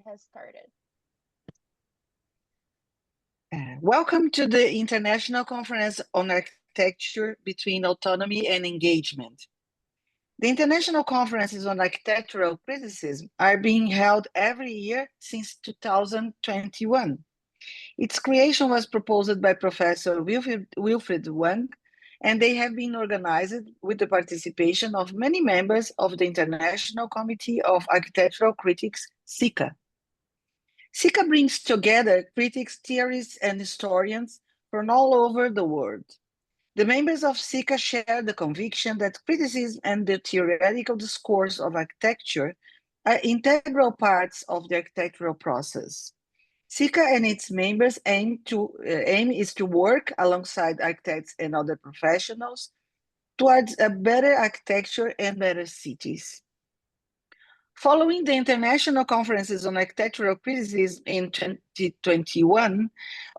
has started. Welcome to the International Conference on Architecture between Autonomy and Engagement. The International Conferences on Architectural Criticism are being held every year since 2021. Its creation was proposed by Professor Wilfried Wang, and they have been organized with the participation of many members of the International Committee of Architectural Critics, SICA. SICA brings together critics, theorists, and historians from all over the world. The members of SICA share the conviction that criticism and the theoretical discourse of architecture are integral parts of the architectural process. SICA and its members aim is to work alongside architects and other professionals towards a better architecture and better cities. Following the International Conferences on Architectural Criticism in 2021,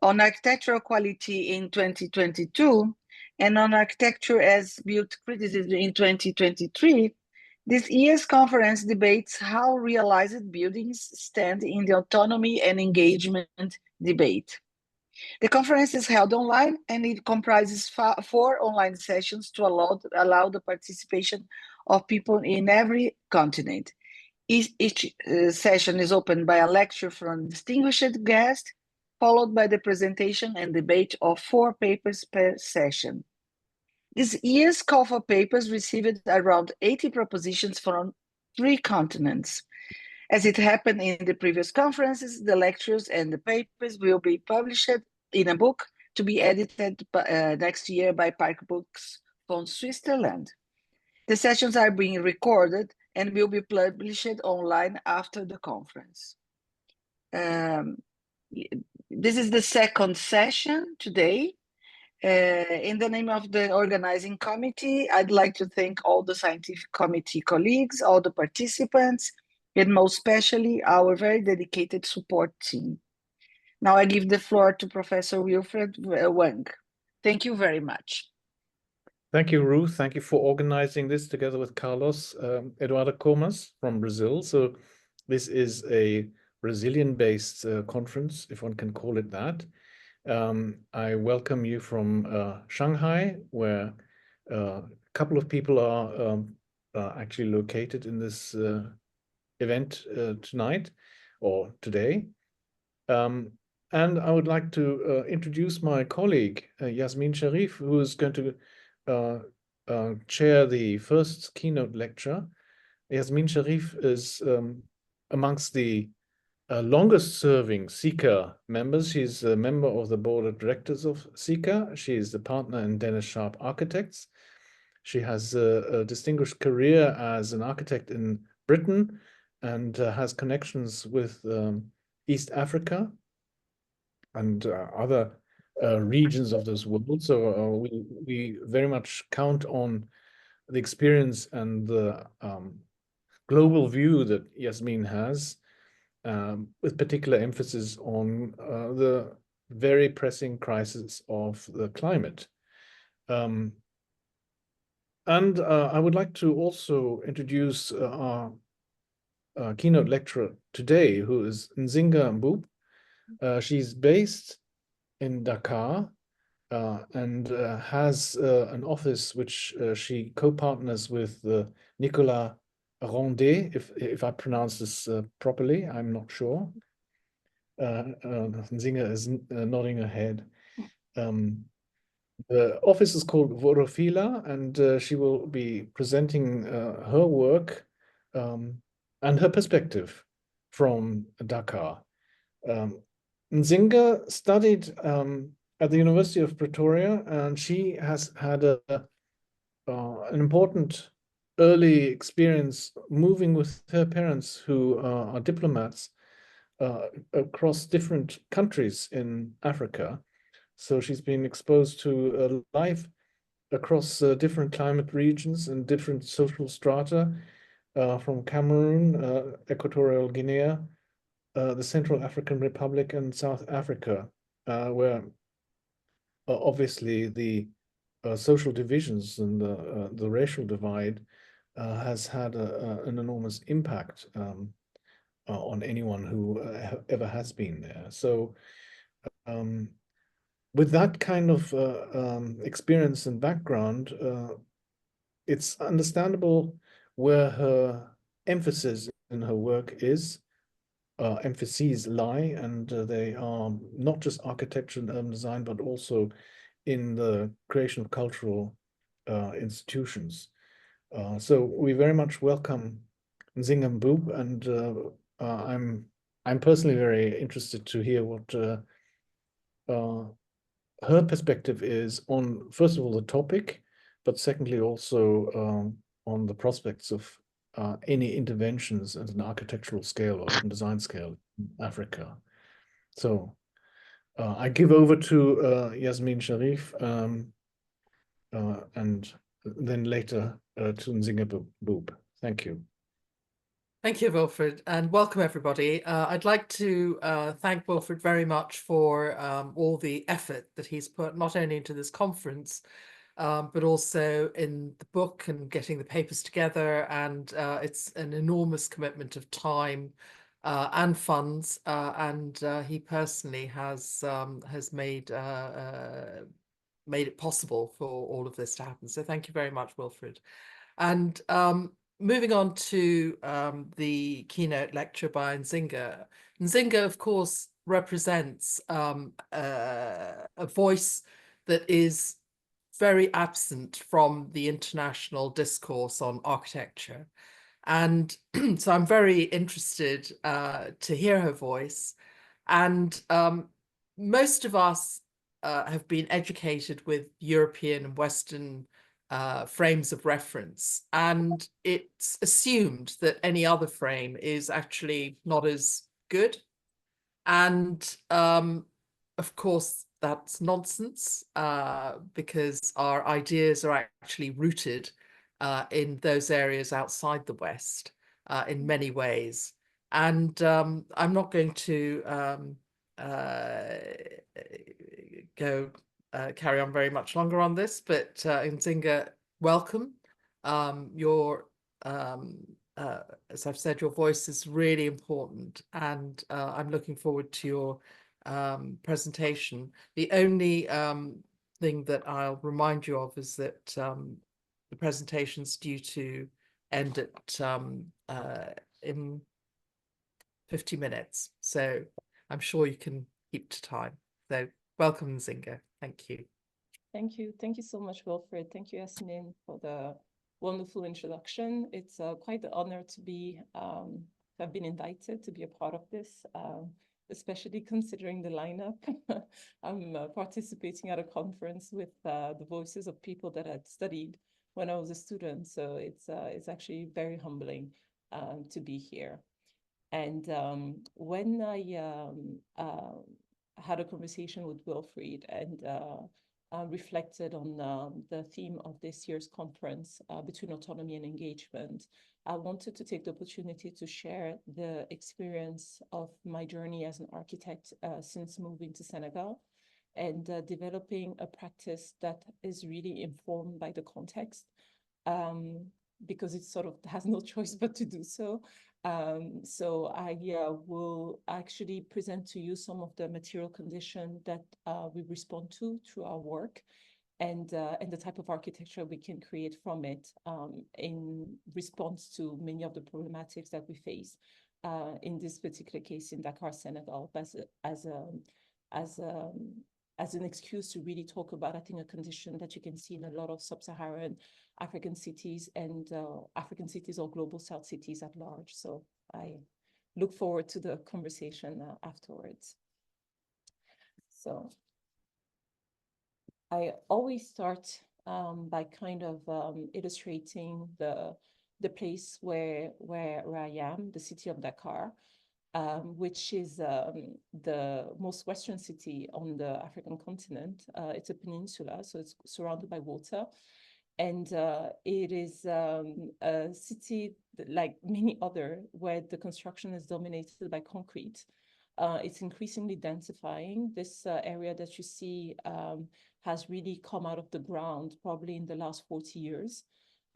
on architectural quality in 2022, and on architecture as built criticism in 2023, this year's conference debates how realized buildings stand in the autonomy and engagement debate. The conference is held online, and it comprises 4 online sessions to allow the participation of people in every continent. Each session is opened by a lecture from a distinguished guest, followed by the presentation and debate of 4 papers per session. This year's call for papers received around 80 propositions from 3 continents. As it happened in the previous conferences, the lectures and the papers will be published in a book to be edited next year by Park Books from Switzerland. The sessions are being recorded and will be published online after the conference. This is the second session today. In the name of the organizing committee, I'd like to thank all the scientific committee colleagues, all the participants, and most especially our very dedicated support team. Now I give the floor to Professor Wilfried Wang. Thank you very much. Thank you, Ruth. Thank you for organizing this together with Carlos Eduardo Comas from Brazil. So this is a Brazilian-based conference, if one can call it that. I welcome you from Shanghai, where a couple of people are actually located in this event tonight or today. And I would like to introduce my colleague, YASMIN Sharif, who is going to chair the first keynote lecture. YASMIN Sharif is amongst the longest serving SICA members. She's a member of the board of directors of SICA. She is the partner in Dennis Sharp Architects. She has a distinguished career as an architect in Britain and has connections with East Africa and other regions of this world. So we very much count on the experience and the global view that YASMIN has, with particular emphasis on the very pressing crisis of the climate. And I would like to also introduce our keynote lecturer today, who is NZINGA MBOUP. She's based in Dakar and has an office which she co-partners with Nicolas Rondet, if I pronounce this properly. I'm not sure. Nzinga is nodding her head. The office is called Vorofila, and she will be presenting her work and her perspective from Dakar. Nzinga studied at the University of Pretoria, and she has had an important early experience moving with her parents, who are diplomats across different countries in Africa. So she's been exposed to life across different climate regions and different social strata, from Cameroon, Equatorial Guinea, the Central African Republic, and South Africa, where obviously the social divisions and the racial divide has had an enormous impact on anyone who ever has been there. So with that kind of experience and background, it's understandable where her emphasis in her work is. Emphases lie, and they are not just architecture and urban design, but also in the creation of cultural institutions. So we very much welcome NZINGA MBOUP, and I'm personally very interested to hear what her perspective is on, first of all, the topic, but secondly also on the prospects of any interventions at an architectural scale or design scale in Africa. So I give over to YASMIN SHARIFF, and then later to NZINGA MBOUP. Thank you. Thank you, Wilfred, and welcome everybody. I'd like to thank Wilfred very much for all the effort that he's put not only into this conference, but also in the book and getting the papers together. And it's an enormous commitment of time and funds, and he personally has made it possible for all of this to happen. So thank you very much, Wilfred. And moving on to the keynote lecture by NZINGA. NZINGA, of course, represents a voice that is very absent from the international discourse on architecture. And so I'm very interested to hear her voice. And most of us have been educated with European and Western frames of reference, and it's assumed that any other frame is actually not as good. And of course, that's nonsense, because our ideas are actually rooted in those areas outside the West in many ways. And I'm not going to carry on very much longer on this, but NZINGA, welcome. As I've said, your voice is really important, and I'm looking forward to your presentation. The only thing that I'll remind you of is that the presentation's due to end at in 50 minutes, so I'm sure you can keep to time. So welcome, NZINGA. Thank you. Thank you. Thank you so much, Wilfred. Thank you, Yasmin, for the wonderful introduction. It's quite an honor to have been invited to be a part of this, especially considering the lineup. I'm participating at a conference with the voices of people that I'd studied when I was a student. So it's actually very humbling to be here. And when I had a conversation with Wilfred and reflected on the theme of this year's conference, between autonomy and engagement, I wanted to take the opportunity to share the experience of my journey as an architect since moving to Senegal, and developing a practice that is really informed by the context, because it sort of has no choice but to do so. So I will actually present to you some of the material condition that we respond to through our work, and the type of architecture we can create from it in response to many of the problematics that we face in this particular case in Dakar, Senegal, as an excuse to really talk about, I think, a condition that you can see in a lot of sub-Saharan African cities and African cities or global South cities at large. So I look forward to the conversation afterwards. So I always start by kind of illustrating the place where I am, the city of Dakar, which is the most western city on the African continent. It's a peninsula, so it's surrounded by water. And it is a city like many other where the construction is dominated by concrete. It's increasingly densifying. This area that you see has really come out of the ground probably in the last 40 years.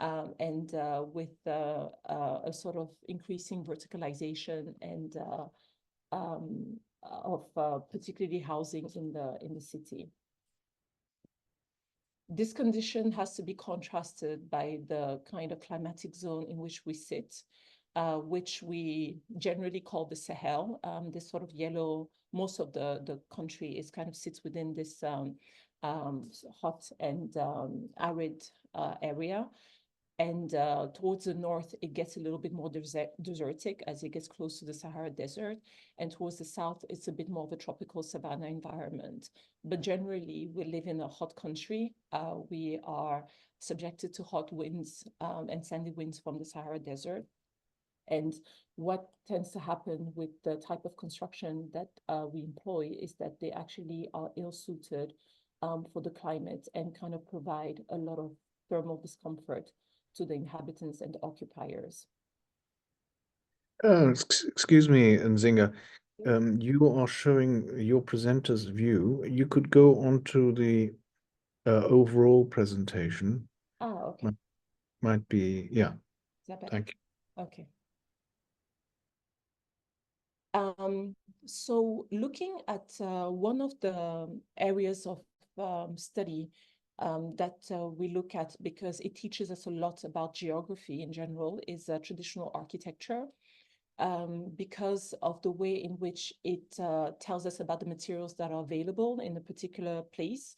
and with a sort of increasing verticalization and of particularly housing in the city. This condition has to be contrasted by the kind of climatic zone in which we sit, which we generally call the Sahel. This sort of yellow, most of the country is kind of sits within this hot and arid area. And towards the north, it gets a little bit more desertic as it gets close to the Sahara Desert. And towards the south, it's a bit more of a tropical savanna environment. But generally, we live in a hot country. We are subjected to hot winds and sandy winds from the Sahara Desert. And what tends to happen with the type of construction that we employ is that they actually are ill-suited for the climate and kind of provide a lot of thermal discomfort to the inhabitants and the occupiers. Excuse me, NZINGA. You are showing your presenter's view. You could go on to the overall presentation. Ah, okay. Might be, yeah. Is that better? Thank you. Okay. So looking at one of the areas of study that we look at, because it teaches us a lot about geography in general, is traditional architecture, because of the way in which it tells us about the materials that are available in a particular place.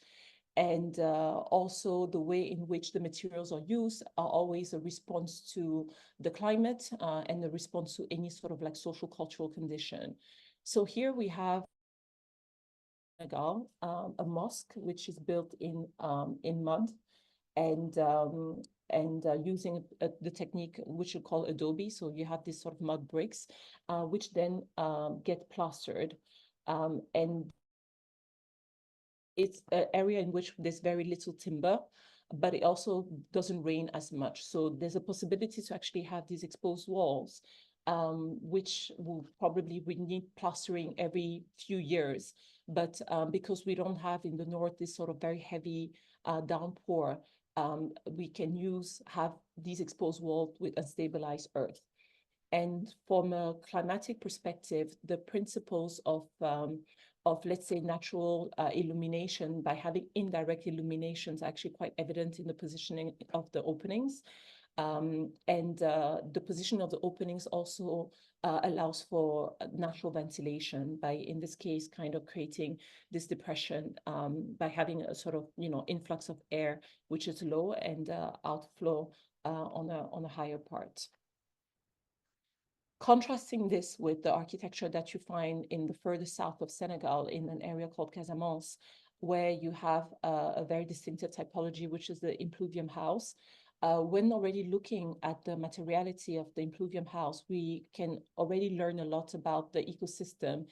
And also the way in which the materials are used are always a response to the climate and a response to any sort of like social cultural condition. So here we have Senegal, a mosque which is built in mud and using the technique which you call adobe. So you have these sort of mud bricks, which then get plastered, and it's an area in which there's very little timber, but it also doesn't rain as much. So there's a possibility to actually have these exposed walls, which will probably we need plastering every few years. But because we don't have in the north this sort of very heavy downpour, we can have these exposed walls with unstabilized earth. And from a climatic perspective, the principles of let's say natural illumination by having indirect illuminations are actually quite evident in the positioning of the openings. And the position of the openings also allows for natural ventilation by, in this case, kind of creating this depression by having a sort of, influx of air, which is low, and outflow on a higher part. Contrasting this with the architecture that you find in the further south of Senegal in an area called Casamance, where you have a very distinctive typology, which is the impluvium house. When already looking at the materiality of the impluvium house, we can already learn a lot about the ecosystem,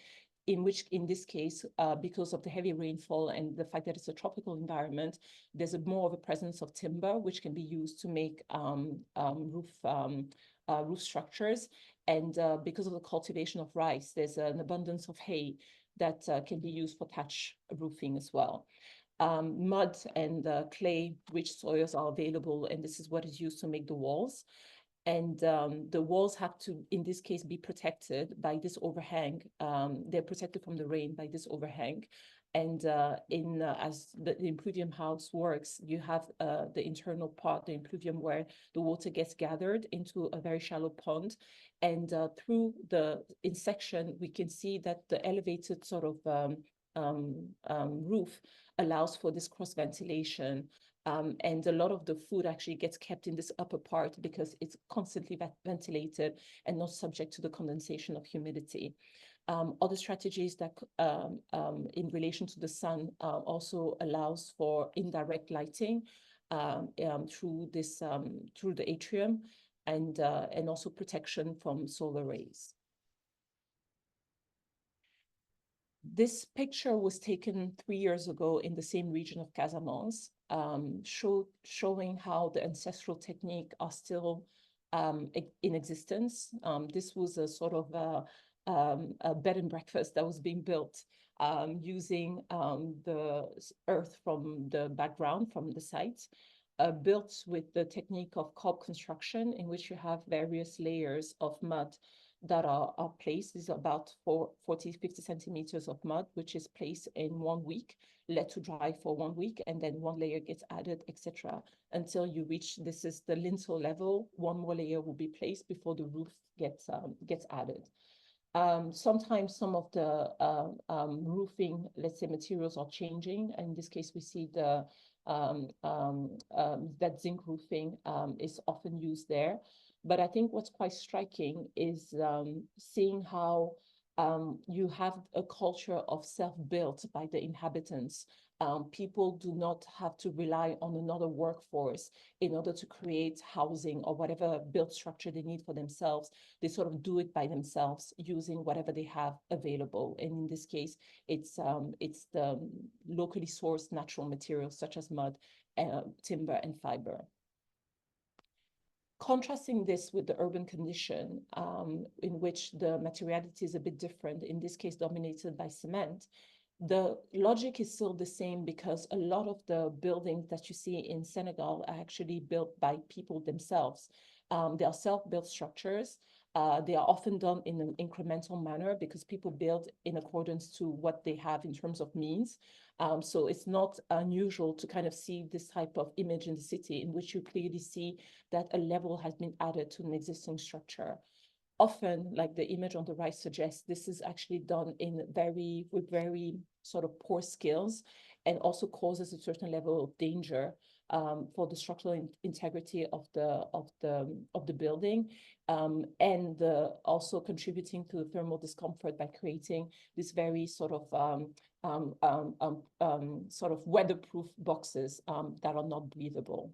in this case, because of the heavy rainfall and the fact that it's a tropical environment, there's more of a presence of timber, which can be used to make roof structures. And because of the cultivation of rice, there's an abundance of hay that can be used for thatch roofing as well. Mud and clay-rich soils are available, and this is what is used to make the walls. And the walls have to, in this case, be protected by this overhang. They're protected from the rain by this overhang. And as the impluvium house works, you have the internal part, the impluvium, where the water gets gathered into a very shallow pond. And through the insection, we can see that the elevated sort of roof allows for this cross ventilation. And a lot of the food actually gets kept in this upper part because it's constantly ventilated and not subject to the condensation of humidity. Other strategies that in relation to the sun also allows for indirect lighting through the atrium, and also protection from solar rays. This picture was taken 3 years ago in the same region of Casamance, showing how the ancestral technique are still in existence. This was a sort of a bed and breakfast that was being built using the earth from the background, from the site. built with the technique of cob construction, in which you have various layers of mud that are placed. Is about 40-50 centimeters of mud, which is placed in 1 week, let to dry for 1 week, and then one layer gets added, etc., until you reach, this is the lintel level. One more layer will be placed before the roof gets added. Sometimes some of the roofing, let's say, materials are changing. In this case, we see the that zinc roofing is often used there. But I think what's quite striking is seeing how you have a culture of self-built by the inhabitants. People do not have to rely on another workforce in order to create housing or whatever built structure they need for themselves. They sort of do it by themselves using whatever they have available. And in this case, it's the locally sourced natural materials such as mud, timber, and fiber. Contrasting this with the urban condition, in which the materiality is a bit different, in this case dominated by cement, the logic is still the same, because a lot of the buildings that you see in Senegal are actually built by people themselves. They are self-built structures. They are often done in an incremental manner because people build in accordance to what they have in terms of means. So it's not unusual to kind of see this type of image in the city, in which you clearly see that a level has been added to an existing structure. Often, like the image on the right suggests, this is actually done with very sort of poor skills, and also causes a certain level of danger for the structural integrity of the building, and also contributing to the thermal discomfort by creating this very sort of weatherproof boxes that are not breathable.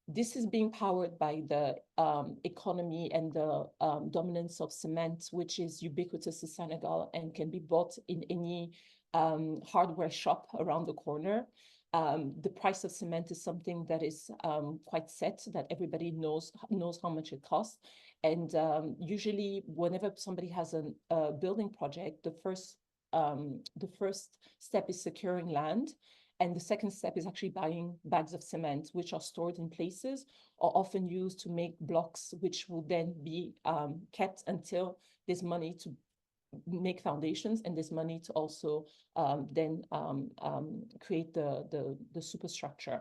This is being powered by the economy and the dominance of cement, which is ubiquitous in Senegal and can be bought in any hardware shop around the corner. The price of cement is something that is quite set, that everybody knows how much it costs. And usually, whenever somebody has a building project, the first step is securing land. And the second step is actually buying bags of cement, which are stored in places, or often used to make blocks, which will then be kept until there's money to make foundations, and there's money to also then create the superstructure.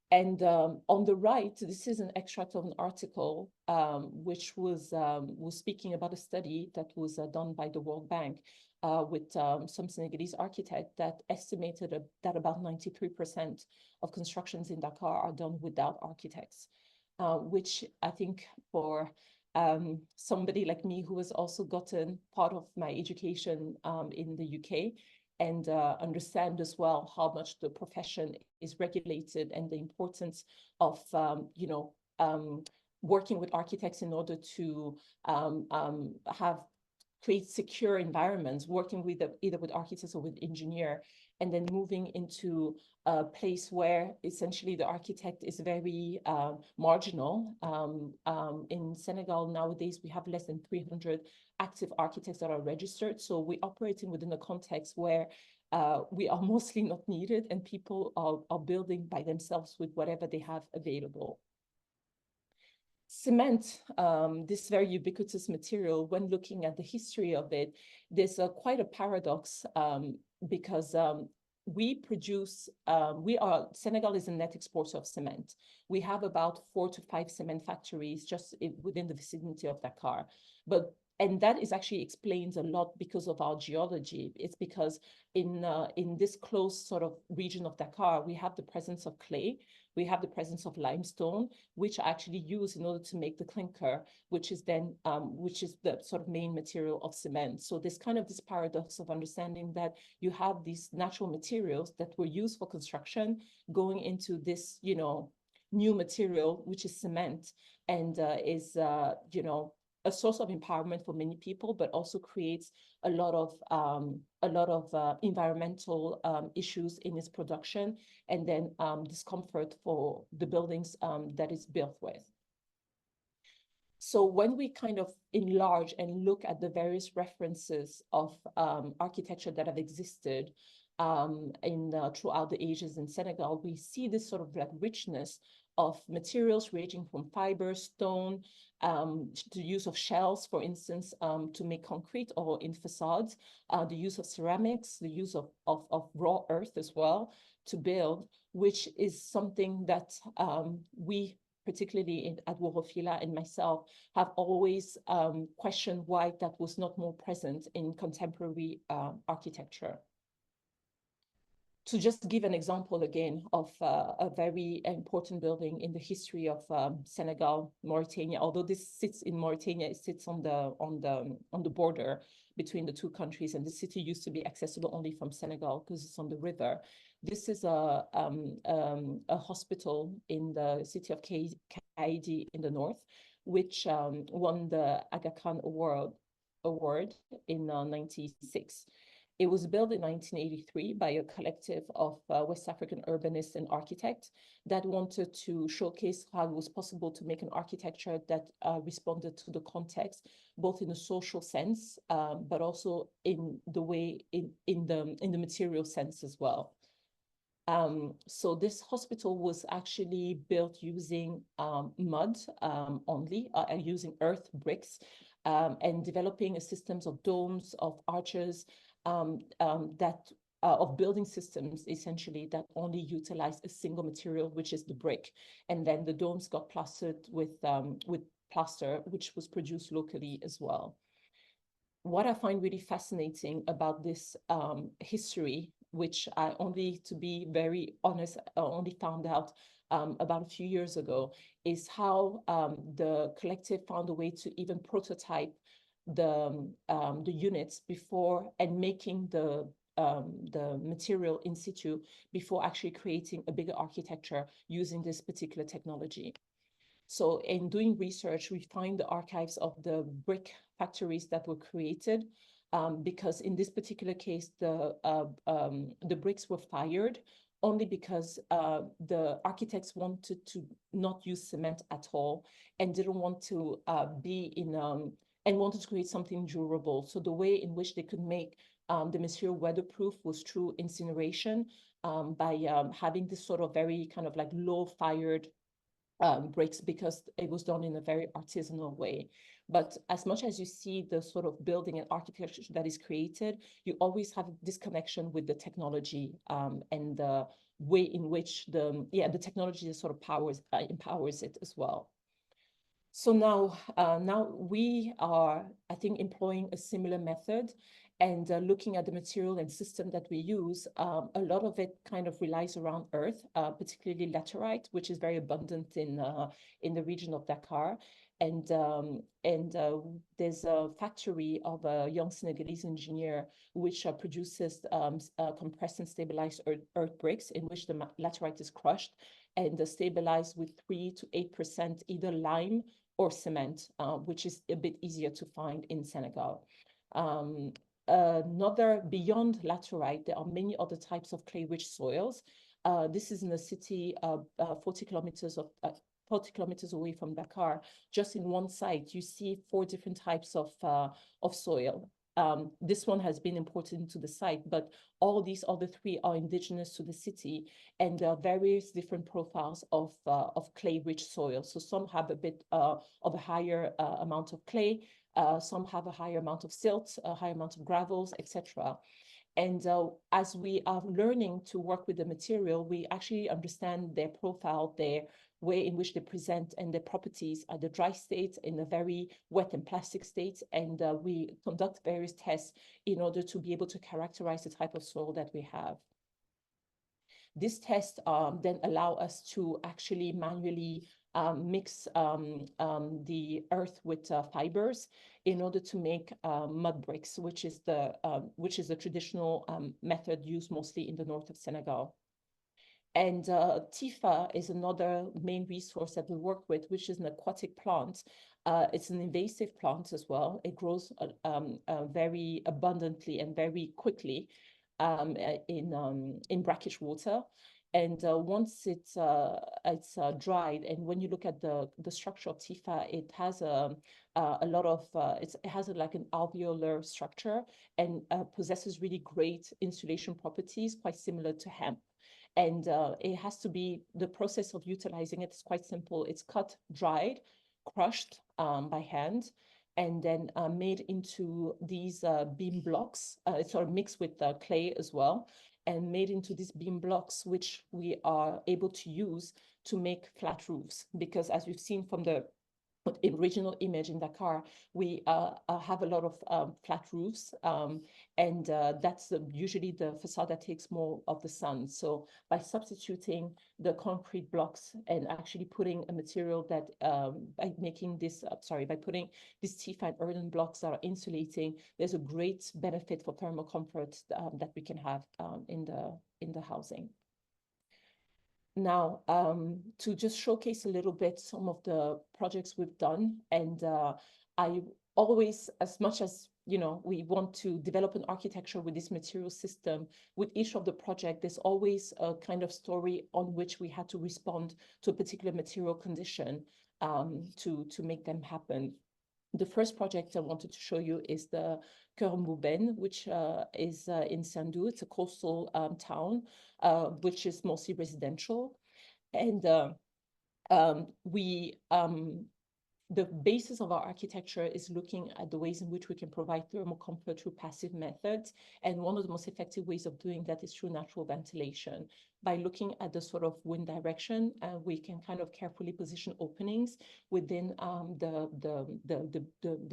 And on the right, this is an extract of an article which was speaking about a study that was done by the World Bank with some Senegalese architect that estimated that about 93% of constructions in Dakar are done without architects, which I think for somebody like me who has also gotten part of my education in the UK, and understand as well how much the profession is regulated, and the importance of working with architects in order to create secure environments, working with either with architects or with engineer, and then moving into a place where essentially the architect is very marginal. In Senegal nowadays, we have less than 300 active architects that are registered. So we're operating within a context where we are mostly not needed, and people are building by themselves with whatever they have available. Cement, this very ubiquitous material, when looking at the history of it, there's quite a paradox because Senegal is a net exporter of cement. We have about 4 to 5 cement factories just within the vicinity of Dakar. And that is actually explains a lot because of our geology. It's because in this close sort of region of Dakar, we have the presence of clay, we have the presence of limestone, which are actually used in order to make the clinker, which is then which is the sort of main material of cement. So there's kind of this paradox of understanding that you have these natural materials that were used for construction going into this, new material, which is cement, and is a source of empowerment for many people, but also creates a lot of environmental issues in its production, and then discomfort for the buildings that it's built with. So when we kind of enlarge and look at the various references of architecture that have existed, throughout the ages in Senegal, we see this sort of like richness of materials ranging from fiber, stone, the use of shells, for instance, to make concrete or in facades, the use of ceramics, the use of raw earth as well to build, which is something that we, particularly at Worofila and myself, have always questioned why that was not more present in contemporary architecture. To just give an example again of a very important building in the history of Senegal, Mauritania. Although this sits in Mauritania, it sits on the border between the two countries, and the city used to be accessible only from Senegal because it's on the river. This is a hospital in the city of Kaidi in the north, which won the Aga Khan Award in 1996. It was built in 1983 by a collective of West African urbanists and architects that wanted to showcase how it was possible to make an architecture that responded to the context, both in a social sense, but also in the way in the material sense as well. So this hospital was actually built using mud only, using earth bricks, and developing a systems of domes, of arches, of building systems essentially that only utilize a single material, which is the brick, and then the domes got plastered with plaster, which was produced locally as well. What I find really fascinating about this history, which I only, to be very honest, only found out about a few years ago, is how the collective found a way to even prototype the units before, and making the material in situ before actually creating a bigger architecture using this particular technology. So in doing research, we find the archives of the brick factories that were created, because in this particular case, the bricks were fired only because the architects wanted to not use cement at all, and didn't want to be in and wanted to create something durable. So the way in which they could make the material weatherproof was through incineration, by having this sort of very kind of like low fired bricks, because it was done in a very artisanal way. But as much as you see the sort of building and architecture that is created, you always have this connection with the technology, and the way in which the technology sort of empowers it as well. So now we are, I think, employing a similar method, and looking at the material and system that we use. A lot of it kind of relies around earth, particularly laterite, which is very abundant in the region of Dakar. And there's a factory of a young Senegalese engineer which produces compressed and stabilized earth bricks, in which the laterite is crushed and stabilized with 3 to 8% either lime or cement, which is a bit easier to find in Senegal. Beyond laterite, there are many other types of clay-rich soils. This is in a city 40 kilometers away from Dakar. Just in one site, you see 4 different types of soil. This one has been imported into the site, but all these other 3 are indigenous to the city, and there are various different profiles of clay-rich soil. So some have a bit of a higher amount of clay, some have a higher amount of silt, a higher amount of gravels, etc. And as we are learning to work with the material, we actually understand their profile, their way in which they present, and their properties at the dry state, in a very wet and plastic state. And we conduct various tests in order to be able to characterize the type of soil that we have. This test then allow us to actually manually mix the earth with fibers in order to make mud bricks, which is the traditional method used mostly in the north of Senegal. And Tifa is another main resource that we work with, which is an aquatic plant. It's an invasive plant as well. It grows very abundantly and very quickly in brackish water. And once it's dried, and when you look at the structure of Tifa, it has a lot of it has like an alveolar structure, and possesses really great insulation properties, quite similar to hemp. And it has to be, the process of utilizing it is quite simple. It's cut, dried, crushed by hand, and then made into these beam blocks. It's sort of mixed with clay as well, and made into these beam blocks, which we are able to use to make flat roofs. Because as you've seen from the original image in Dakar, we have a lot of flat roofs, and that's usually the facade that takes more of the sun. So by substituting the concrete blocks and actually putting a material that, by making this, by putting these Tifa and earthen blocks that are insulating, there's a great benefit for thermal comfort that we can have in the housing. Now, to just showcase a little bit some of the projects we've done, and I always, as much as we want to develop an architecture with this material system, with each of the project, there's always a kind of story on which we had to respond to a particular material condition to make them happen. The first project I wanted to show you is the Cœur Mouben, which is in Sandou. It's a coastal town, which is mostly residential. And the basis of our architecture is looking at the ways in which we can provide thermal comfort through passive methods. And one of the most effective ways of doing that is through natural ventilation. By looking at the sort of wind direction, we can kind of carefully position openings within the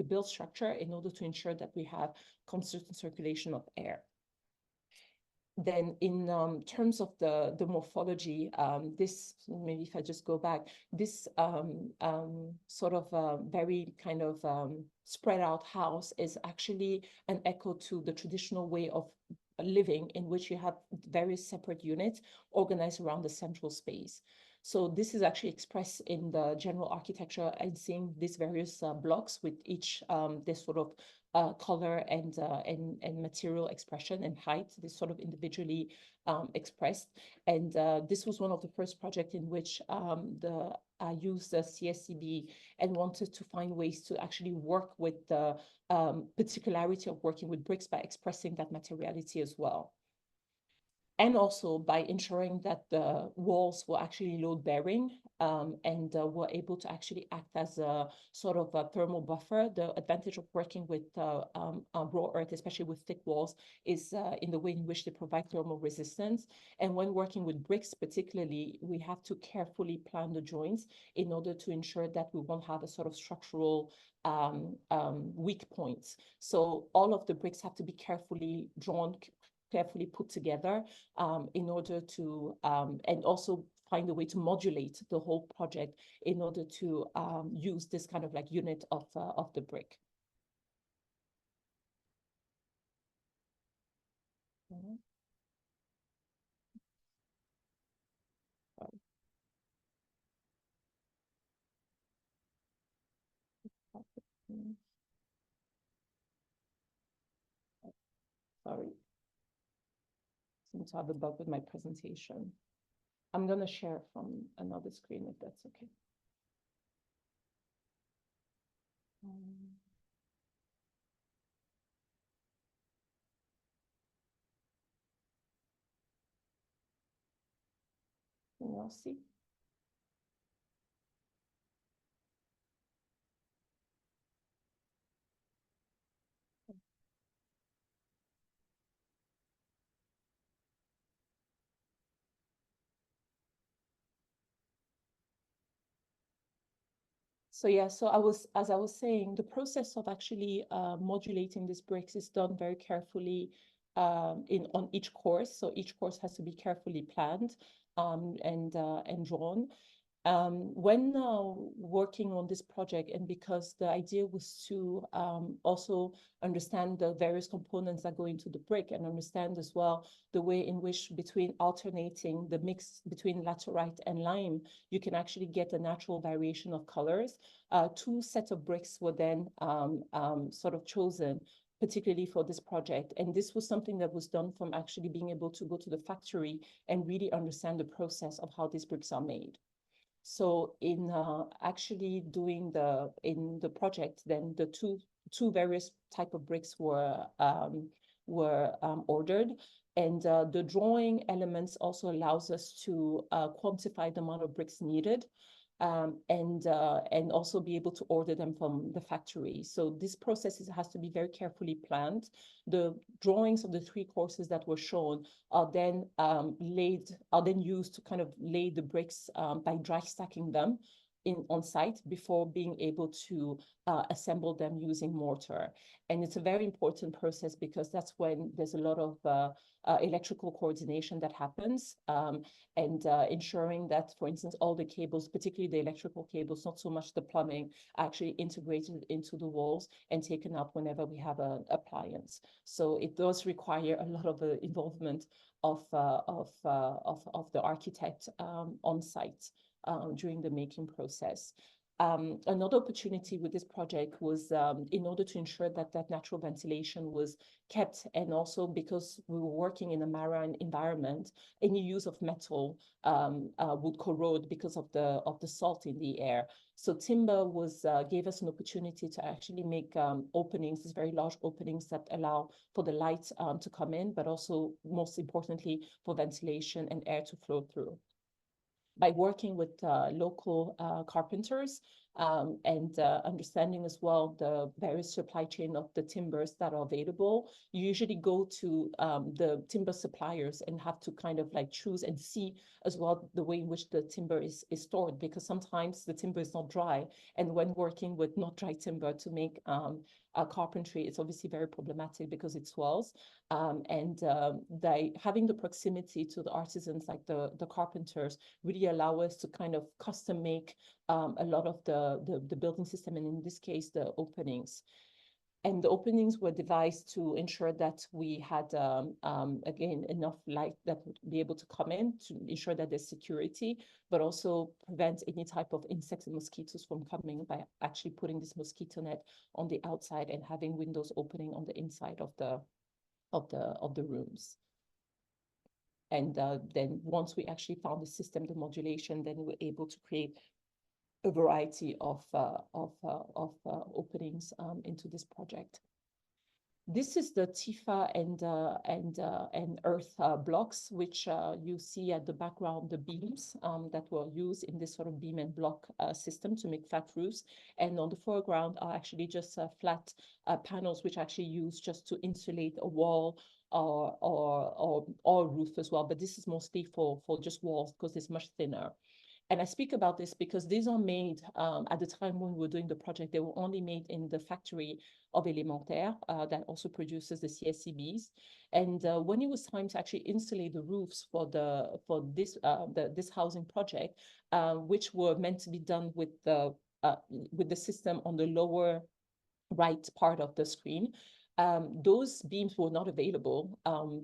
build structure in order to ensure that we have constant circulation of air. Then in terms of the morphology, this, maybe if I just go back, this sort of very kind of spread out house is actually an echo to the traditional way of living, in which you have various separate units organized around the central space. So this is actually expressed in the general architecture, and seeing these various blocks with each this sort of color and material expression and height, this sort of individually expressed. And this was one of the first projects in which I used the CSCB and wanted to find ways to actually work with the particularity of working with bricks by expressing that materiality as well. And also by ensuring that the walls were actually load bearing and were able to actually act as a sort of a thermal buffer. The advantage of working with raw earth, especially with thick walls, is in the way in which they provide thermal resistance. And when working with bricks particularly, we have to carefully plan the joints in order to ensure that we won't have a sort of structural weak points. So all of the bricks have to be carefully drawn, carefully put together in order to, and also find a way to modulate the whole project in order to use this kind of like unit of the brick. Sorry. Seem to have a bug with my presentation. I'm going to share from another screen if that's okay. Can you all see? So yeah, so as I was saying, the process of actually modulating these bricks is done very carefully on each course. So each course has to be carefully planned and drawn. When working on this project, and because the idea was to also understand the various components that go into the brick, and understand as well the way in which, between alternating the mix between laterite and lime, you can actually get a natural variation of colors. Two sets of bricks were then sort of chosen. particularly for this project. And this was something that was done from actually being able to go to the factory and really understand the process of how these bricks are made. So in actually doing in the project, then the two various type of bricks were ordered. And the drawing elements also allows us to quantify the amount of bricks needed. And also be able to order them from the factory. So this process has to be very carefully planned. The drawings of the 3 courses that were shown are then used to kind of lay the bricks by dry stacking them on site before being able to assemble them using mortar. And it's a very important process because that's when there's a lot of electrical coordination that happens, and ensuring that, for instance, all the cables, particularly the electrical cables, not so much the plumbing, are actually integrated into the walls and taken out whenever we have an appliance. So it does require a lot of involvement of the architect on site during the making process. Another opportunity with this project was in order to ensure that natural ventilation was kept, and also because we were working in a marine environment, any use of metal would corrode because of the salt in the air. So timber gave us an opportunity to actually make openings, these very large openings that allow for the light to come in, but also most importantly for ventilation and air to flow through. By working with local carpenters and understanding as well the various supply chain of the timbers that are available, you usually go to the timber suppliers and have to kind of like choose and see as well the way in which the timber is stored, because sometimes the timber is not dry. And when working with not dry timber to make carpentry, it's obviously very problematic because it swells. Having the proximity to the artisans like the carpenters really allow us to kind of custom make a lot of the building system, and in this case, the openings. And the openings were devised to ensure that we had, again, enough light that would be able to come in to ensure that there's security, but also prevent any type of insects and mosquitoes from coming by actually putting this mosquito net on the outside and having windows opening on the inside of the rooms. And then once we actually found the system, the modulation, then we were able to create a variety of openings into this project. This is the Tifa and earth blocks, which you see at the background, the beams that were used in this sort of beam and block system to make flat roofs. And on the foreground are actually just flat panels, which actually used just to insulate a wall or roof as well. But this is mostly for just walls because it's much thinner. And I speak about this because these are made at the time when we were doing the project, they were only made in the factory of Elementaire that also produces the CSCBs. And when it was time to actually insulate the roofs for this housing project, which were meant to be done with the system on the lower right part of the screen, those beams were not available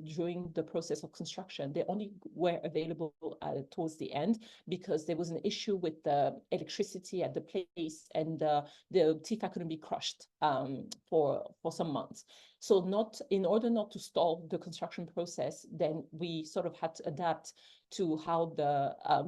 during the process of construction. They only were available towards the end because there was an issue with the electricity at the place, and the Tifa couldn't be crushed for some months. So in order not to stall the construction process, then we sort of had to adapt to how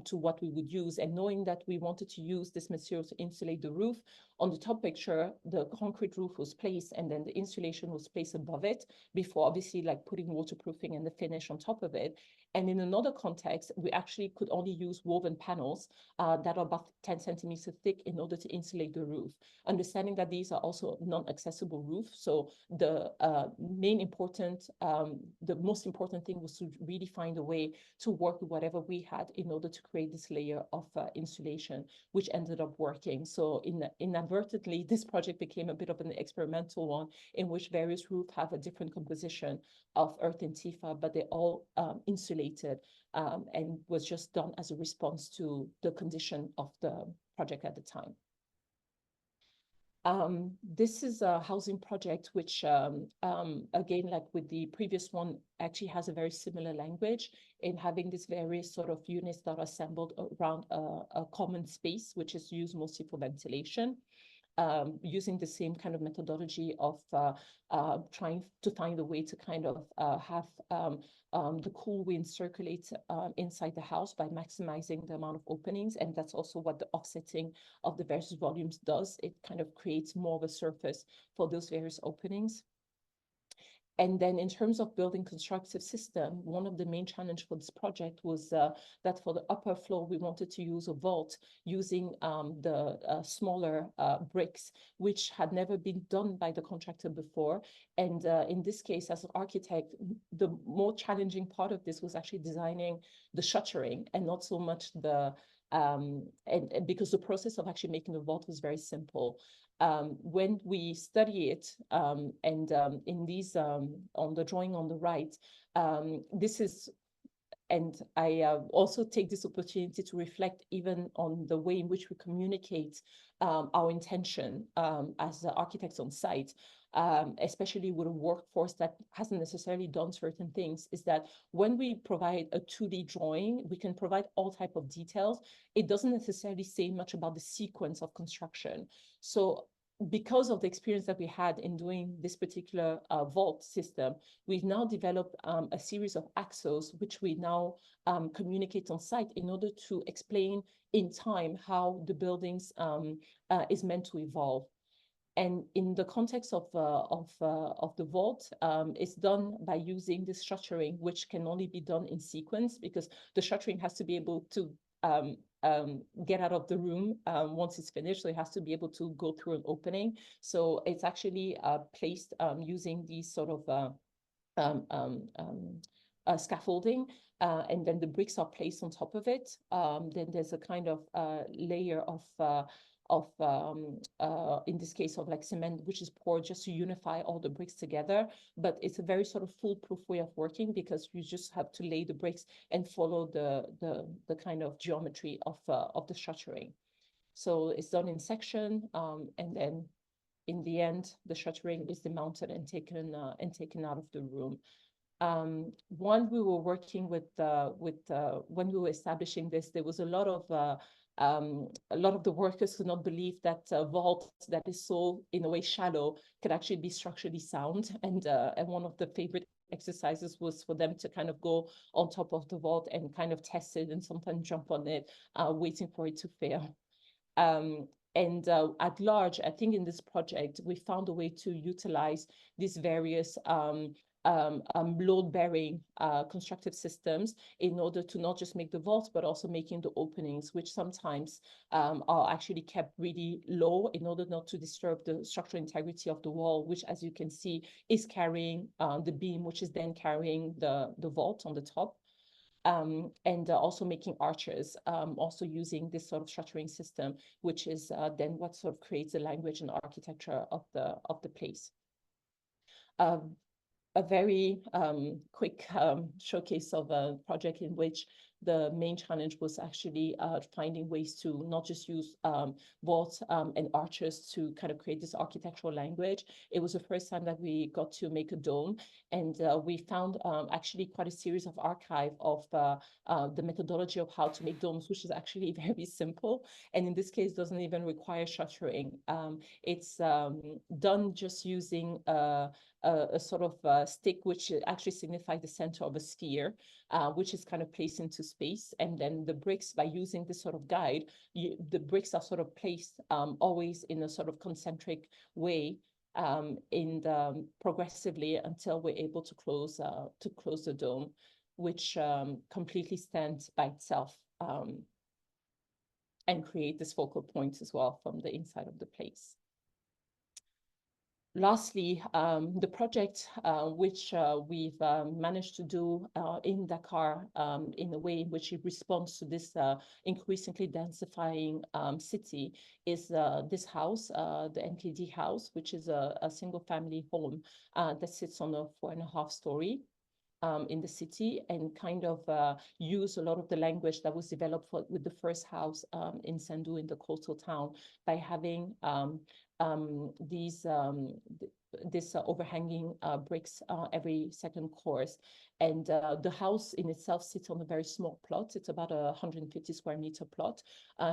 to what we would use. And knowing that we wanted to use this material to insulate the roof, on the top picture, the concrete roof was placed and then the insulation was placed above it before obviously like putting waterproofing and the finish on top of it. And in another context, we actually could only use woven panels that are about 10 centimeters thick in order to insulate the roof. Understanding that these are also non-accessible roofs. So the most important thing was to really find a way to work with whatever we had in order to create this layer of insulation, which ended up working. So inadvertently, this project became a bit of an experimental one in which various roofs have a different composition of earth and Tifa, but they're all insulated and was just done as a response to the condition of the project at the time. This is a housing project which, again, like with the previous one, actually has a very similar language in having these various sort of units that are assembled around a common space, which is used mostly for ventilation. using the same kind of methodology of trying to find a way to kind of have the cool wind circulate inside the house by maximizing the amount of openings. And that's also what the offsetting of the various volumes does. It kind of creates more of a surface for those various openings. And then in terms of building constructive system, one of the main challenge for this project was that for the upper floor, we wanted to use a vault using the smaller bricks, which had never been done by the contractor before. And in this case, as an architect, the more challenging part of this was actually designing the shuttering and not so much the, and because the process of actually making the vault was very simple. When we study it, in these, on the drawing on the right, this is, and I also take this opportunity to reflect even on the way in which we communicate our intention as architects on site, especially with a workforce that hasn't necessarily done certain things, is that when we provide a 2D drawing, we can provide all type of details. It doesn't necessarily say much about the sequence of construction. So because of the experience that we had in doing this particular vault system, we've now developed a series of axos, which we now communicate on site in order to explain in time how the buildings is meant to evolve. And in the context of the vault, it's done by using this shuttering, which can only be done in sequence because the shuttering has to be able to get out of the room once it's finished. So it has to be able to go through an opening. So it's actually placed using these sort of scaffolding, and then the bricks are placed on top of it. Then there's a kind of layer of in this case of like cement, which is poured just to unify all the bricks together. But it's a very sort of foolproof way of working because you just have to lay the bricks and follow the kind of geometry of the shuttering. So it's done in section, and then in the end, the shuttering is demounted and taken out of the room. When we were working with when we were establishing this, there was a lot of the workers could not believe that a vault that is so in a way shallow could actually be structurally sound. And one of the favorite exercises was for them to kind of go on top of the vault and kind of test it and sometimes jump on it, waiting for it to fail. And at large, I think in this project, we found a way to utilize these various load-bearing constructive systems in order to not just make the vaults, but also making the openings, which sometimes are actually kept really low in order not to disturb the structural integrity of the wall, which, as you can see, is carrying the beam, which is then carrying the vault on the top. And also making arches, also using this sort of shuttering system, which is then what sort of creates the language and architecture of the place. A very quick showcase of a project in which the main challenge was actually finding ways to not just use vaults and arches to kind of create this architectural language. It was the first time that we got to make a dome, and we found actually quite a series of archive of the methodology of how to make domes, which is actually very simple. And in this case, doesn't even require shuttering. It's done just using a sort of stick, which actually signifies the center of a sphere, which is kind of placed into space. And then the bricks, by using this sort of guide, the bricks are sort of placed always in a sort of concentric way progressively until we're able to close the dome, which completely stands by itself and create this focal point as well from the inside of the place. Lastly, the project which we've managed to do in Dakar in a way in which it responds to this increasingly densifying city is this house, the NKD house, which is a single family home that sits on a 4.5 story in the city, and kind of use a lot of the language that was developed with the first house in Sandu in the coastal town by having these overhanging bricks every second course. And the house in itself sits on a very small plot. It's about a 150 square meter plot.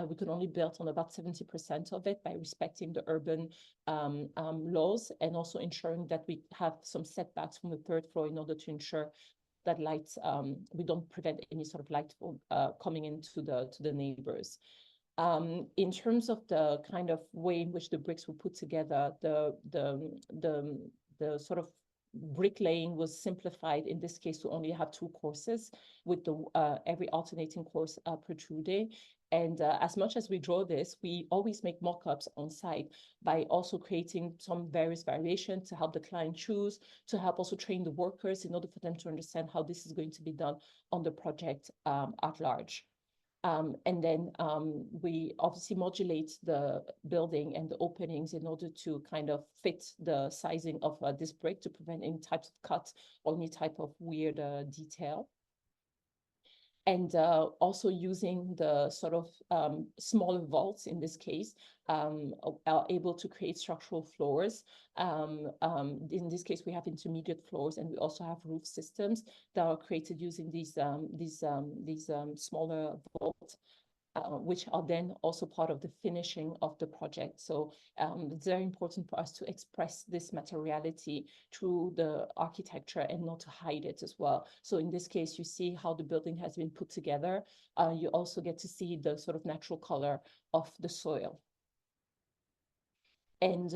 We could only build on about 70% of it by respecting the urban laws, and also ensuring that we have some setbacks from the third floor in order to ensure that light, we don't prevent any sort of light coming into the neighbors. In terms of the kind of way in which the bricks were put together, the sort of bricklaying was simplified in this case to only have 2 courses, with the every alternating course per 2 day. And as much as we draw this, we always make mock-ups on site by also creating some various variations to help the client choose, to help also train the workers in order for them to understand how this is going to be done on the project at large. And then we obviously modulate the building and the openings in order to kind of fit the sizing of this brick to prevent any types of cut or any type of weird detail. And also using the sort of smaller vaults in this case, are able to create structural floors. In this case, we have intermediate floors, and we also have roof systems that are created using these smaller vaults, which are then also part of the finishing of the project. So it's very important for us to express this materiality through the architecture and not to hide it as well. So in this case, you see how the building has been put together. You also get to see the sort of natural color of the soil. And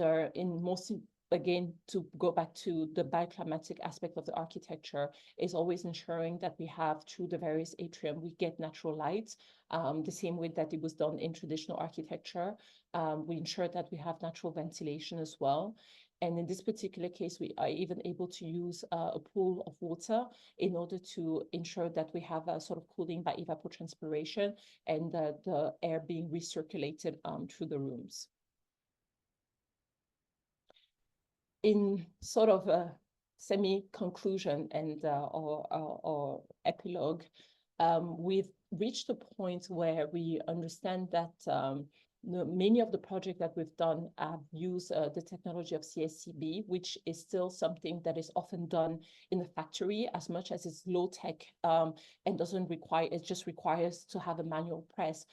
again, to go back to the bioclimatic aspect of the architecture, is always ensuring that we have, through the various atrium, we get natural light, the same way that it was done in traditional architecture. We ensure that we have natural ventilation as well. And in this particular case, we are even able to use a pool of water in order to ensure that we have a sort of cooling by evapotranspiration, and the air being recirculated through the rooms. In sort of a semi-conclusion and or epilogue, we've reached a point where we understand that many of the projects that we've done have used the technology of CSCB, which is still something that is often done in the factory, as much as it's low tech and doesn't require, it just requires to have a manual press.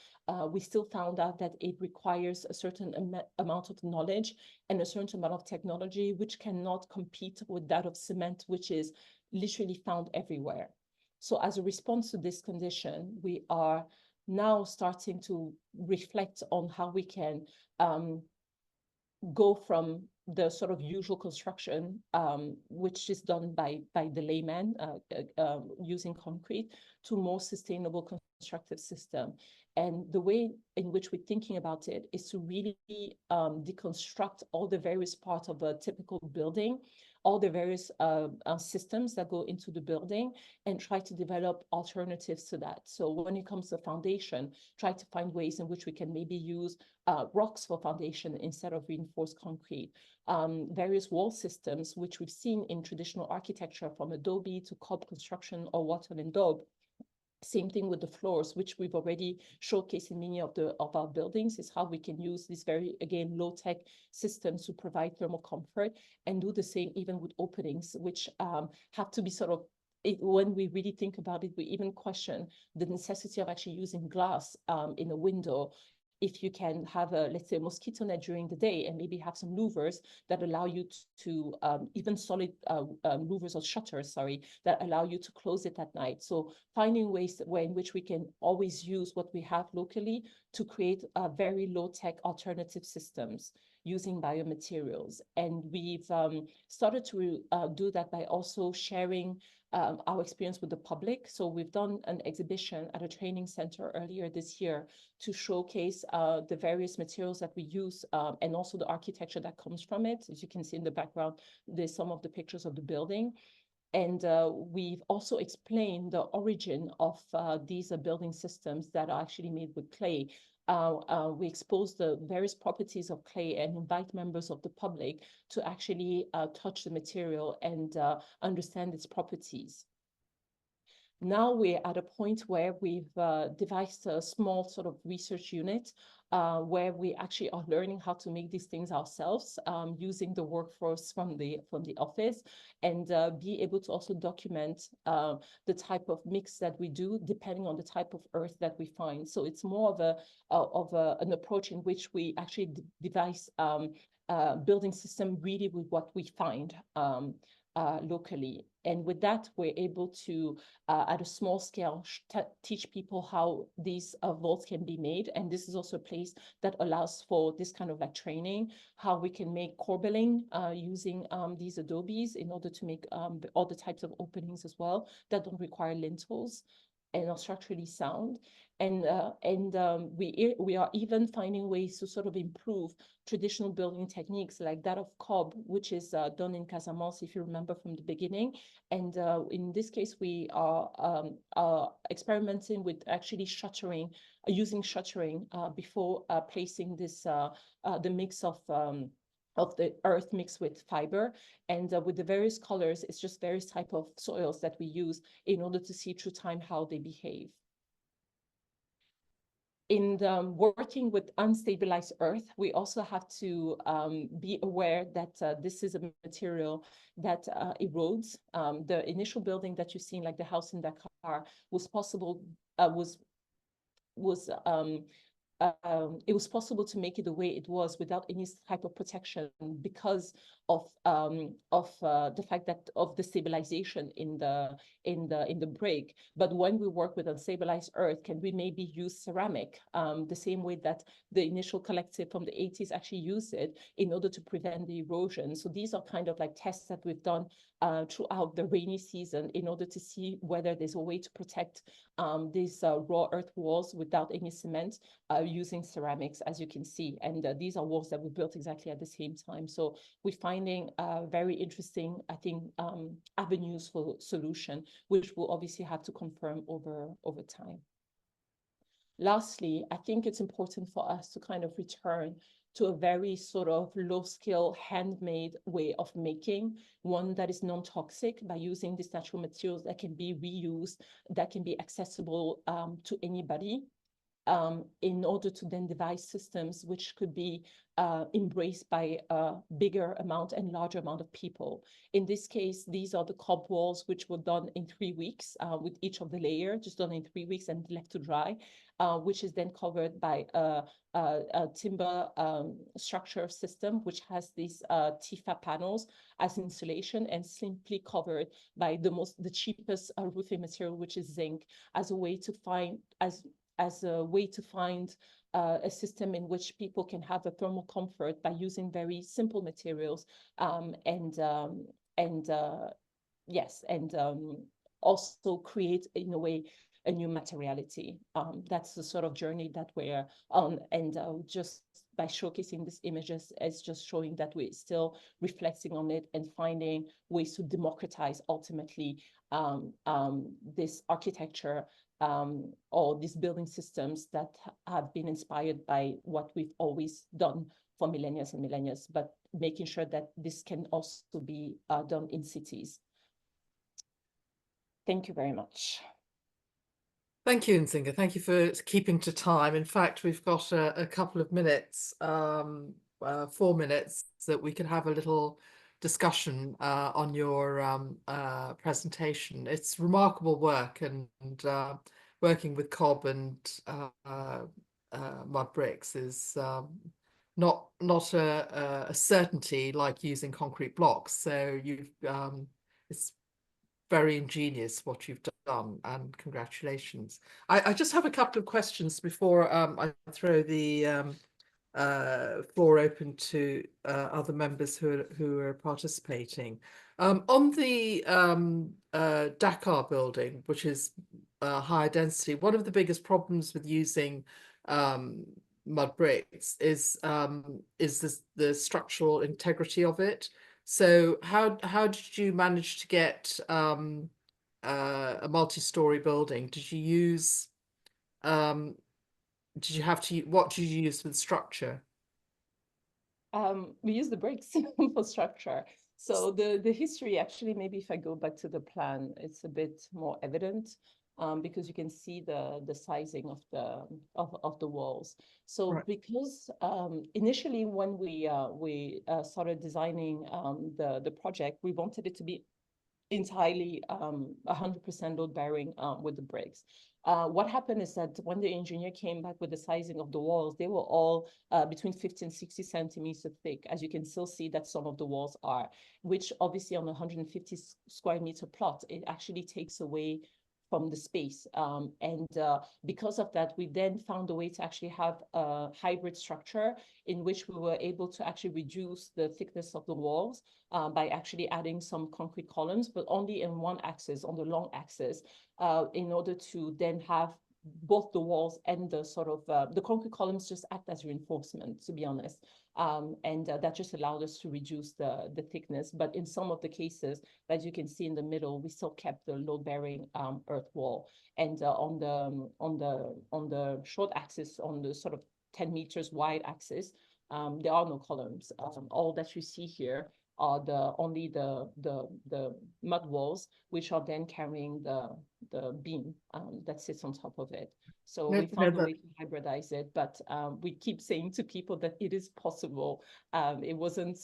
We still found out that it requires a certain amount of knowledge and a certain amount of technology, which cannot compete with that of cement, which is literally found everywhere. So as a response to this condition, we are now starting to reflect on how we can go from the sort of usual construction, which is done by the layman using concrete, to more sustainable constructive system. And the way in which we're thinking about it is to really deconstruct all the various parts of a typical building, all the various systems that go into the building, and try to develop alternatives to that. So when it comes to foundation, try to find ways in which we can maybe use rocks for foundation instead of reinforced concrete. Various wall systems, which we've seen in traditional architecture, from adobe to cob construction or wattle and daub. Same thing with the floors, which we've already showcased in many of our buildings, is how we can use these very, again, low-tech systems to provide thermal comfort, and do the same even with openings, which have to be sort of, when we really think about it, we even question the necessity of actually using glass in a window. If you can have a, let's say, a mosquito net during the day, and maybe have some louvers that allow you to, even solid louvers or shutters, sorry, that allow you to close it at night. So finding ways in which we can always use what we have locally to create very low-tech alternative systems using biomaterials. And we've started to do that by also sharing our experience with the public. So we've done an exhibition at a training center earlier this year to showcase the various materials that we use, and also the architecture that comes from it. As you can see in the background, there's some of the pictures of the building. And we've also explained the origin of these building systems that are actually made with clay. We expose the various properties of clay and invite members of the public to actually touch the material and understand its properties. Now we're at a point where we've devised a small sort of research unit where we actually are learning how to make these things ourselves using the workforce from the office, and be able to also document the type of mix that we do depending on the type of earth that we find. So it's more of an approach in which we actually devise building system really with what we find locally. And with that, we're able to, at a small scale, teach people how these vaults can be made. And this is also a place that allows for this kind of like training, how we can make corbelling using these adobes in order to make all the types of openings as well that don't require lintels and are structurally sound. And we are even finding ways to sort of improve traditional building techniques like that of cob, which is done in Casamance, if you remember from the beginning. And in this case, we are experimenting with actually shuttering, using shuttering before placing this the mix of the earth mixed with fiber. And with the various colors, it's just various type of soils that we use in order to see through time how they behave. In working with unstabilized earth, we also have to be aware that this is a material that erodes. The initial building that you've seen, like the house in Dakar, was possible, it was possible to make it the way it was without any type of protection because of the fact that of the stabilization in the break. But when we work with unstabilized earth, can we maybe use ceramic the same way that the initial collective from the 80s actually used it in order to prevent the erosion? So these are kind of like tests that we've done throughout the rainy season in order to see whether there's a way to protect these raw earth walls without any cement using ceramics, as you can see. And these are walls that we built exactly at the same time. So we're finding very interesting, I think, avenues for solution, which we'll obviously have to confirm over time. Lastly, I think it's important for us to kind of return to a very sort of low-scale handmade way of making, one that is non-toxic by using these natural materials that can be reused, that can be accessible to anybody, in order to then devise systems which could be embraced by a bigger amount and larger amount of people. In this case, these are the cob walls, which were done in 3 weeks with each of the layers, just done in 3 weeks and left to dry, which is then covered by a timber structure system, which has these TIFA panels as insulation and simply covered by the cheapest roofing material, which is zinc, as a way to find, as a way to find a system in which people can have a thermal comfort by using very simple materials, also create, in a way, a new materiality. That's the sort of journey that we're on, and just by showcasing these images, it's just showing that we're still reflecting on it and finding ways to democratize ultimately this architecture or these building systems that have been inspired by what we've always done for millennia and millennia, but making sure that this can also be done in cities. Thank you very much. Thank you, NZINGA. Thank you for keeping to time. In fact, we've got a couple of minutes, 4 minutes, that we can have a little discussion on your presentation. It's remarkable work, and working with cob and mud bricks is not a certainty like using concrete blocks. So it's very ingenious what you've done, and congratulations. I just have a couple of questions before I throw the floor open to other members who are participating. On the Dakar building, which is higher density, one of the biggest problems with using mud bricks is the structural integrity of it. So how did you manage to get a multi-story building? Did you use what did you use for the structure? We use the bricks for structure. So the history, actually, maybe if I go back to the plan, it's a bit more evident. Because you can see the sizing of the walls. So Right. because initially when we started designing the project, we wanted it to be entirely 100% load bearing with the bricks. What happened is that when the engineer came back with the sizing of the walls, they were all between 50 and 60 centimeters thick. As you can still see that some of the walls are, which obviously on a 150 square meter plot, it actually takes away from the space. And because of that, we then found a way to actually have a hybrid structure in which we were able to actually reduce the thickness of the walls by actually adding some concrete columns, but only in one axis, on the long axis, in order to then have both the walls and the sort of the concrete columns just act as reinforcement, to be honest. And that just allowed us to reduce the thickness. But in some of the cases, as you can see in the middle, we still kept the load-bearing earth wall. And on the short axis, on the sort of 10 meters wide axis, there are no columns. All that you see here are only the mud walls, which are then carrying the beam that sits on top of it. So we found a way to hybridize it, but we keep saying to people that it is possible. It wasn't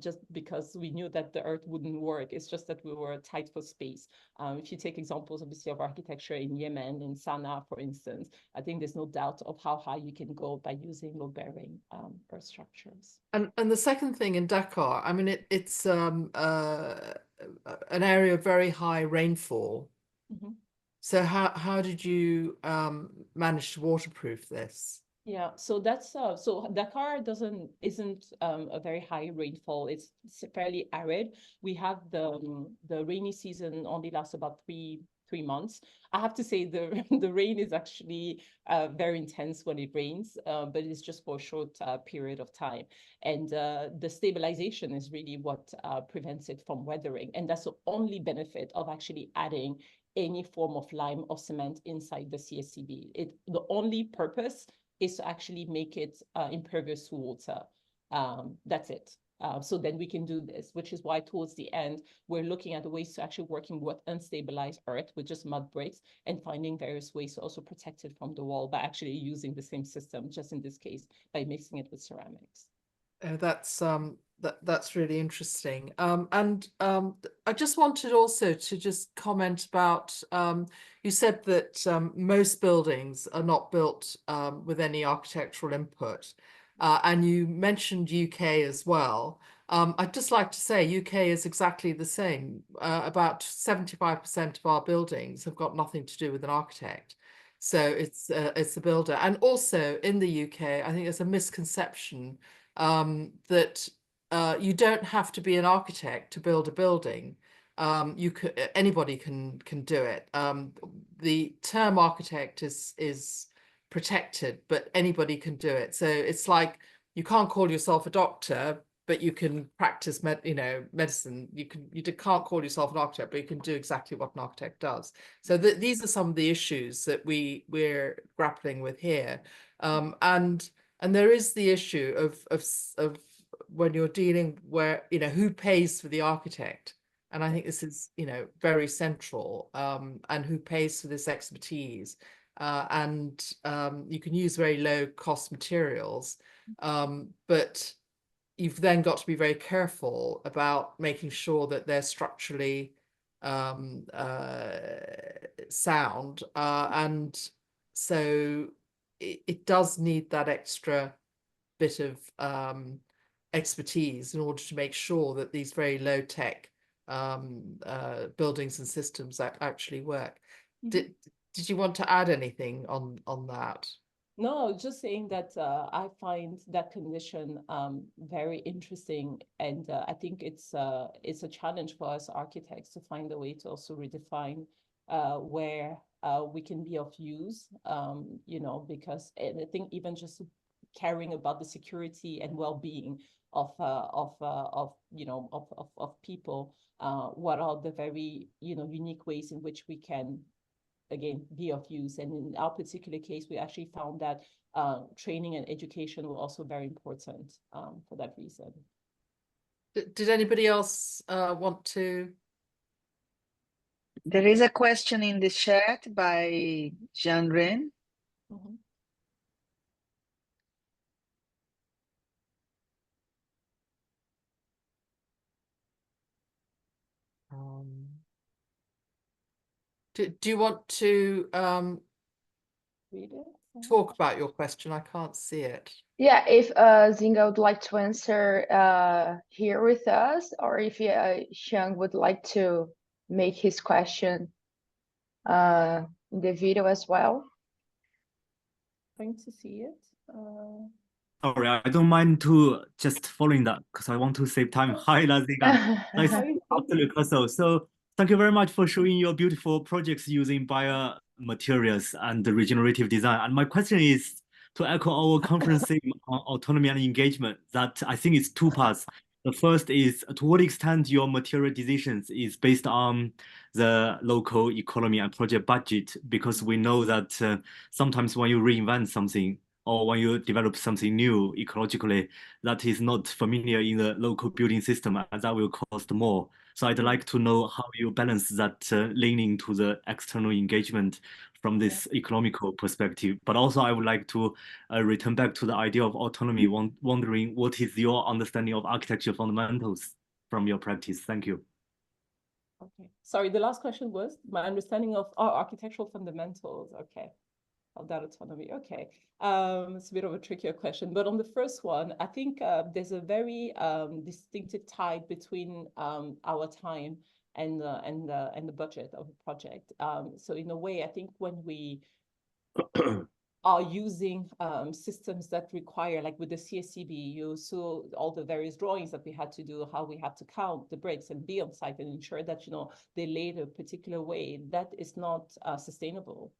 just because we knew that the earth wouldn't work. It's just that we were tight for space. If you take examples, obviously, of architecture in Yemen, in Sana'a, for instance, I think there's no doubt of how high you can go by using load-bearing earth structures. And the second thing in Dakar, I mean, it's an area of very high rainfall. Mm-hmm. So how did you manage to waterproof this? Yeah, so that's so Dakar isn't a very high rainfall. It's fairly arid. We have the rainy season only lasts about three months. I have to say the rain is actually very intense when it rains, but it's just for a short period of time. And the stabilization is really what prevents it from weathering. And that's the only benefit of actually adding any form of lime or cement inside the CSCB. The only purpose is to actually make it impervious to water. That's it. So then we can do this, which is why towards the end, we're looking at the ways to actually working with unstabilized earth with just mud bricks and finding various ways to also protect it from the wall by actually using the same system, just in this case, by mixing it with ceramics. That's really interesting. And I just wanted also to just comment about, you said that most buildings are not built with any architectural input. And you mentioned UK as well. I'd just like to say UK is exactly the same. About 75% of our buildings have got nothing to do with an architect. So it's the builder. And also in the UK, I think there's a misconception that you don't have to be an architect to build a building. Anybody can do it. The term architect is protected, but anybody can do it. So it's like you can't call yourself a doctor, but you can practice medicine. You can't call yourself an architect, but you can do exactly what an architect does. So these are some of the issues that we're grappling with here. And there is the issue of when you're dealing where, who pays for the architect? And I think this is, very central, and who pays for this expertise. And you can use very low cost materials, but you've then got to be very careful about making sure that they're structurally sound. And so it does need that extra bit of expertise in order to make sure that these very low tech buildings and systems actually work. Mm-hmm. Did you want to add anything on that? No, just saying that I find that condition very interesting, and I think it's a challenge for us architects to find a way to also redefine where we can be of use, because I think even just caring about the security and well-being of people, what are the very unique ways in which we can again be of use. And in our particular case, we actually found that training and education were also very important for that reason. Did anybody else want to? There is a question in the chat by Jean Ren. Mhm. Do you want to Read it. talk about your question? I can't see it. Yeah, if Zinga would like to answer here with us, or if Xiang would like to make his question in the video as well. Going to see it. Sorry, I don't mind to just following that because I want to save time. Hi, Zinga. Nice afternoon, Castle. So thank you very much for showing your beautiful projects using biomaterials and the regenerative design. And my question is to echo our conference theme on autonomy and engagement, that I think it's two parts. The first is to what extent your material decisions is based on the local economy and project budget, because we know that sometimes when you reinvent something, or when you develop something new ecologically that is not familiar in the local building system, and that will cost more. So I'd like to know how you balance that leaning to the external engagement from this economical perspective. But also I would like to return back to the idea of autonomy, wondering what is your understanding of architecture fundamentals from your practice? Thank you. Okay. Sorry, the last question was my understanding of architectural fundamentals. Okay. Of that autonomy. Okay. It's a bit of a trickier question, but on the first one, I think there's a very distinctive tie between our time and the budget of the project. So in a way, I think when we are using systems that require, like with the CSCB, you saw all the various drawings that we had to do, how we had to count the bricks and be on site and ensure that, you know, they laid a particular way. That is not sustainable.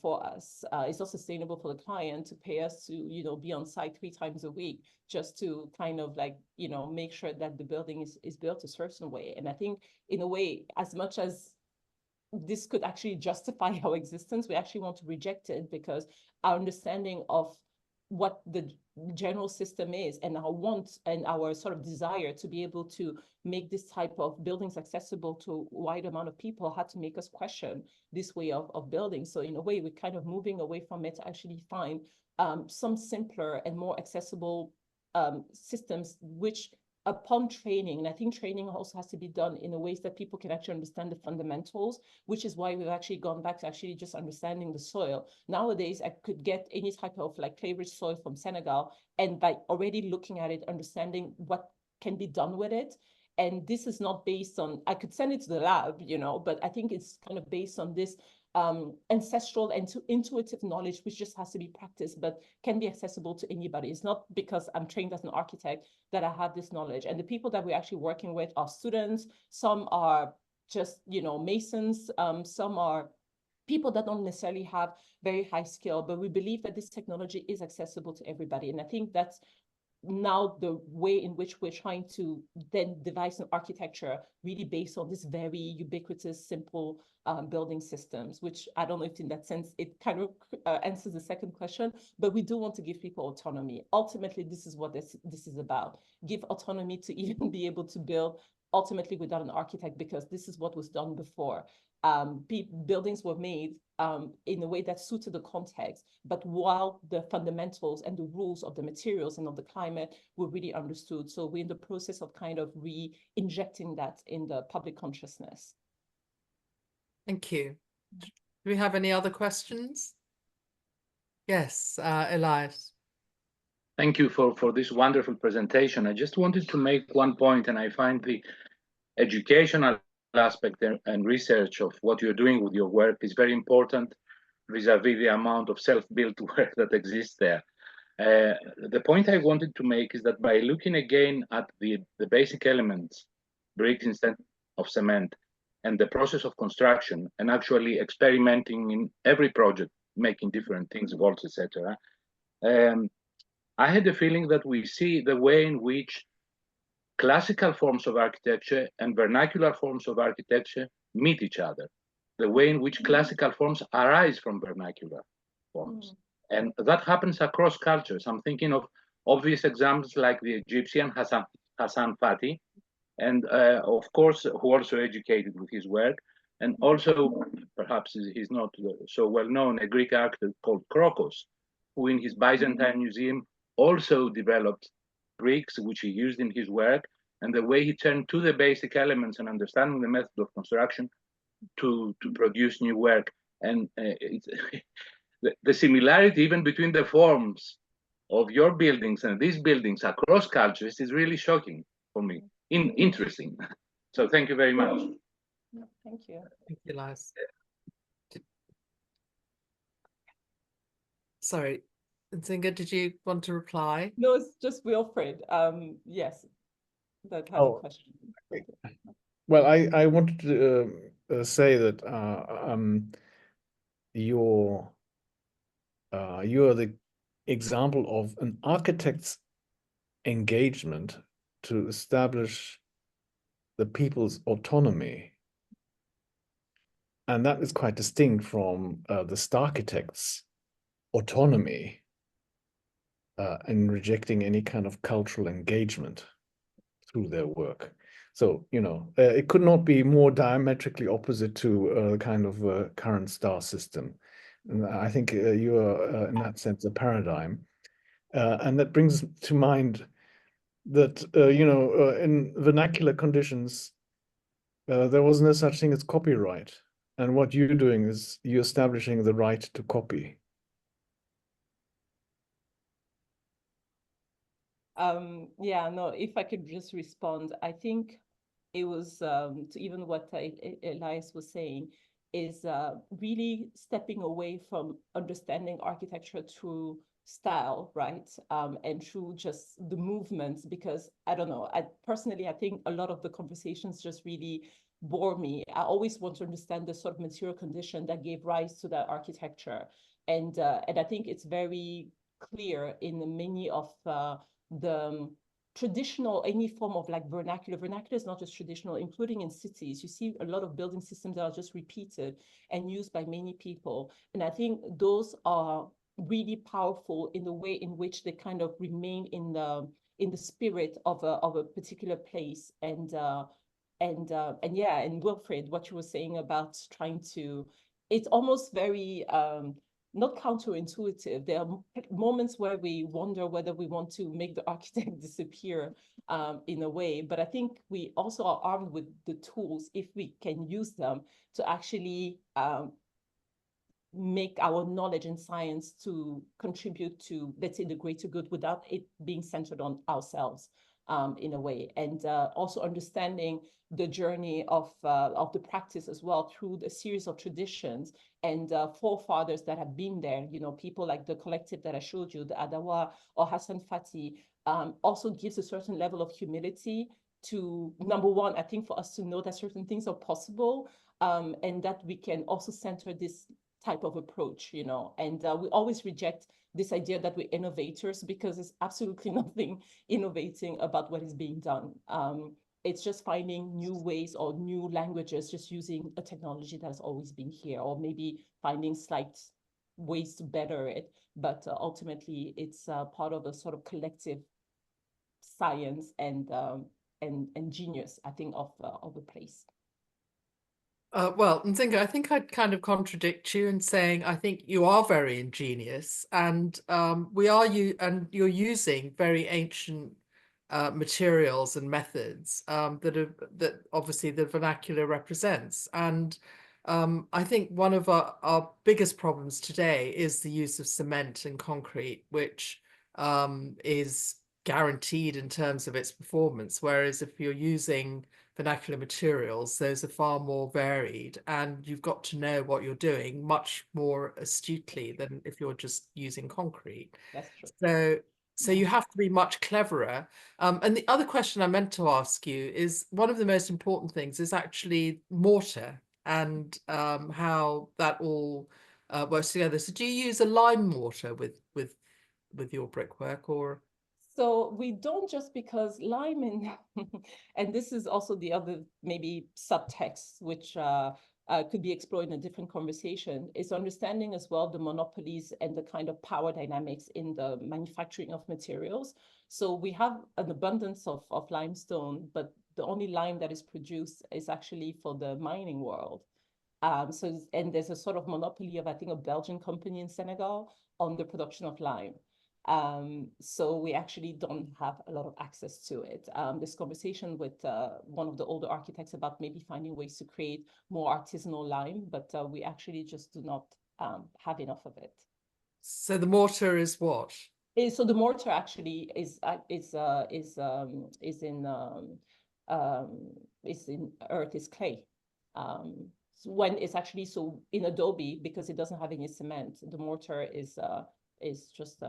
For us. It's not sustainable for the client to pay us to, you know, be on site 3 times a week just to kind of like, you know, make sure that the building is built a certain way. And I think in a way, as much as this could actually justify our existence, we actually want to reject it, because our understanding of what the general system is and our want and our sort of desire to be able to make this type of buildings accessible to a wide amount of people had to make us question this way of building. So in a way, we're kind of moving away from it to actually find some simpler and more accessible systems, which upon training, and I think training also has to be done in a ways that people can actually understand the fundamentals, which is why we've actually gone back to actually just understanding the soil. Nowadays, I could get any type of like clay-rich soil from Senegal, and by already looking at it, understanding what can be done with it. And this is not based on, I could send it to the lab, you know, but I think it's kind of based on this ancestral and intuitive knowledge, which just has to be practiced, but can be accessible to anybody. It's not because I'm trained as an architect that I have this knowledge. And the people that we're actually working with are students. Some are just, you know, masons. Some are people that don't necessarily have very high skill, but we believe that this technology is accessible to everybody. And I think that's now the way in which we're trying to then devise an architecture really based on this very ubiquitous, simple building systems, which I don't know if in that sense it kind of answers the second question, but we do want to give people autonomy. Ultimately, this is what this is about. Give autonomy to even be able to build ultimately without an architect, because this is what was done before. Buildings were made in a way that suited the context, but while the fundamentals and the rules of the materials and of the climate were really understood. So we're in the process of kind of re-injecting that in the public consciousness. Thank you. Do we have any other questions? Yes, Elias. Thank you for this wonderful presentation. I just wanted to make one point, and I find the educational aspect and research of what you're doing with your work is very important vis-a-vis the amount of self-built work that exists there. The point I wanted to make is that by looking again at the basic elements, bricks instead of cement, and the process of construction, and actually experimenting in every project, making different things, walls, etc., I had the feeling that we see the way in which classical forms of architecture and vernacular forms of architecture meet each other, the way in which classical forms arise from vernacular forms. And that happens across cultures. I'm thinking of obvious examples like the Egyptian Hassan Fatih, and of course, who also educated with his work, and also, perhaps he's not so well known, a Greek architect called Crocos, who in his Byzantine museum also developed bricks, which he used in his work, and the way he turned to the basic elements and understanding the method of construction to produce new work. And it's the similarity even between the forms of your buildings and these buildings across cultures is really shocking for me, interesting. So thank you very much. Thank you. Thank you, Lars. Sorry, NZINGA, did you want to reply? No, it's just Wilfred. Yes, that had a question. Well, I wanted to say that you are the example of an architect's engagement to establish the people's autonomy. And that is quite distinct from the Starchitect's autonomy in rejecting any kind of cultural engagement through their work. So, you know, it could not be more diametrically opposite to the kind of current star system. And I think you are, in that sense, a paradigm. And that brings to mind that, you know, in vernacular conditions, there was no such thing as copyright. And what you're doing is you're establishing the right to copy. Yeah, no, if I could just respond, I think it was to even what Elias was saying, is really stepping away from understanding architecture through style, right? And through just the movements, because I don't know, I think a lot of the conversations just really bore me. I always want to understand the sort of material condition that gave rise to that architecture. And I think it's very clear in many of the traditional, any form of like vernacular is not just traditional, including in cities. You see a lot of building systems that are just repeated and used by many people. And I think those are really powerful in the way in which they kind of remain in the spirit of a particular place. And yeah, and Wilfred, what you were saying about trying to, it's almost very not counterintuitive. There are moments where we wonder whether we want to make the architect disappear in a way, but I think we also are armed with the tools, if we can use them, to actually make our knowledge and science to contribute to, let's say, the greater good without it being centered on ourselves in a way. And also understanding the journey of the practice as well through the series of traditions and forefathers that have been there, you know, people like the collective that I showed you, the Adawa or Hassan Fatih, also gives a certain level of humility to, number one, I think for us to know that certain things are possible and that we can also center this type of approach, you know, and we always reject this idea that we're innovators because there's absolutely nothing innovating about what is being done. It's just finding new ways or new languages, just using a technology that has always been here, or maybe finding slight ways to better it. But ultimately, it's part of a sort of collective science and genius, I think, of the place. Well, NZINGA, I think I'd kind of contradict you in saying I think you are very ingenious, and you're using very ancient materials and methods that obviously the vernacular represents. And I think one of our biggest problems today is the use of cement and concrete, which is guaranteed in terms of its performance, whereas if you're using vernacular materials, those are far more varied, and you've got to know what you're doing much more astutely than if you're just using concrete. That's true. So you have to be much cleverer. And the other question I meant to ask you is, one of the most important things is actually mortar and how that all works together. So do you use a lime mortar with your brickwork, or? So we don't, just because lime and this is also the other maybe subtext, which could be explored in a different conversation, is understanding as well the monopolies and the kind of power dynamics in the manufacturing of materials. So we have an abundance of limestone, but the only lime that is produced is actually for the mining world. And there's a sort of monopoly of, I think, a Belgian company in Senegal on the production of lime. So we actually don't have a lot of access to it. This conversation with one of the older architects about maybe finding ways to create more artisanal lime, but we actually just do not have enough of it. So the mortar is what? So the mortar actually is in earth, is clay. When it's actually, so in adobe, because it doesn't have any cement, the mortar is just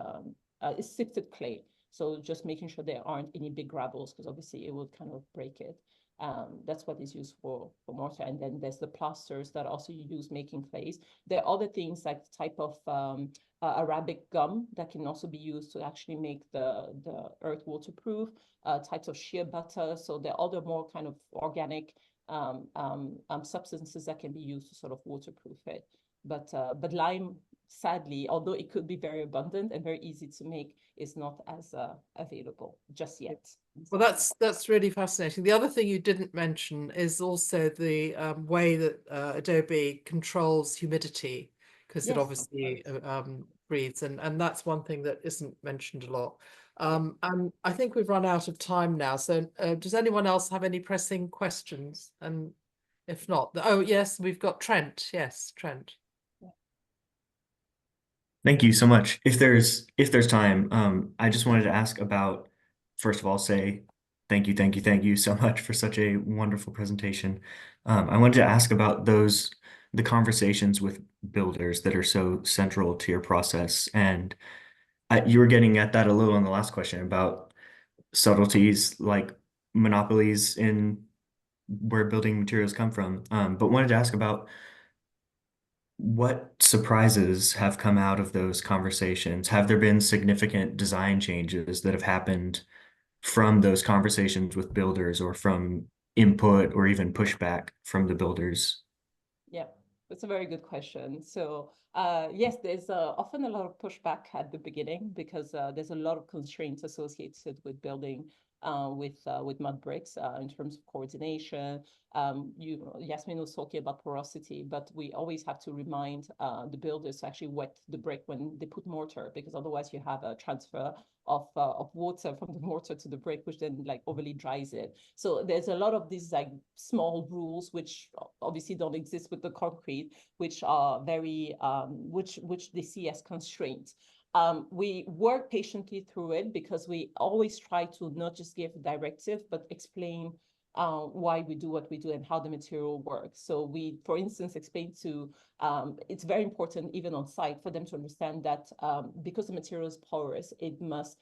is sifted clay. So just making sure there aren't any big gravels, because obviously it would kind of break it. That's what is used for mortar. And then there's the plasters that also you use making clays. There are other things like the type of Arabic gum that can also be used to actually make the earth waterproof, types of shea butter. So there are other more kind of organic substances that can be used to sort of waterproof it. But lime, sadly, although it could be very abundant and very easy to make, is not as available just yet. Well, that's really fascinating. The other thing you didn't mention is also the way that Adobe controls humidity, because it obviously breathes, and that's one thing that isn't mentioned a lot. And I think we've run out of time now. So does anyone else have any pressing questions? And if not, oh yes, we've got Trent. Yes, Trent. Thank you so much. If there's time, I just wanted to ask about, first of all, say thank you so much for such a wonderful presentation. I wanted to ask about the conversations with builders that are so central to your process. And you were getting at that a little in the last question about subtleties like monopolies in where building materials come from. But wanted to ask about what surprises have come out of those conversations? Have there been significant design changes that have happened from those conversations with builders, or from input or even pushback from the builders? Yeah, that's a very good question. So yes, there's often a lot of pushback at the beginning, because there's a lot of constraints associated with building with mud bricks in terms of coordination. Yasmin was talking about porosity, but we always have to remind the builders to actually wet the brick when they put mortar, because otherwise you have a transfer of water from the mortar to the brick, which then like overly dries it. So there's a lot of these like small rules which obviously don't exist with the concrete, which are very which they see as constraints. We work patiently through it, because we always try to not just give a directive, but explain why we do what we do and how the material works. So we, for instance, explain to, it's very important even on site for them to understand that because the material is porous, it must,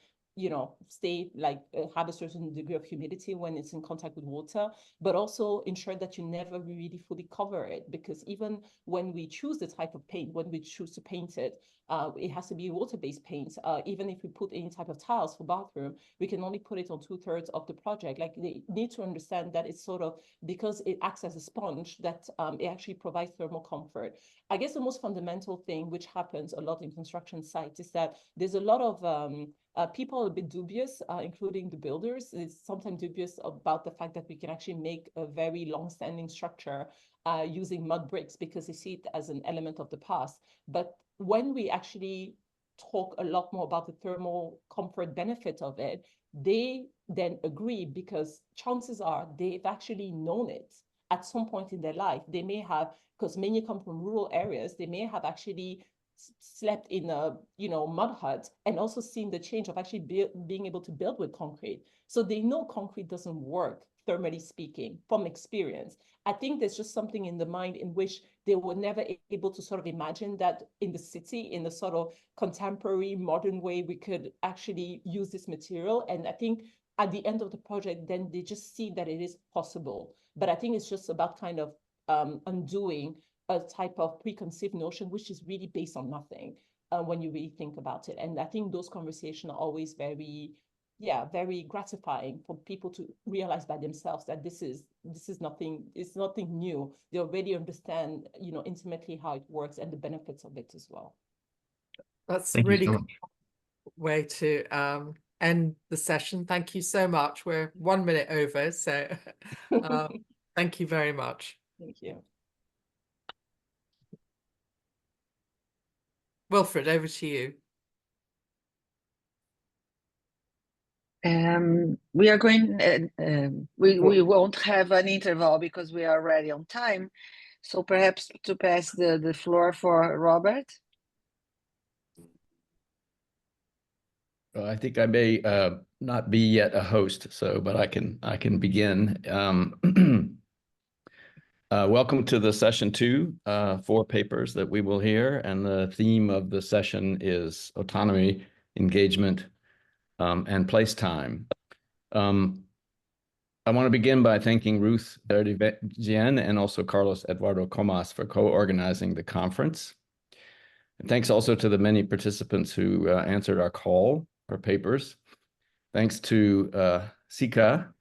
stay like have a certain degree of humidity when it's in contact with water, but also ensure that you never really fully cover it, because even when we choose the type of paint, when we choose to paint it, it has to be water-based paint. Even if we put any type of tiles for bathroom, we can only put it on 2/3 of the project. Like they need to understand that it's sort of, because it acts as a sponge, that it actually provides thermal comfort. I guess the most fundamental thing, which happens a lot in construction sites, is that there's a lot of people a bit dubious, including the builders, is sometimes dubious about the fact that we can actually make a very long-standing structure using mud bricks, because they see it as an element of the past. But when we actually talk a lot more about the thermal comfort benefit of it, they then agree, because chances are they've actually known it at some point in their life. They may have, because many come from rural areas, they may have actually slept in a mud hut and also seen the change of actually being able to build with concrete. So they know concrete doesn't work, thermally speaking, from experience. I think there's just something in the mind in which they were never able to sort of imagine that in the city, in a sort of contemporary modern way, we could actually use this material. And I think at the end of the project, then they just see that it is possible. But I think it's just about kind of undoing a type of preconceived notion, which is really based on nothing when you really think about it. And I think those conversations are always very gratifying for people to realize by themselves that this is nothing, it's nothing new. They already understand, intimately how it works and the benefits of it as well. That's a really good way to end the session. Thank you so much. We're 1 minute over, so thank you very much. Thank you. Wilfred, over to you. We are going, we won't have an interval because we are already on time. So perhaps to pass the floor for Robert. Well, I think I may not be yet a host, but I can begin. Welcome to the session 2, 4 papers that we will hear, and the theme of the session is autonomy, engagement, and place time. I want to begin by thanking Ruth Gien and also Carlos Eduardo Comas for co-organizing the conference. And thanks also to the many participants who answered our call for papers. Thanks to SICA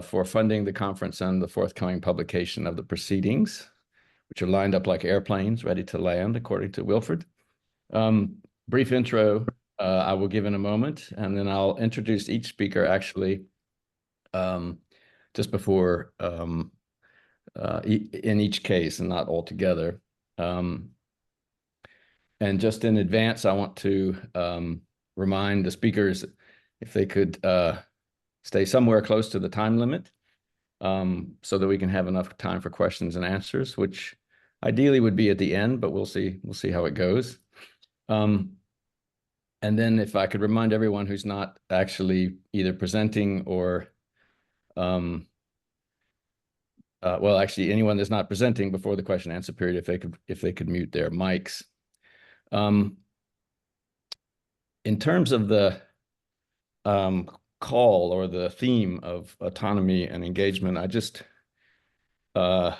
for funding the conference and the forthcoming publication of the proceedings, which are lined up like airplanes ready to land, according to Wilfred. Brief intro I will give in a moment, and then I'll introduce each speaker actually just before in each case and not all together. And just in advance, I want to remind the speakers if they could stay somewhere close to the time limit so that we can have enough time for questions and answers, which ideally would be at the end, but we'll see how it goes. And then if I could remind everyone who's not actually either presenting or well, actually anyone that's not presenting before the question and answer period, if they could mute their mics. In terms of the call or the theme of autonomy and engagement, I just well,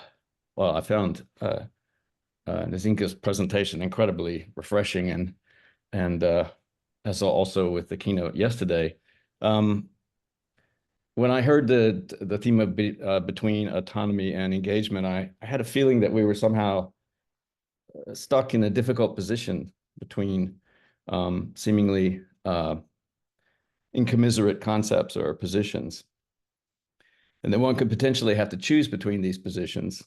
I found NZINGA's presentation incredibly refreshing, and as also with the keynote yesterday. When I heard the theme of between autonomy and engagement, I had a feeling that we were somehow stuck in a difficult position between seemingly incommiserate concepts or positions. And then one could potentially have to choose between these positions.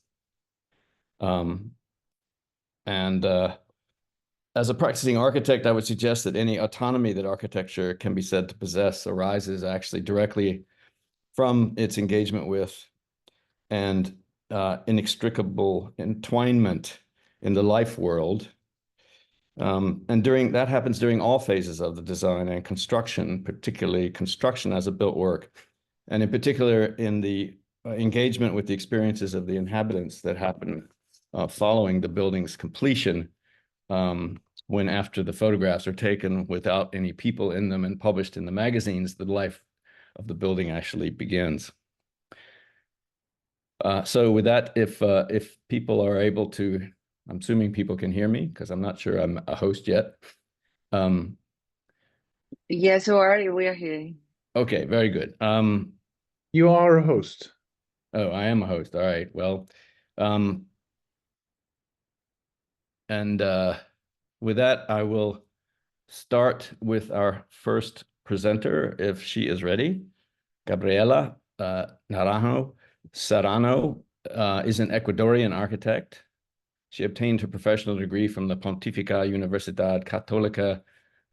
As a practicing architect, I would suggest that any autonomy that architecture can be said to possess arises actually directly from its engagement with and inextricable entwinement in the life world. And that happens during all phases of the design and construction, particularly construction as a built work, and in particular in the engagement with the experiences of the inhabitants that happen following the building's completion, when after the photographs are taken without any people in them and published in the magazines, the life of the building actually begins. So with that, if people are able to, I'm assuming people can hear me because I'm not sure I'm a host yet. Yes, we are hearing. Okay, very good. You are a host. Oh, I am a host. All right. Well, with that, I will start with our first presenter, if she is ready. Gabriela Naranjo Serrano is an Ecuadorian architect. She obtained her professional degree from the Pontificia Universidad Católica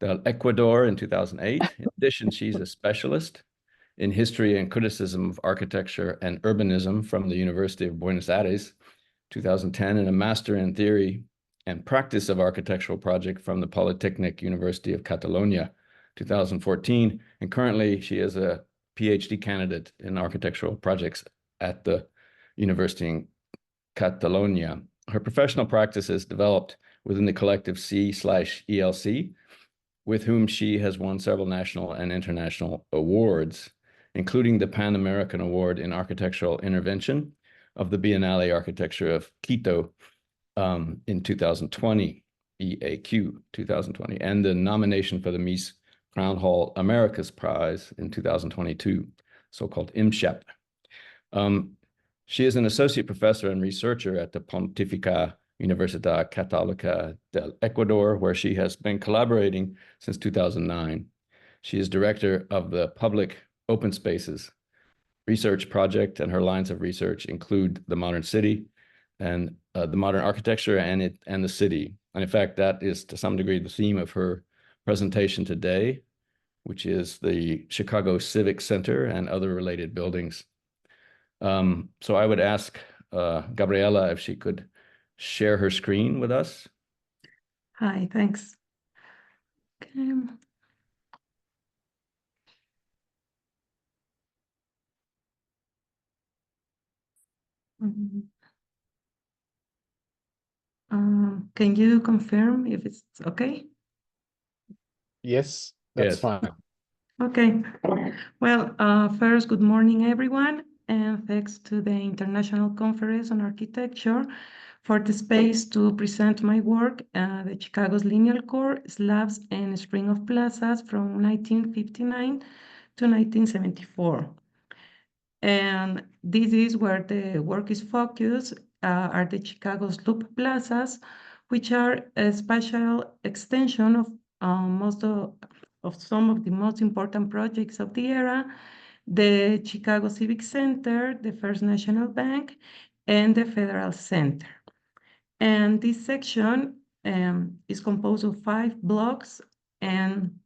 del Ecuador in 2008. In addition, she's a specialist in history and criticism of architecture and urbanism from the University of Buenos Aires, 2010, and a master in theory and practice of architectural project from the Polytechnic University of Catalonia, 2014. And currently she is a PhD candidate in architectural projects at the University in Catalonia. Her professional practice is developed within the collective C/ELC, with whom she has won several national and international awards, including the Pan American Award in Architectural Intervention of the Biennale Architecture of Quito in 2020, EAQ 2020, and the nomination for the Mies Crown Hall Americas Prize in 2022, so-called IMSHEP. She is an associate professor and researcher at the Pontificia Universidad Católica del Ecuador, where she has been collaborating since 2009. She is director of the Public Open Spaces Research Project, and her lines of research include the modern city and the modern architecture and the city. And in fact, that is to some degree the theme of her presentation today, which is the Chicago Civic Center and other related buildings. So I would ask Gabriela if she could share her screen with us. Hi, thanks. Okay. Can you confirm if it's okay? Yes, that's Yes. fine. Okay. Well, first, good morning, everyone, and thanks to the International Conference on Architecture for the space to present my work, the Chicago's Lineal Core, Slabs, and String of Plazas from 1959 to 1974. And this is where the work is focused, are the Chicago's loop plazas, which are a spatial extension of some of the most important projects of the era, the Chicago Civic Center, the First National Bank, and the Federal Center. And this section is composed of 5 blocks, and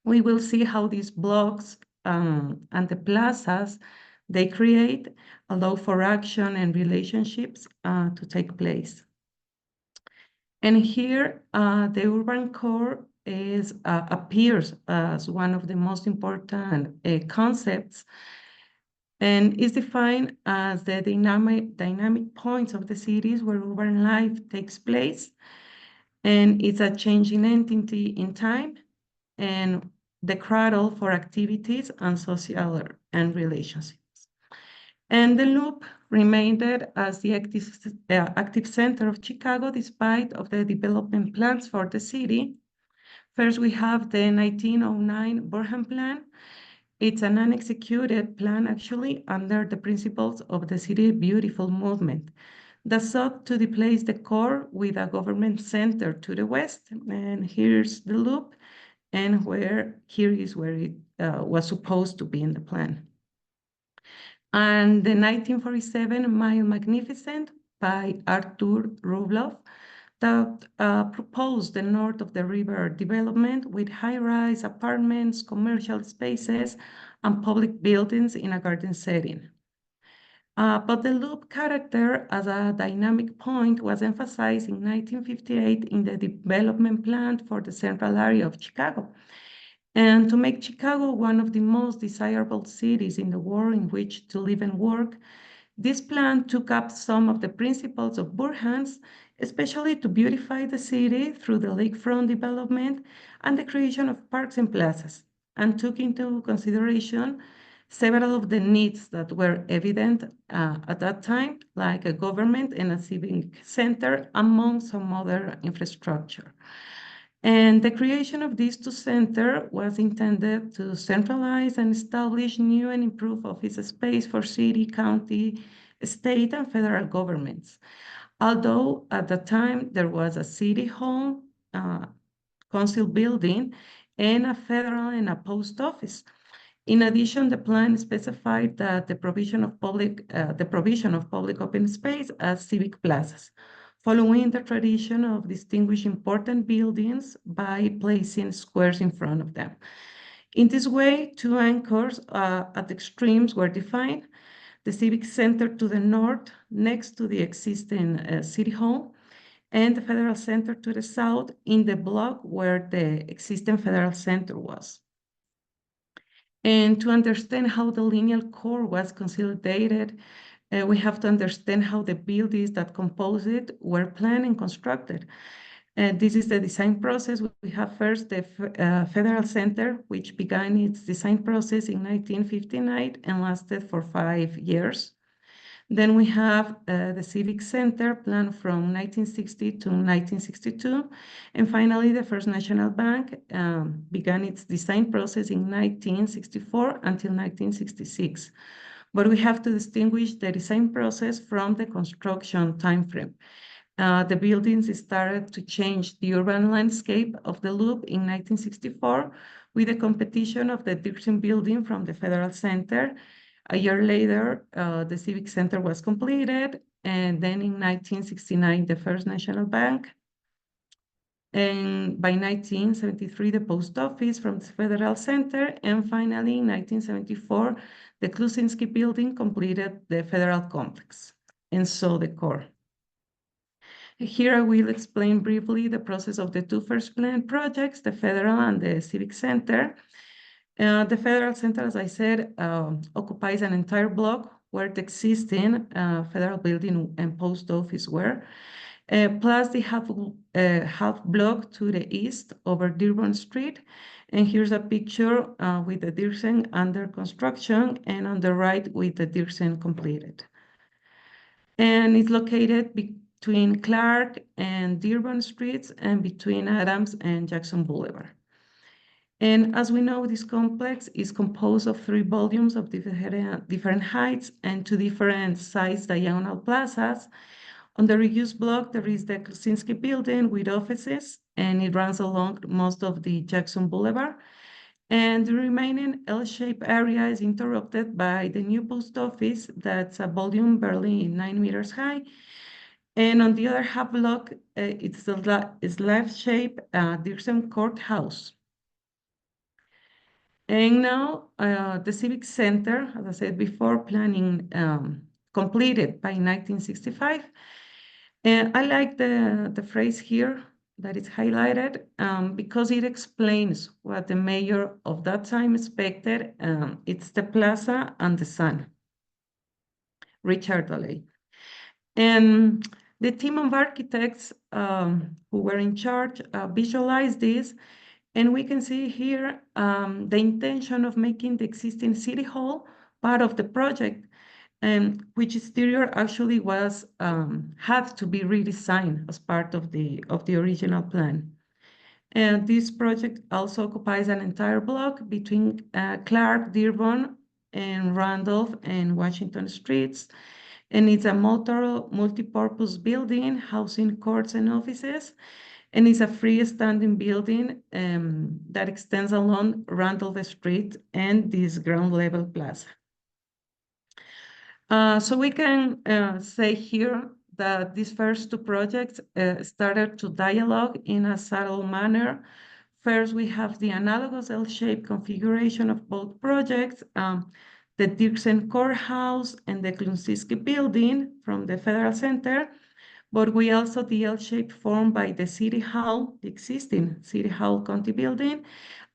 we will see how these blocks and the plazas they create allow for action and relationships to take place. And here, the urban core appears as one of the most important concepts, and is defined as the dynamic points of the cities where urban life takes place, and it's a changing entity in time, and the cradle for activities and social and relationships. And the loop remained as the active center of Chicago despite of the development plans for the city. First, we have the 1909 Burham Plan. It's an unexecuted plan, actually, under the principles of the City Beautiful movement that sought to displace the core with a government center to the west. And here's the loop, and here is where it was supposed to be in the plan. And the 1947 Mile Magnificent by Arthur Rubloff that proposed the north of the river development with high-rise apartments, commercial spaces, and public buildings in a garden setting. But the loop character as a dynamic point was emphasized in 1958 in the development plan for the central area of Chicago. And to make Chicago one of the most desirable cities in the world in which to live and work, this plan took up some of the principles of Burham's, especially to beautify the city through the lakefront development and the creation of parks and plazas, and took into consideration several of the needs that were evident at that time, like a government and a civic center, among some other infrastructure. And the creation of these 2 centers was intended to centralize and establish new and improved office space for city, county, state, and federal governments. Although at the time there was a city hall, council building, and a federal and a post office. In addition, the plan specified that the provision of public open space as civic plazas, following the tradition of distinguishing important buildings by placing squares in front of them. In this way, 2 anchors at the extremes were defined: the Civic Center to the north, next to the existing City Hall, and the Federal Center to the south, in the block where the existing Federal Center was. And to understand how the lineal core was consolidated, we have to understand how the buildings that compose it were planned and constructed. And this is the design process. We have first the Federal Center, which began its design process in 1959 and lasted for 5 years. Then we have the Civic Center planned from 1960 to 1962. And finally, the First National Bank began its design process in 1964 until 1966. But we have to distinguish the design process from the construction timeframe. The buildings started to change the urban landscape of the loop in 1964 with the competition of the Dirksen building from the Federal Center. A year later, the Civic Center was completed, and then in 1969, the First National Bank. And by 1973, the Post Office from the Federal Center, and finally in 1974, the Kluczynski building completed the Federal Complex, and so the core. Here I will explain briefly the process of the two first planned projects, the Federal and the Civic Center. The Federal Center, as I said, occupies an entire block where the existing Federal Building and Post Office were, plus the half block to the east over Dearborn Street. And here's a picture with the Dirksen under construction, and on the right with the Dirksen completed. And it's located between Clark and Dearborn Streets and between Adams and Jackson Boulevard. And as we know, this complex is composed of 3 volumes of different heights and 2 different size diagonal plazas. On the reused block, there is the Kluczynski building with offices, and it runs along most of the Jackson Boulevard. And the remaining L-shaped area is interrupted by the new post office that's a volume barely 9 meters high. And on the other half block, it's the slab-shaped Dirksen Courthouse. And now the Civic Center, as I said before, planning completed by 1965. And I like the phrase here that is highlighted because it explains what the mayor of that time expected. It's the plaza and the sun, Richard Daley. And the team of architects who were in charge visualized this. And we can see here the intention of making the existing city hall part of the project, which exterior actually was had to be redesigned as part of the original plan. And this project also occupies an entire block between Clark, Dearborn, and Randolph and Washington Streets. And it's a multi-purpose building housing courts and offices. And it's a freestanding building that extends along Randolph Street and this ground level plaza. So we can say here that these first 2 projects started to dialogue in a subtle manner. First, we have the analogous L-shaped configuration of both projects, the Dirksen Courthouse and the Kluczynski building from the Federal Center. But we also the L-shaped form by the City Hall, the existing City Hall County building,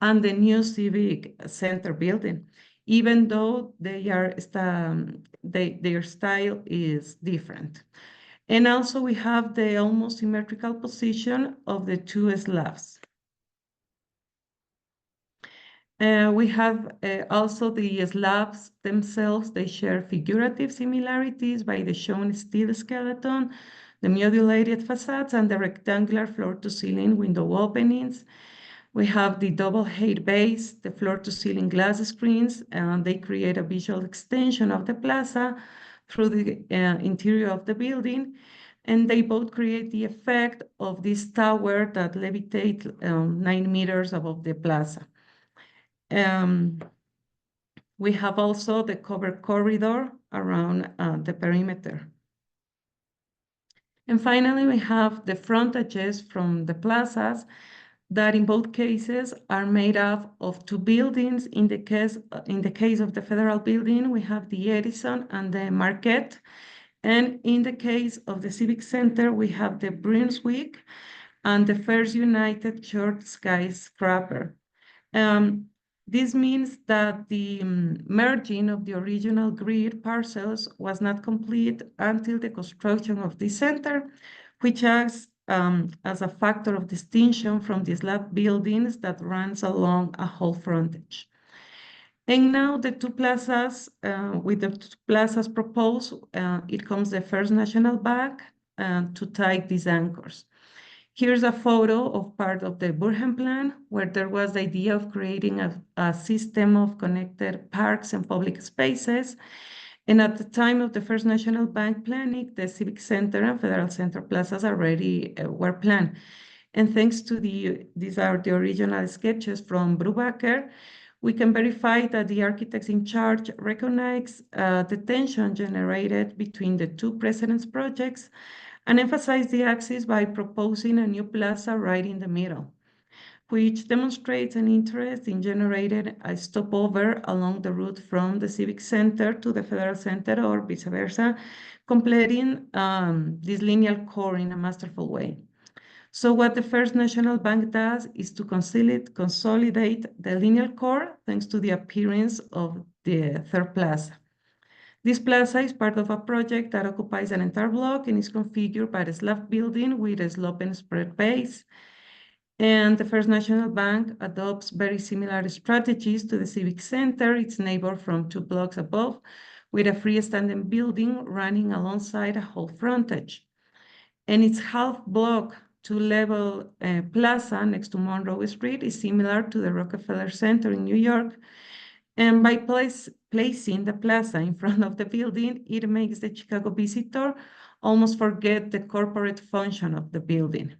and the new Civic Center building, even though they are their style is different. And also we have the almost symmetrical position of the 2 slabs. We have also the slabs themselves. They share figurative similarities by the shown steel skeleton, the modulated facades, and the rectangular floor-to-ceiling window openings. We have the double height base, the floor-to-ceiling glass screens, and they create a visual extension of the plaza through the interior of the building. And they both create the effect of this tower that levitates 9 meters above the plaza. We have also the covered corridor around the perimeter. And finally, we have the frontages from the plazas that in both cases are made up of 2 buildings. In the case of the Federal Building, we have the Edison and the Marquette. And in the case of the Civic Center, we have the Brunswick and the First United Church skyscraper. This means that the merging of the original grid parcels was not complete until the construction of the center, which acts as a factor of distinction from the slab buildings that runs along a whole frontage. And now the 2 plazas, with the 2 plazas proposed, it comes the First National Bank to tie these anchors. Here's a photo of part of the Burhan plan, where there was the idea of creating a system of connected parks and public spaces. And at the time of the First National Bank planning, the Civic Center and Federal Center plazas already were planned. And thanks to these are the original sketches from Brubaker, we can verify that the architects in charge recognize the tension generated between the two precedent projects and emphasize the axis by proposing a new plaza right in the middle, which demonstrates an interest in generating a stopover along the route from the Civic Center to the Federal Center or vice versa, completing this linear core in a masterful way. So what the First National Bank does is to consolidate the linear core thanks to the appearance of the third plaza. This plaza is part of a project that occupies an entire block and is configured by a slab building with a slope and spread base. And the First National Bank adopts very similar strategies to the Civic Center, its neighbor from 2 blocks above, with a freestanding building running alongside a whole frontage. And its half-block, 2-level plaza next to Monroe Street is similar to the Rockefeller Center in New York. And by placing the plaza in front of the building, it makes the Chicago visitor almost forget the corporate function of the building.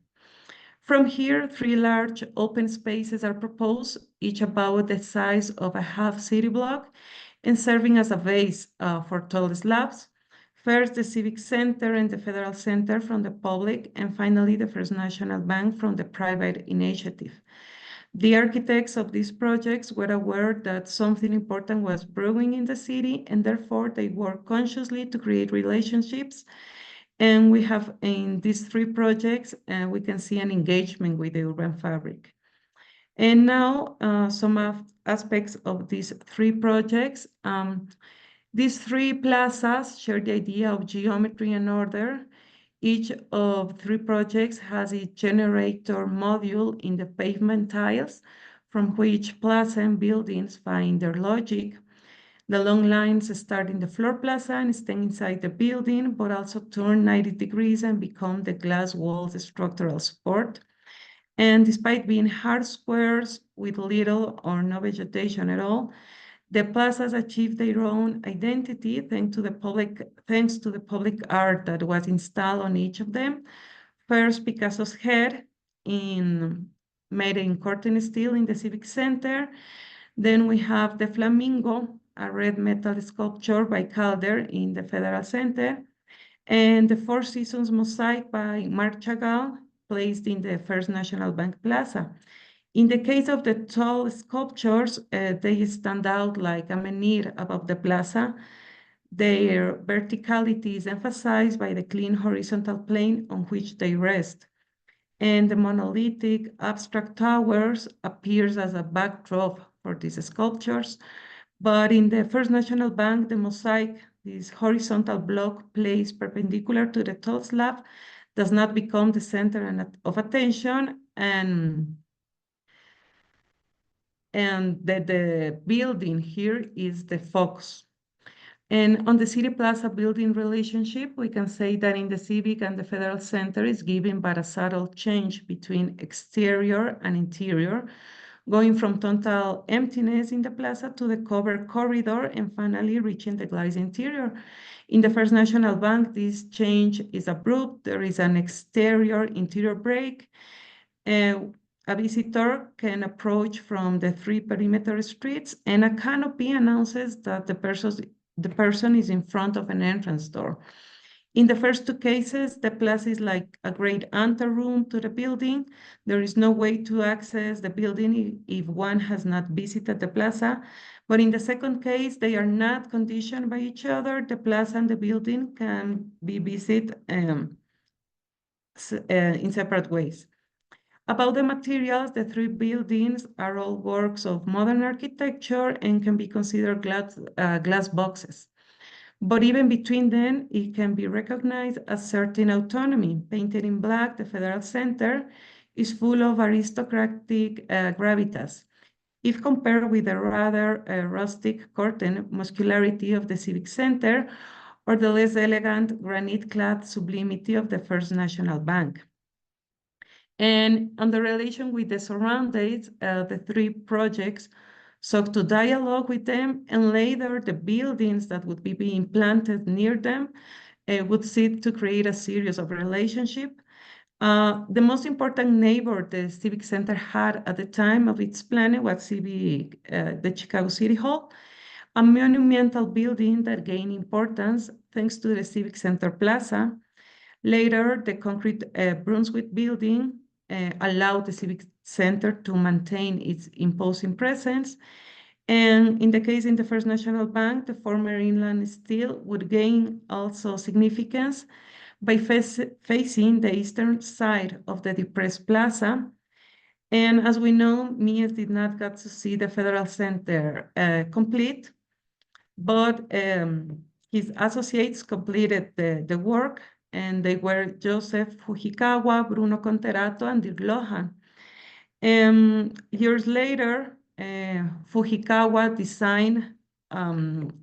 From here, 3 large open spaces are proposed, each about the size of a half city block and serving as a base for tall slabs. First, the Civic Center and the Federal Center from the public, and finally, the First National Bank from the private initiative. The architects of these projects were aware that something important was brewing in the city, and therefore they worked consciously to create relationships. And we have in these 3 projects, we can see an engagement with the urban fabric. And now some aspects of these 3 projects. These 3 plazas share the idea of geometry and order. Each of 3 projects has a generator module in the pavement tiles from which plaza and buildings find their logic. The long lines start in the floor plaza and stay inside the building, but also turn 90 degrees and become the glass walls structural support. And despite being hard squares with little or no vegetation at all, the plazas achieved their own identity thanks to the public art that was installed on each of them. First, Picasso's head made in curtain steel in the Civic Center. Then we have the Flamingo, a red metal sculpture by Calder in the Federal Center, and the Four Seasons mosaic by Marc Chagall, placed in the First National Bank Plaza. In the case of the tall sculptures, they stand out like a menhir above the plaza. Their verticality is emphasized by the clean horizontal plane on which they rest. And the monolithic abstract towers appears as a backdrop for these sculptures. But in the First National Bank, the mosaic, this horizontal block placed perpendicular to the tall slab, does not become the center of attention, and that the building here is the focus. And on the City Plaza building relationship, we can say that in the Civic and the Federal Center is given by a subtle change between exterior and interior, going from total emptiness in the plaza to the covered corridor and finally reaching the glass interior. In the First National Bank, this change is abrupt. There is an exterior-interior break. A visitor can approach from the 3 perimeter streets, and a canopy announces that the person is in front of an entrance door. In the first 2 cases, the plaza is like a great anteroom to the building. There is no way to access the building if one has not visited the plaza. But in the second case, they are not conditioned by each other. The plaza and the building can be visited in separate ways. About the materials, the 3 buildings are all works of modern architecture and can be considered glass boxes. But even between them, it can be recognized as certain autonomy. Painted in black, the Federal Center is full of aristocratic gravitas. If compared with the rather rustic curtain muscularity of the Civic Center or the less elegant granite-clad sublimity of the First National Bank. And on the relation with the surroundings, the 3 projects sought to dialogue with them, and later the buildings that would be being planted near them would seek to create a series of relationship. The most important neighbor the Civic Center had at the time of its planning was the Chicago City Hall, a monumental building that gained importance thanks to the Civic Center Plaza. Later, the concrete Brunswick building allowed the Civic Center to maintain its imposing presence. And in the case in the First National Bank, the former inland steel would gain also significance by facing the eastern side of the depressed plaza. And as we know, Mies did not get to see the Federal Center complete, but his associates completed the work, and they were Joseph Fujikawa, Bruno Conterato, and Dirk Lohan. Years later, Fujikawa designed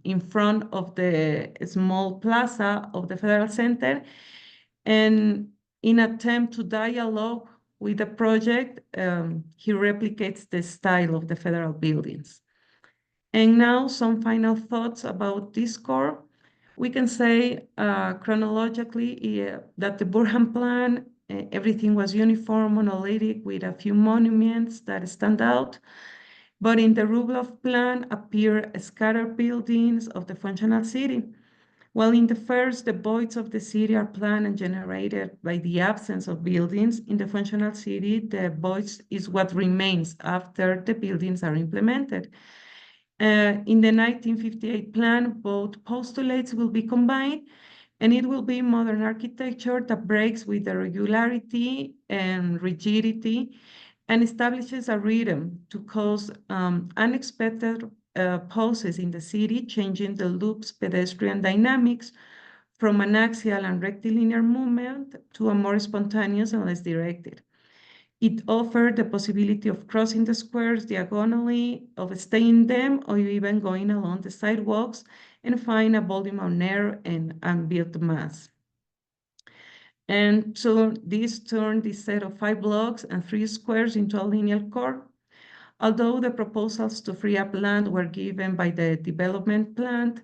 in front of the small plaza of the Federal Center, and in attempt to dialogue with the project, he replicates the style of the federal buildings. And now some final thoughts about this core. We can say chronologically that the Burhan plan, everything was uniform, monolithic, with a few monuments that stand out. But in the Rublev plan appear scattered buildings of the functional city. While in the first, the voids of the city are planned and generated by the absence of buildings, in the functional city, the voids is what remains after the buildings are implemented. In the 1958 plan, both postulates will be combined, and it will be modern architecture that breaks with the regularity and rigidity and establishes a rhythm to cause unexpected pauses in the city, changing the loop's pedestrian dynamics from an axial and rectilinear movement to a more spontaneous and less directed. It offered the possibility of crossing the squares diagonally, of staying them, or even going along the sidewalks and find a volume of air and ambient mass. And so this turned this set of 5 blocks and 3 squares into a linear core. Although the proposals to free up land were given by the development plan,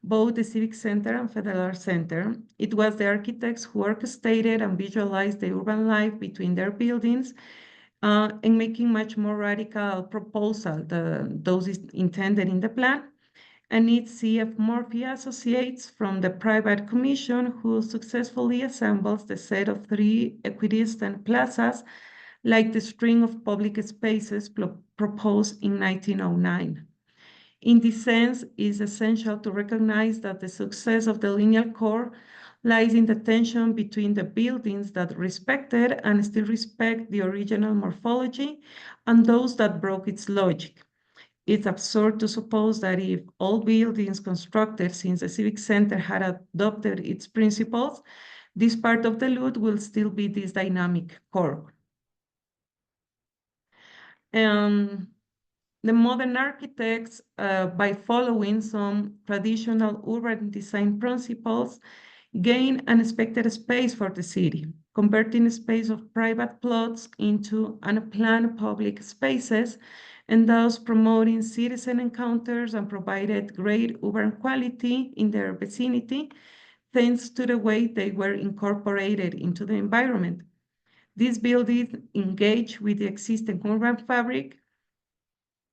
both the Civic Center and Federal Center, it was the architects who orchestrated and visualized the urban life between their buildings, and making much more radical proposal than those intended in the plan. And its CF Murphy Associates from the private commission, who successfully assembles the set of 3 equidistant plazas like the string of public spaces proposed in 1909. In this sense, it is essential to recognize that the success of the linear core lies in the tension between the buildings that respected and still respect the original morphology and those that broke its logic. It's absurd to suppose that if all buildings constructed since the Civic Center had adopted its principles, this part of the loop will still be this dynamic core. The modern architects, by following some traditional urban design principles, gain unexpected space for the city, converting space of private plots into unplanned public spaces, and thus promoting citizen encounters and provided great urban quality in their vicinity, thanks to the way they were incorporated into the environment. These buildings engage with the existing urban fabric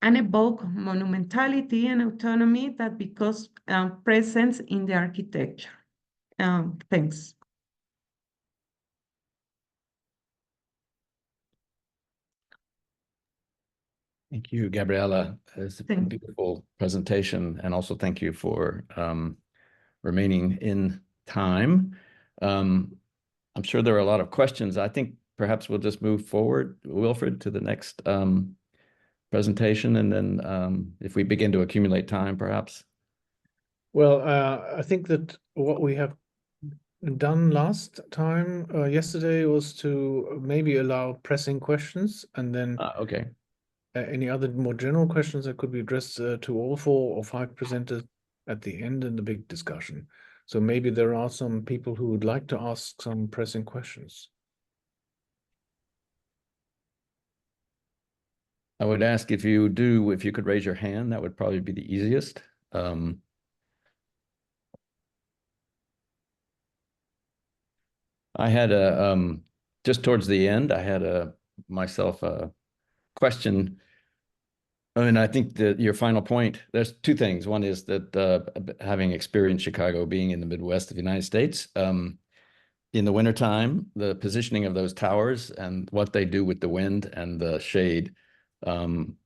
and evoke monumentality and autonomy that becomes present in the architecture. Thanks. Thank you, Gabriela. It's a beautiful presentation, and also thank you for remaining in time. I'm sure there are a lot of questions. I think perhaps we'll just move forward, Wilfred, to the next presentation, and then if we begin to accumulate time, perhaps. Well, I think that what we have done last time, yesterday, was to maybe allow pressing questions, and then okay. Any other more general questions that could be addressed to all 4 or 5 presenters at the end in the big discussion. So maybe there are some people who would like to ask some pressing questions. I would ask if you could raise your hand, that would probably be the easiest. I had just towards the end, I had myself a question. I mean, I think that your final point, there's two things. One is that having experienced Chicago, being in the Midwest of the United States, in the wintertime, the positioning of those towers and what they do with the wind and the shade can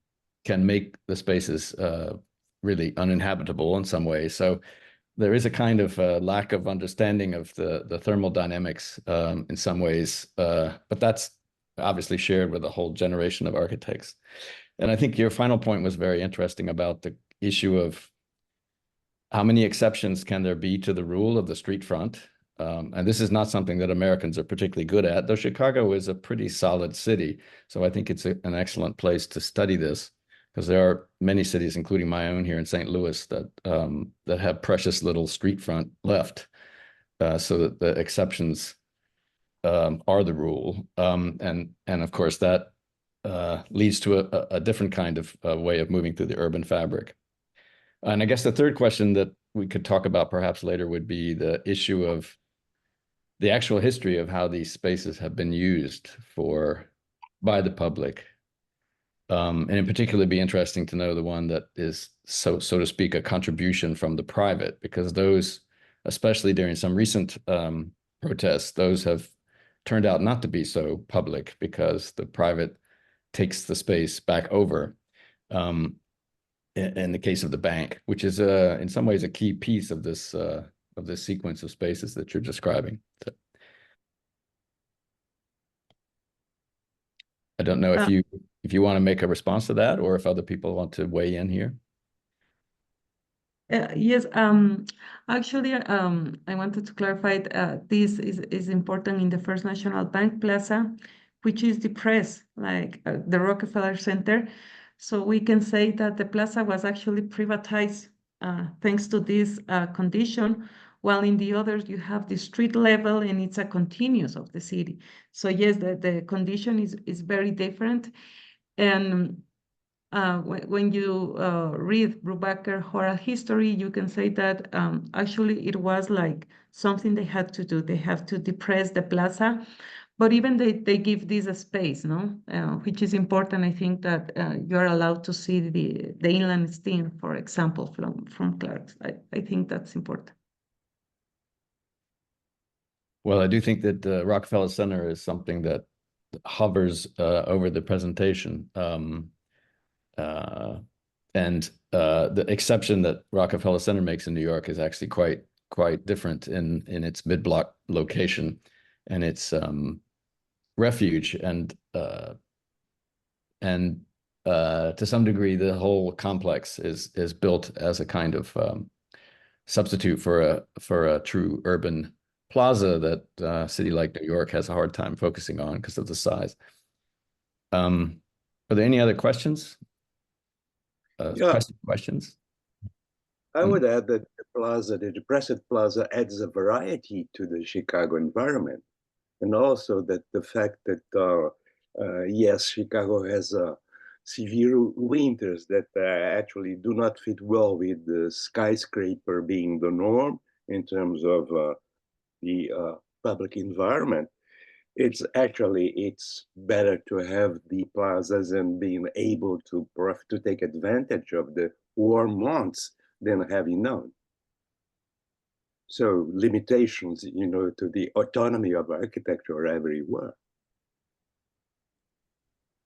make the spaces really uninhabitable in some ways. So there is a kind of lack of understanding of the thermal dynamics in some ways, but that's obviously shared with a whole generation of architects. And I think your final point was very interesting about the issue of how many exceptions can there be to the rule of the street front. And this is not something that Americans are particularly good at, though Chicago is a pretty solid city. So I think it's an excellent place to study this, because there are many cities, including my own here in St. Louis, that that have precious little street front left, so that the exceptions are the rule. And of course, that leads to a different kind of way of moving through the urban fabric. And I guess the third question that we could talk about perhaps later would be the issue of the actual history of how these spaces have been used by the public. And in particular, it'd be interesting to know the one that is, so to speak, a contribution from the private, because those, especially during some recent protests, those have turned out not to be so public because the private takes the space back over. In the case of the bank, which is in some ways a key piece of this sequence of spaces that you're describing. So, I don't know if you want to make a response to that, or if other people want to weigh in here. Yes, actually, I wanted to clarify this is important in the First National Bank Plaza, which is the press, like the Rockefeller Center. So we can say that the plaza was actually privatized thanks to this condition, while in the others you have the street level and it's a continuous of the city. So yes, the condition is very different. And when you read Brubaker oral history, you can say that actually it was like something they had to do. They have to depress the plaza, but even they give this a space, no? Which is important. I think that you're allowed to see the inland steam, for example, from Clark's. I think that's important. Well, I do think that the Rockefeller Center is something that hovers over the presentation. And the exception that Rockefeller Center makes in New York is actually quite different in its mid-block location and its refuge, and to some degree the whole complex is built as a kind of substitute for a true urban plaza that a city like New York has a hard time focusing on because of the size. Are there any other questions? Questions? I would add that the depressed plaza adds a variety to the Chicago environment. And also that the fact that, yes, Chicago has severe winters that actually do not fit well with the skyscraper being the norm in terms of the public environment. It's better to have the plazas and being able to take advantage of the warm months than having none. So limitations, to the autonomy of architecture are everywhere.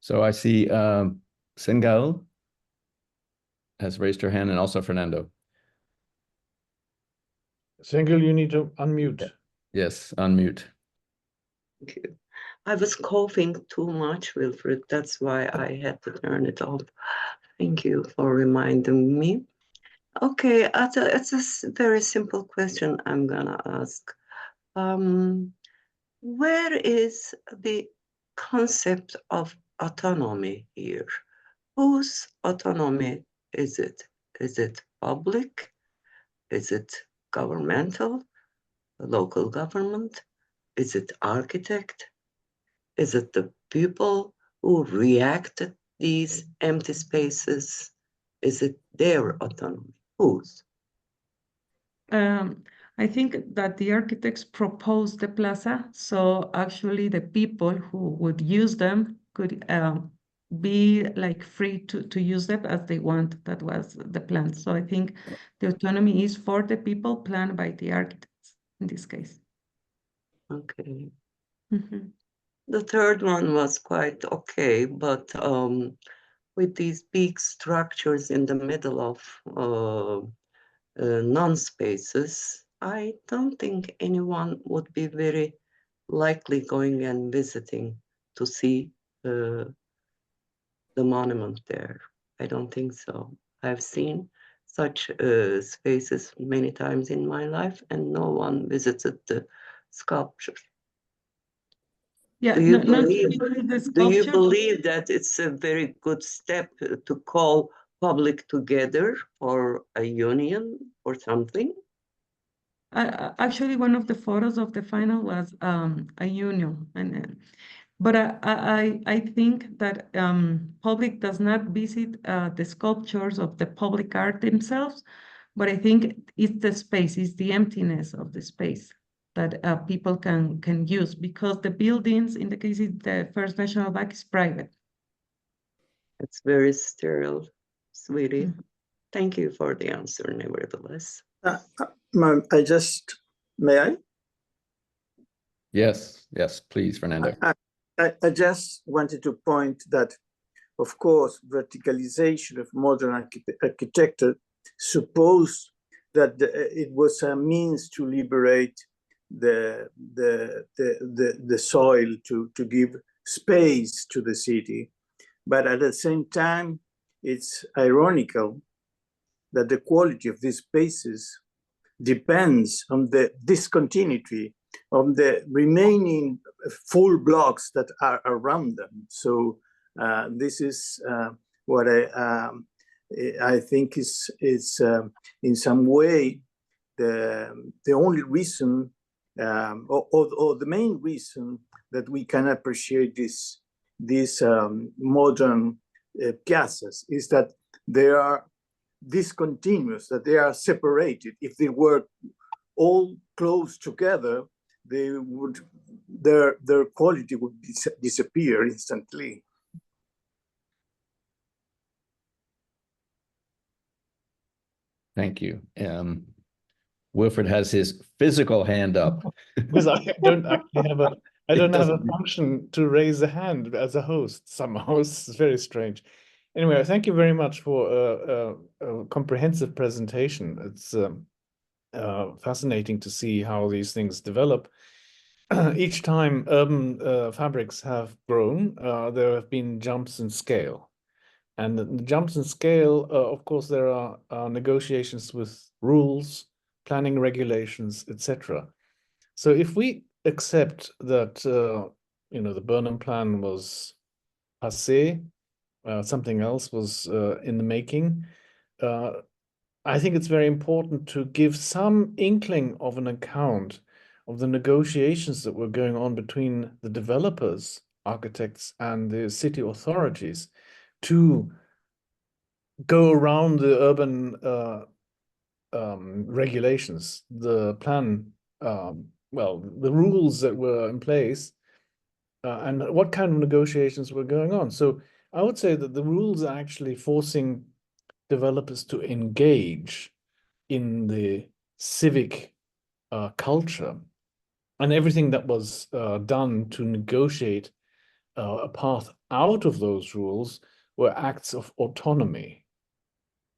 So I see Singal has raised her hand, and also Fernando. Singal, you need to unmute. Yes, unmute. Thank you. I was coughing too much, Wilfred. That's why I had to turn it off. Thank you for reminding me. Okay, it's a very simple question I'm gonna ask. Where is the concept of autonomy here? Whose autonomy is it? Is it public? Is it governmental, local government? Is it architect? Is it the people who react to these empty spaces? Is it their autonomy? Whose? I think that the architects proposed the plaza, so actually the people who would use them could be like free to use them as they want. That was the plan. So I think the autonomy is for the people, planned by the architects in this case. Okay. Mhm. The third one was quite okay, but with these big structures in the middle of non-spaces, I don't think anyone would be very likely going and visiting to see the monument there. I don't think so. I've seen such spaces many times in my life, and no one visited the sculpture. Yeah, Do you not believe, the do you sculpture. believe that it's a very good step to call public together for a union or something? Actually, one of the photos of the final was a union, and but I think that public does not visit the sculptures of the public art themselves, but I think it's the space, it's the emptiness of the space that people can use, because the buildings, in the case of the First National Bank, is private. It's very sterile, sweetie. Mhm. Thank you for the answer, nevertheless. Ma'am, may I? Yes, yes, please, Fernando. I just wanted to point that, of course, verticalization of modern architecture supposed that it was a means to liberate the soil, to give space to the city. But at the same time, it's ironical that the quality of these spaces depends on the discontinuity of the remaining full blocks that are around them. So this is what I think is in some way the only reason or the main reason that we can appreciate these modern piazzas is that they are discontinuous, that they are separated. If they were all close together, their quality would disappear instantly. Thank you. Wilfred has his physical hand up. Because I don't actually have I don't have a doesn't- function to raise a hand as a host somehow. It's very strange. Anyway, thank you very much for a comprehensive presentation. It's fascinating to see how these things develop. Each time urban fabrics have grown, there have been jumps in scale. And the jumps in scale, of course, there are negotiations with rules, planning regulations, etc. So if we accept that, the Burnham Plan was passé, something else was in the making, I think it's very important to give some inkling of an account of the negotiations that were going on between the developers, architects, and the city authorities to go around the urban regulations, the plan, the rules that were in place, and what kind of negotiations were going on. So I would say that the rules are actually forcing developers to engage in the civic culture, and everything that was done to negotiate a path out of those rules were acts of autonomy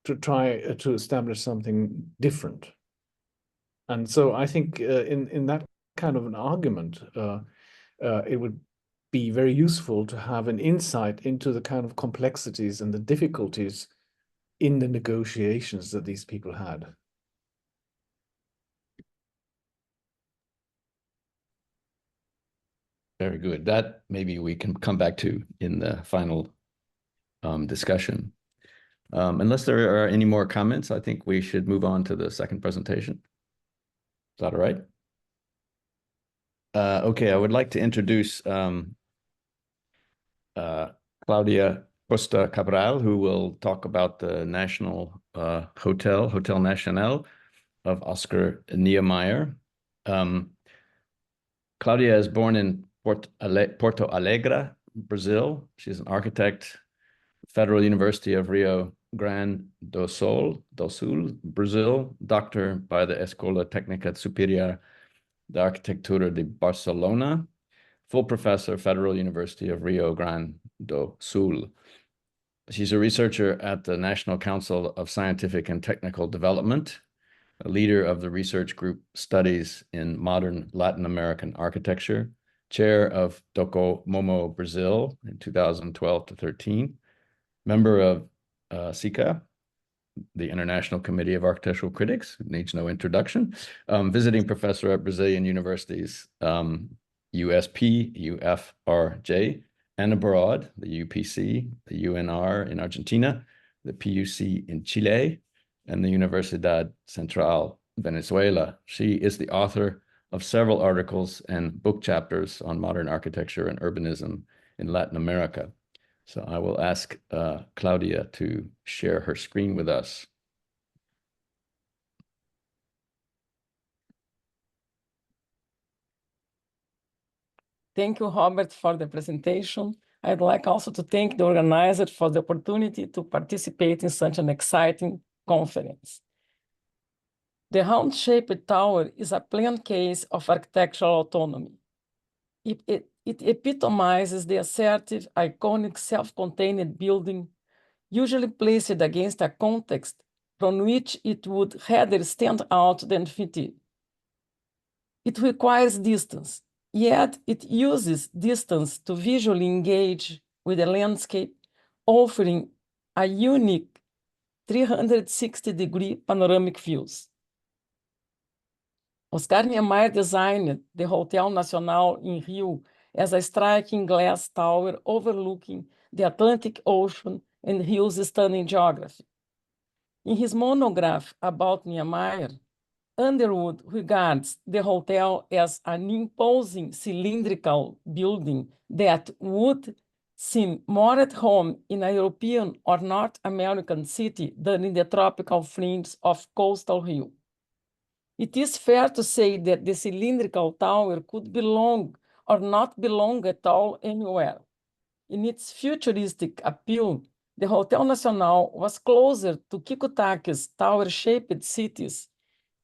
to try to establish something different. And so I think in that kind of an argument, it would be very useful to have an insight into the kind of complexities and the difficulties in the negotiations that these people had. Very good. That maybe we can come back to in the final discussion. Unless there are any more comments, I think we should move on to the second presentation. Is that all right? Okay, I would like to introduce Claudia Costa Cabral, who will talk about the National Hotel Nacional, of Oscar Niemeyer. Claudia is born in Porto Alegre, Brazil. She's an architect, Federal University of Rio Grande do Sul, Brazil, doctor by the Escola Técnica Superior de Arquitectura de Barcelona, full professor, Federal University of Rio Grande do Sul. She's a researcher at the National Council of Scientific and Technical Development, a leader of the research group Studies in Modern Latin American Architecture, chair of Docomomo Brazil in 2012 to 13, member of SICA, the International Committee of Architectural Critics, needs no introduction, visiting professor at Brazilian universities, USP, UFRJ, and abroad, the UPC, the UNR in Argentina, the PUC in Chile, and the Universidad Central Venezuela. She is the author of several articles and book chapters on modern architecture and urbanism in Latin America. So I will ask Claudia to share her screen with us. Thank you, Robert, for the presentation. I'd like also to thank the organizer for the opportunity to participate in such an exciting conference. The round-shaped tower is a plain case of architectural autonomy. It epitomizes the assertive, iconic, self-contained building, usually placed against a context from which it would rather stand out than fit in. It requires distance, yet it uses distance to visually engage with the landscape, offering a unique 360-degree panoramic views. Oscar Niemeyer designed the Hotel Nacional in Rio as a striking glass tower overlooking the Atlantic Ocean and Rio's stunning geography. In his monograph about Niemeyer, Underwood regards the hotel as an imposing cylindrical building that would seem more at home in a European or North American city than in the tropical fringe of coastal Rio. It is fair to say that the cylindrical tower could belong or not belong at all anywhere. In its futuristic appeal, the Hotel Nacional was closer to Kikutáki's tower-shaped cities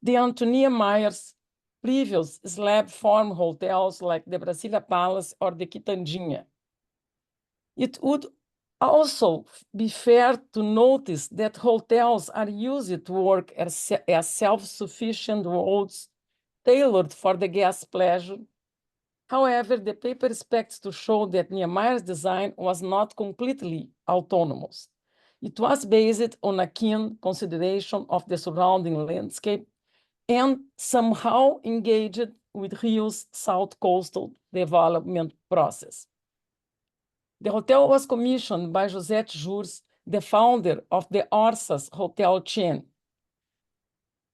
than to Niemeyer's previous slab-form hotels like the Brasilia Palace or the Quitandinha. It would also be fair to notice that hotels are used to work as self-sufficient worlds tailored for the guest's pleasure. However, the paper expects to show that Niemeyer's design was not completely autonomous. It was based on a keen consideration of the surrounding landscape and somehow engaged with Rio's south coastal development process. The hotel was commissioned by Josette Jurs, the founder of the Orsas hotel chain.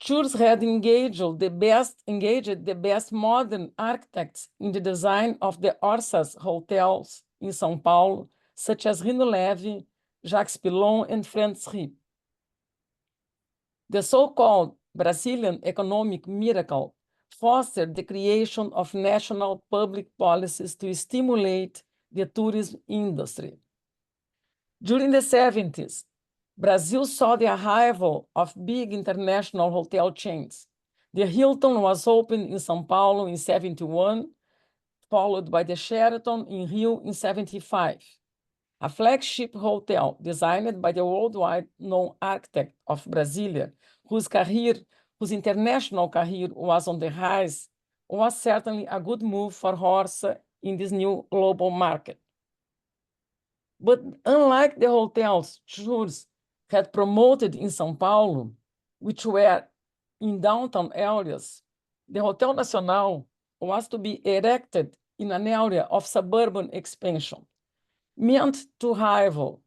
Jurs had engaged the best modern architects in the design of the Orsas hotels in São Paulo, such as Rino Leve, Jacques Pilon, and Franz Ripp. The so-called Brazilian economic miracle fostered the creation of national public policies to stimulate the tourism industry. During the 70s, Brazil saw the arrival of big international hotel chains. The Hilton was opened in São Paulo in 71, followed by the Sheraton in Rio in 75. A flagship hotel designed by the worldwide known architect of Brasilia, whose international career was on the rise, was certainly a good move for Horsa in this new global market. But unlike the hotels Jurs had promoted in São Paulo, which were in downtown areas, the Hotel Nacional was to be erected in an area of suburban expansion, meant to rival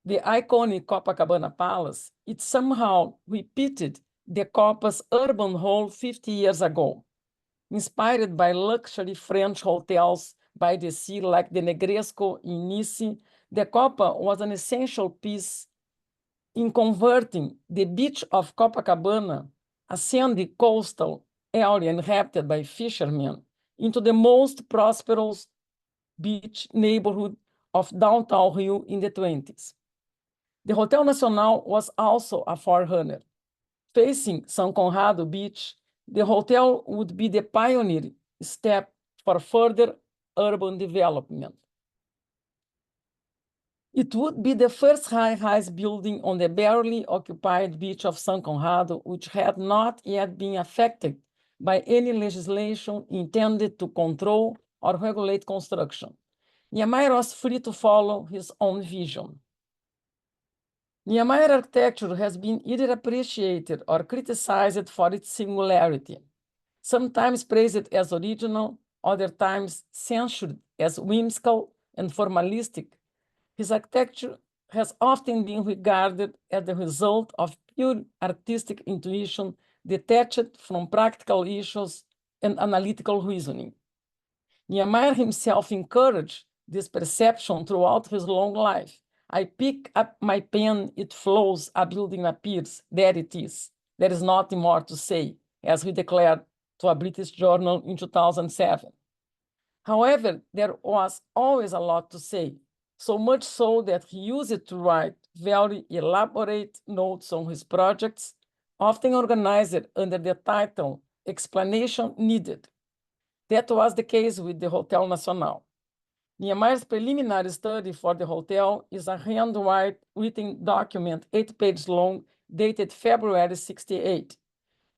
the iconic Copacabana Palace. It somehow repeated the Copa's urban hall 50 years ago, inspired by luxury French hotels by the sea like the Negresco in Nice. The Copa was an essential piece in converting the beach of Copacabana ascend the coastal area inhabited by fishermen into the most prosperous beach neighborhood of downtown Rio in the 20s. The Hotel Nacional was also a forerunner. Facing São Conrado Beach, the hotel would be the pioneer step for further urban development. It would be the first high-rise building on the barely occupied beach of São Conrado, which had not yet been affected by any legislation intended to control or regulate construction. Niemeyer was free to follow his own vision. Niemeyer architecture has been either appreciated or criticized for its singularity, sometimes praised as original, other times censured as whimsical and formalistic. His architecture has often been regarded as the result of pure artistic intuition detached from practical issues and analytical reasoning. Niemeyer himself encouraged this perception throughout his long life. I pick up my pen, it flows, a building appears, there it is. There is nothing more to say, as he declared to a British journal in 2007. However, there was always a lot to say, so much so that he used it to write very elaborate notes on his projects, often organized under the title Explanation Needed. That was the case with the Hotel Nacional. Niemeyer's preliminary study for the hotel is a handwritten document, 8 pages long, dated February 68.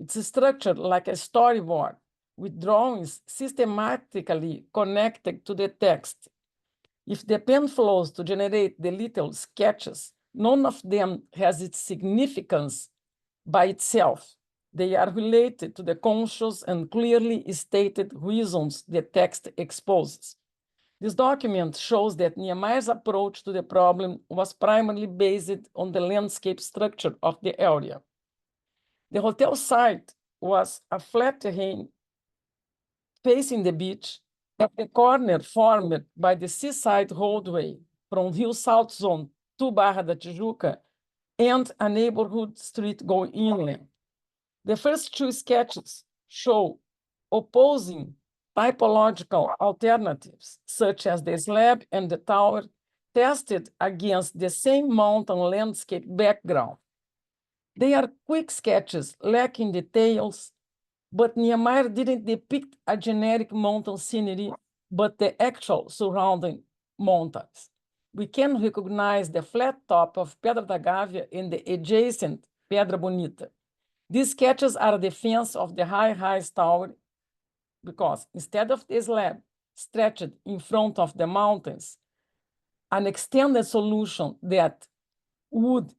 It's structured like a storyboard, with drawings systematically connected to the text. If the pen flows to generate the little sketches, none of them has its significance by itself. They are related to the conscious and clearly stated reasons the text exposes. This document shows that Niemeyer's approach to the problem was primarily based on the landscape structure of the area. The hotel site was a flat terrain facing the beach at the corner formed by the seaside roadway from Rio South Zone to Barra da Tijuca and a neighborhood street going inland. The first two sketches show opposing typological alternatives, such as the slab and the tower, tested against the same mountain landscape background. They are quick sketches lacking details, but Niemeyer didn't depict a generic mountain scenery, but the actual surrounding mountains. We can recognize the flat top of Pedra da Gávea and the adjacent Pedra Bonita. These sketches are a defense of the high-rise tower because instead of the slab stretched in front of the mountains, an extended solution that would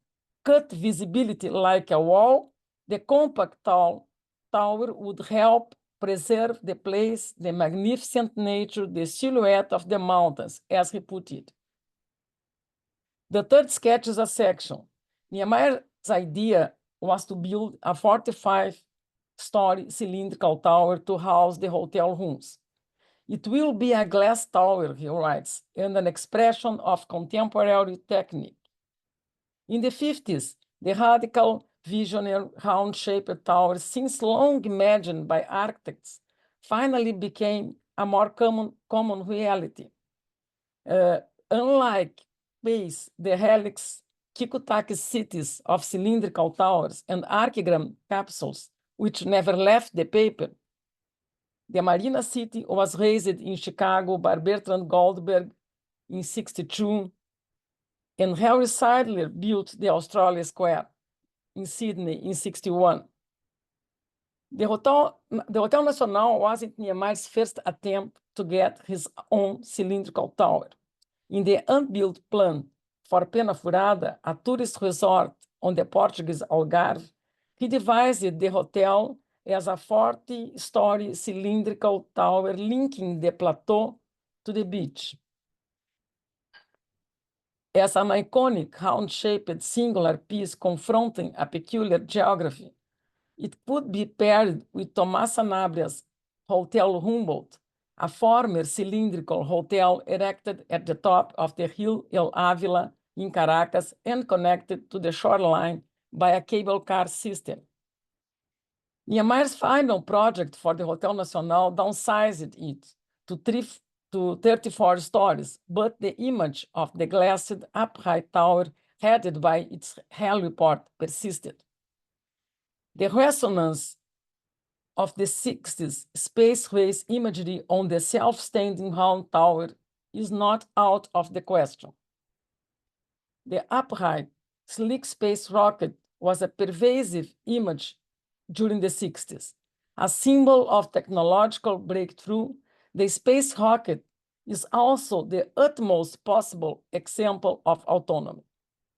cut visibility like a wall, the compact tower would help preserve the place, the magnificent nature, the silhouette of the mountains, as he put it. The third sketch is a section. Niemeyer's idea was to build a 45-story cylindrical tower to house the hotel rooms. It will be a glass tower, he writes, and an expression of contemporary technique. In the 50s, the radical, visionary, round-shaped tower, since long imagined by architects, finally became a more common reality. Unlike Mies, the helix, Kikutaki cities of cylindrical towers and archigram capsules, which never left the paper, the Marina City was raised in Chicago by Bertrand Goldberg in '62, and Harry Seidler built the Australia Square in Sydney in '61. The Hotel Nacional wasn't Niemeyer's first attempt to get his own cylindrical tower. In the unbuilt plan for Pena Furada, a tourist resort on the Portuguese Algarve, he devised the hotel as a 40-story cylindrical tower linking the plateau to the beach. As an iconic round-shaped singular piece confronting a peculiar geography, it could be paired with Tomás Sanabria's Hotel Humboldt, a former cylindrical hotel erected at the top of the hill El Ávila in Caracas and connected to the shoreline by a cable car system. Niemeyer's final project for the Hotel Nacional downsized it to 34 stories, but the image of the glassed upright tower headed by its heliport persisted. The resonance of the 60s space race imagery on the self-standing round tower is not out of the question. The upright, sleek space rocket was a pervasive image during the 60s. A symbol of technological breakthrough, the space rocket is also the utmost possible example of autonomy.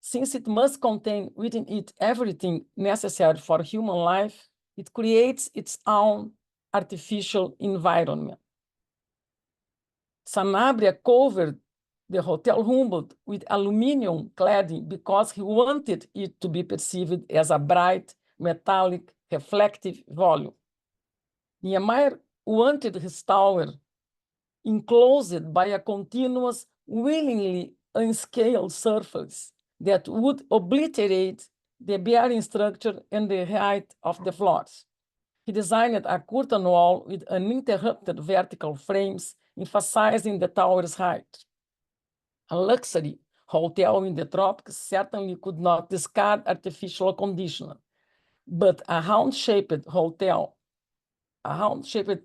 Since it must contain within it everything necessary for human life, it creates its own artificial environment. Sanabria covered the Hotel Humboldt with aluminum cladding because he wanted it to be perceived as a bright, metallic, reflective volume. Niemeyer wanted his tower enclosed by a continuous, willingly unscaled surface that would obliterate the bearing structure and the height of the floors. He designed a curtain wall with uninterrupted vertical frames, emphasizing the tower's height. A luxury hotel in the tropics certainly could not discard artificial conditioner, but a round-shaped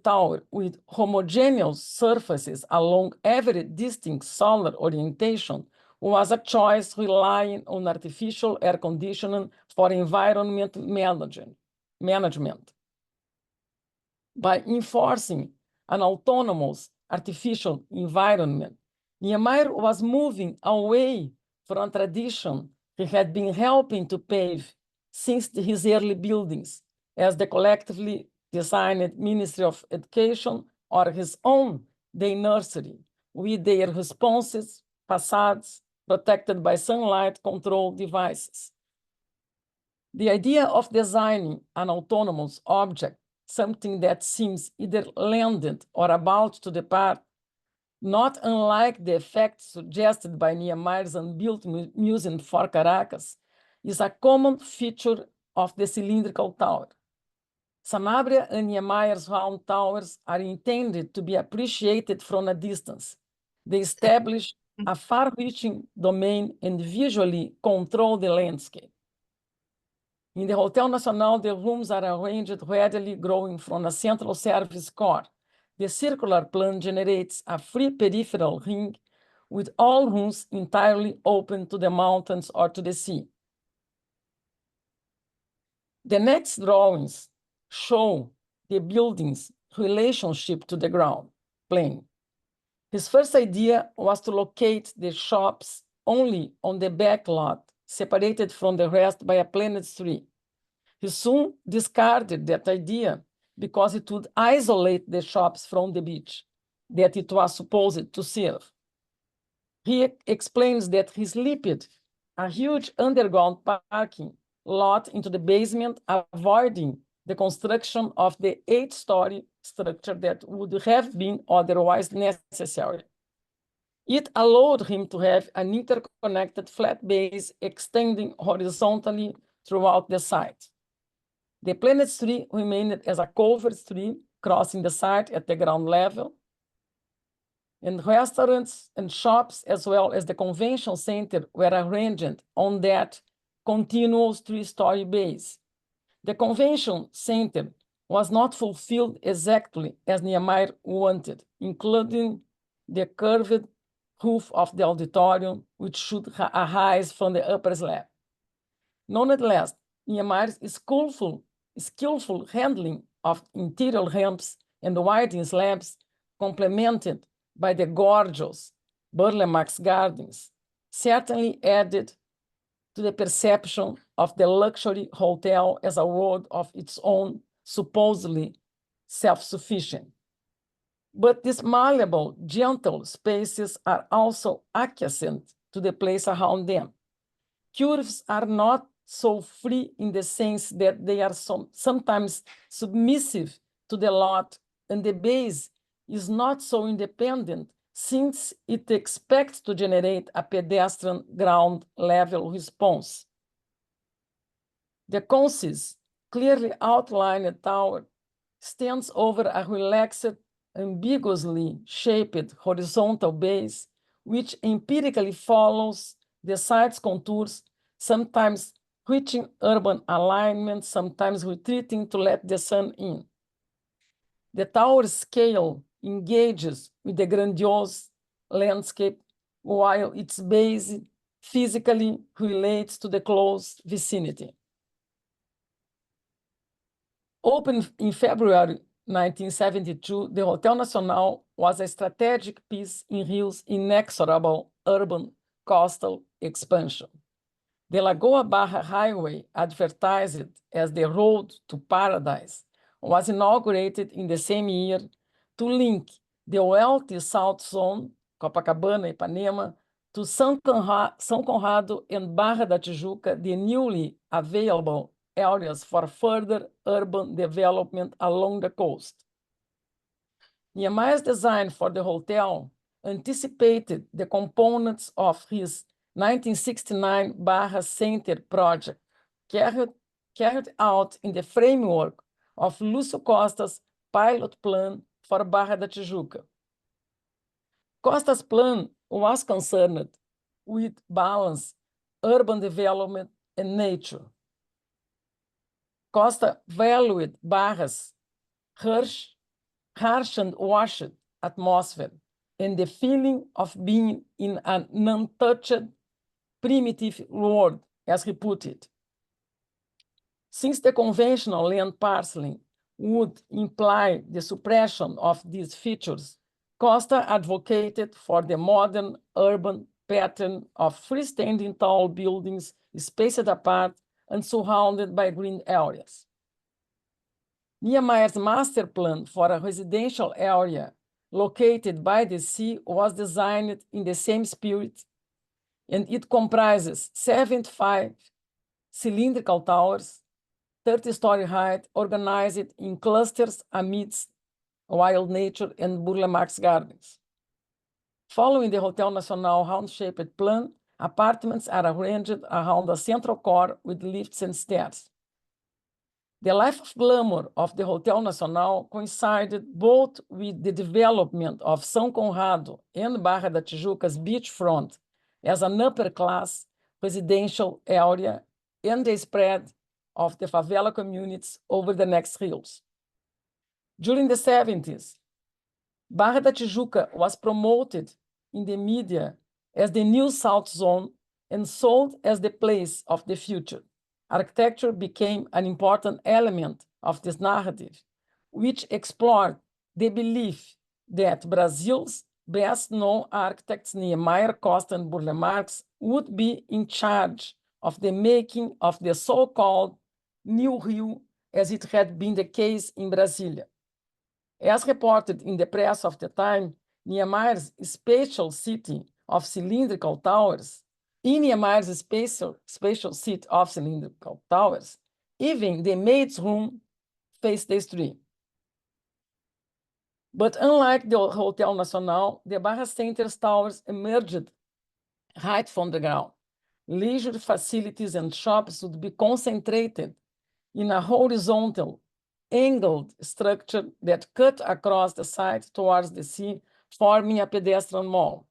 tower with homogeneous surfaces along every distinct solar orientation was a choice relying on artificial air conditioning for environment management. By enforcing an autonomous artificial environment, Niemeyer was moving away from a tradition he had been helping to pave since his early buildings, as the collectively designed Ministry of Education or his own day nursery, with their responses, facades, protected by sunlight control devices. The idea of designing an autonomous object, something that seems either landed or about to depart, not unlike the effect suggested by Niemeyer's unbuilt museum for Caracas, is a common feature of the cylindrical tower. Sanabria and Niemeyer's round towers are intended to be appreciated from a distance. They establish a far-reaching domain and visually control the landscape. In the Hotel Nacional, the rooms are arranged readily growing from a central service core. The circular plan generates a free peripheral ring with all rooms entirely open to the mountains or to the sea. The next drawings show the building's relationship to the ground plane. His first idea was to locate the shops only on the back lot, separated from the rest by a planted tree. He soon discarded that idea because it would isolate the shops from the beach that it was supposed to serve. He explains that he slipped a huge underground parking lot into the basement, avoiding the construction of the 8-story structure that would have been otherwise necessary. It allowed him to have an interconnected flat base extending horizontally throughout the site. The planted tree remained as a covered tree crossing the site at the ground level, and restaurants and shops, as well as the convention center, were arranged on that continuous 3-story base. The convention center was not fulfilled exactly as Niemeyer wanted, including the curved roof of the auditorium, which should arise from the upper slab. Nonetheless, Niemeyer's skillful handling of interior ramps and winding slabs, complemented by the gorgeous Burlemax gardens, certainly added to the perception of the luxury hotel as a world of its own, supposedly self-sufficient. But these malleable, gentle spaces are also adjacent to the place around them. Curves are not so free in the sense that they are sometimes submissive to the lot, and the base is not so independent since it expects to generate a pedestrian ground level response. The concise clearly outlined tower stands over a relaxed, ambiguously shaped horizontal base, which empirically follows the site's contours, sometimes reaching urban alignment, sometimes retreating to let the sun in. The tower scale engages with the grandiose landscape, while its base physically relates to the close vicinity. Opened in February 1972, the Hotel Nacional was a strategic piece in Rio's inexorable urban coastal expansion. The Lagoa Barra Highway, advertised as the road to paradise, was inaugurated in the same year to link the wealthy South Zone, Copacabana, Ipanema, to São Conrado and Barra da Tijuca, the newly available areas for further urban development along the coast. Niemeyer's design for the hotel anticipated the components of his 1969 Barra Center project, carried out in the framework of Lúcio Costa's pilot plan for Barra da Tijuca. Costa's plan was concerned with balance, urban development, and nature. Costa valued Barra's harsh and washed atmosphere and the feeling of being in an untouched, primitive world, as he put it. Since the conventional land parceling would imply the suppression of these features, Costa advocated for the modern urban pattern of freestanding tall buildings spaced apart and surrounded by green areas. Niemeyer's master plan for a residential area located by the sea was designed in the same spirit, and it comprises 75 cylindrical towers, 30-story height, organized in clusters amidst wild nature and Burle Marx gardens. Following the Hotel Nacional round-shaped plan, apartments are arranged around a central core with lifts and stairs. The life of glamour of the Hotel Nacional coincided both with the development of São Conrado and Barra da Tijuca's beachfront as an upper-class residential area and the spread of the favela communities over the next hills. During the 70s, Barra da Tijuca was promoted in the media as the new South Zone and sold as the place of the future. Architecture became an important element of this narrative, which explored the belief that Brazil's best-known architects, Niemeyer, Costa, and Burle Marx, would be in charge of the making of the so-called New Rio, as it had been the case in Brasilia. As reported in the press of the time, Niemeyer's spatial city of cylindrical towers, even the maid's room faced the street. But unlike the Hotel Nacional, the Barra Center's towers emerged right from the ground. Leisure facilities and shops would be concentrated in a horizontal, angled structure that cut across the site towards the sea, forming a pedestrian mall.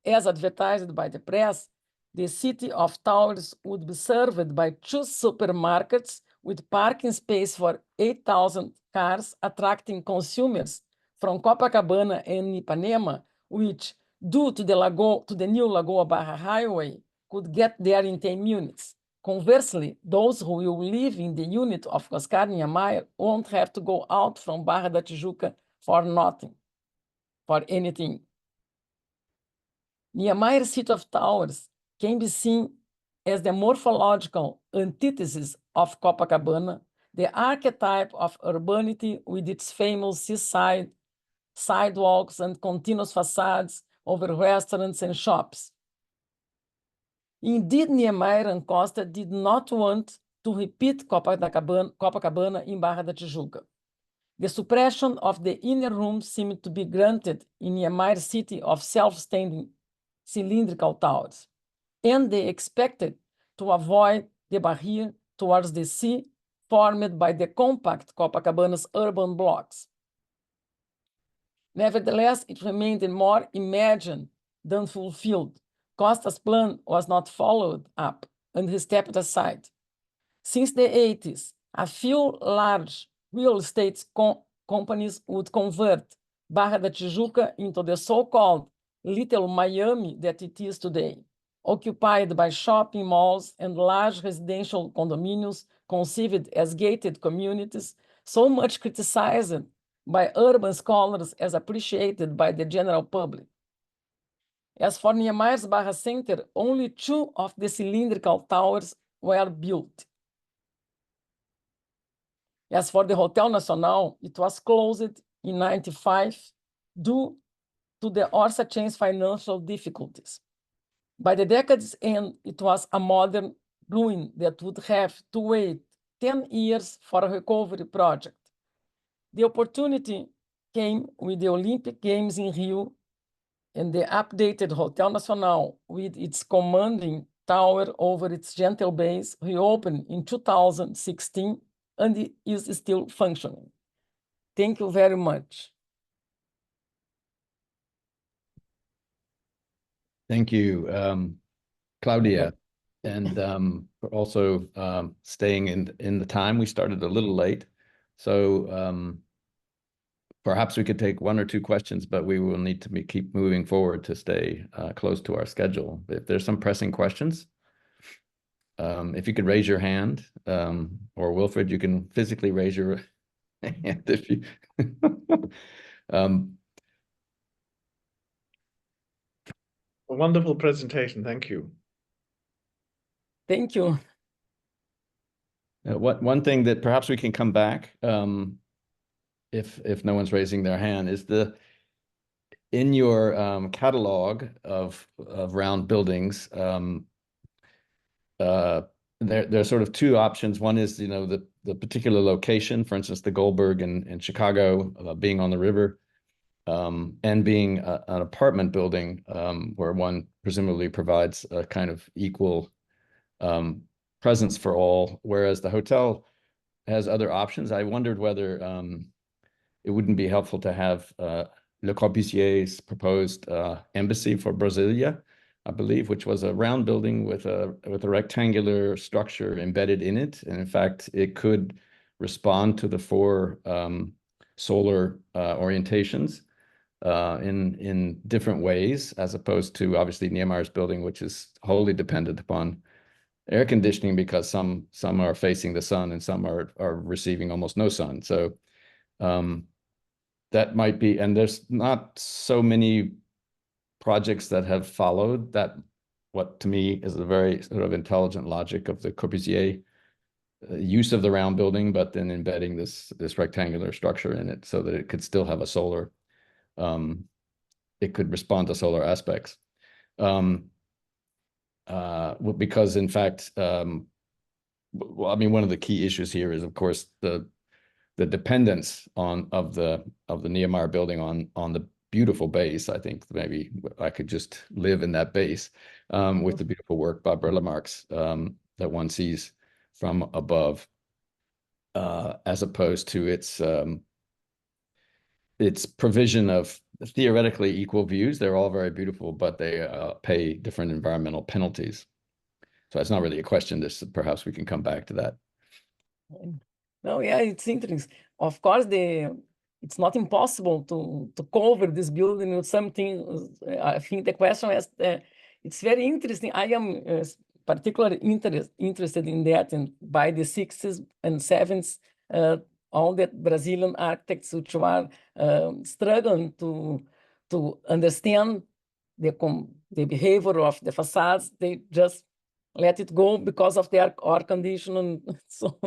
As advertised by the press, the city of towers would be served by 2 supermarkets with parking space for 8,000 cars, attracting consumers from Copacabana and Ipanema, which, due to the new Lagoa Barra Highway, could get there in 10 minutes. Conversely, those who will live in the unit of Oscar Niemeyer won't have to go out from Barra da Tijuca for nothing, for anything. Niemeyer's city of towers can be seen as the morphological antithesis of Copacabana, the archetype of urbanity with its famous seaside sidewalks and continuous facades over restaurants and shops. Indeed, Niemeyer and Costa did not want to repeat Copacabana in Barra da Tijuca. The suppression of the inner room seemed to be granted in Niemeyer's city of self-standing cylindrical towers, and they expected to avoid the barrier towards the sea formed by the compact Copacabana's urban blocks. Nevertheless, it remained more imagined than fulfilled. Costa's plan was not followed up, and he stepped aside. Since the 80s, a few large real estate companies would convert Barra da Tijuca into the so-called Little Miami that it is today, occupied by shopping malls and large residential condominiums conceived as gated communities, so much criticized by urban scholars as appreciated by the general public. As for Niemeyer's Barra Center, only 2 of the cylindrical towers were built. As for the Hotel Nacional, it was closed in 1995 due to the Orsa chain's financial difficulties. By the decade's end, it was a modern ruin that would have to wait 10 years for a recovery project. The opportunity came with the Olympic Games in Rio, and the updated Hotel Nacional, with its commanding tower over its gentle base, reopened in 2016 and is still functioning. Thank you very much. Thank you, Claudia, and for also staying in the time. We started a little late, so perhaps we could take 1 or 2 questions, but we will need to keep moving forward to stay close to our schedule. If there's some pressing questions, if you could raise your hand, or Wilfred, you can physically raise your hand if you. A wonderful presentation. Thank you. Thank you. One thing that perhaps we can come back, if no one's raising their hand, is in your catalog of round buildings. There's sort of 2 options. One is, the particular location, for instance, the Goldberg in Chicago, being on the river, and being an apartment building where one presumably provides a kind of equal presence for all, whereas the hotel has other options. I wondered whether it wouldn't be helpful to have Le Corbusier's proposed embassy for Brasilia, I believe, which was a round building with a rectangular structure embedded in it. And in fact, it could respond to the 4 solar orientations in different ways, as opposed to obviously Niemeyer's building, which is wholly dependent upon air conditioning because some are facing the sun and some are receiving almost no sun. So that might be, and there's not so many projects that have followed that, what to me is a very sort of intelligent logic of the Corbusier use of the round building, but then embedding this rectangular structure in it so that it could still have a solar, it could respond to solar aspects. Because in fact, well, I mean, one of the key issues here is, of course, the dependence of the Niemeyer building on the beautiful base. I think maybe I could just live in that base with the beautiful work by Berlemarks that one sees from above, as opposed to its provision of theoretically equal views. They're all very beautiful, but they pay different environmental penalties. So it's not really a question. This perhaps we can come back to that. No, yeah, it's interesting. Of course, it's not impossible to cover this building with something. I think the question is, it's very interesting. I am particularly interested in that, and by the 60s and 70s, all the Brazilian architects which were struggling to understand the behavior of the facades, they just let it go because of the air conditioning. So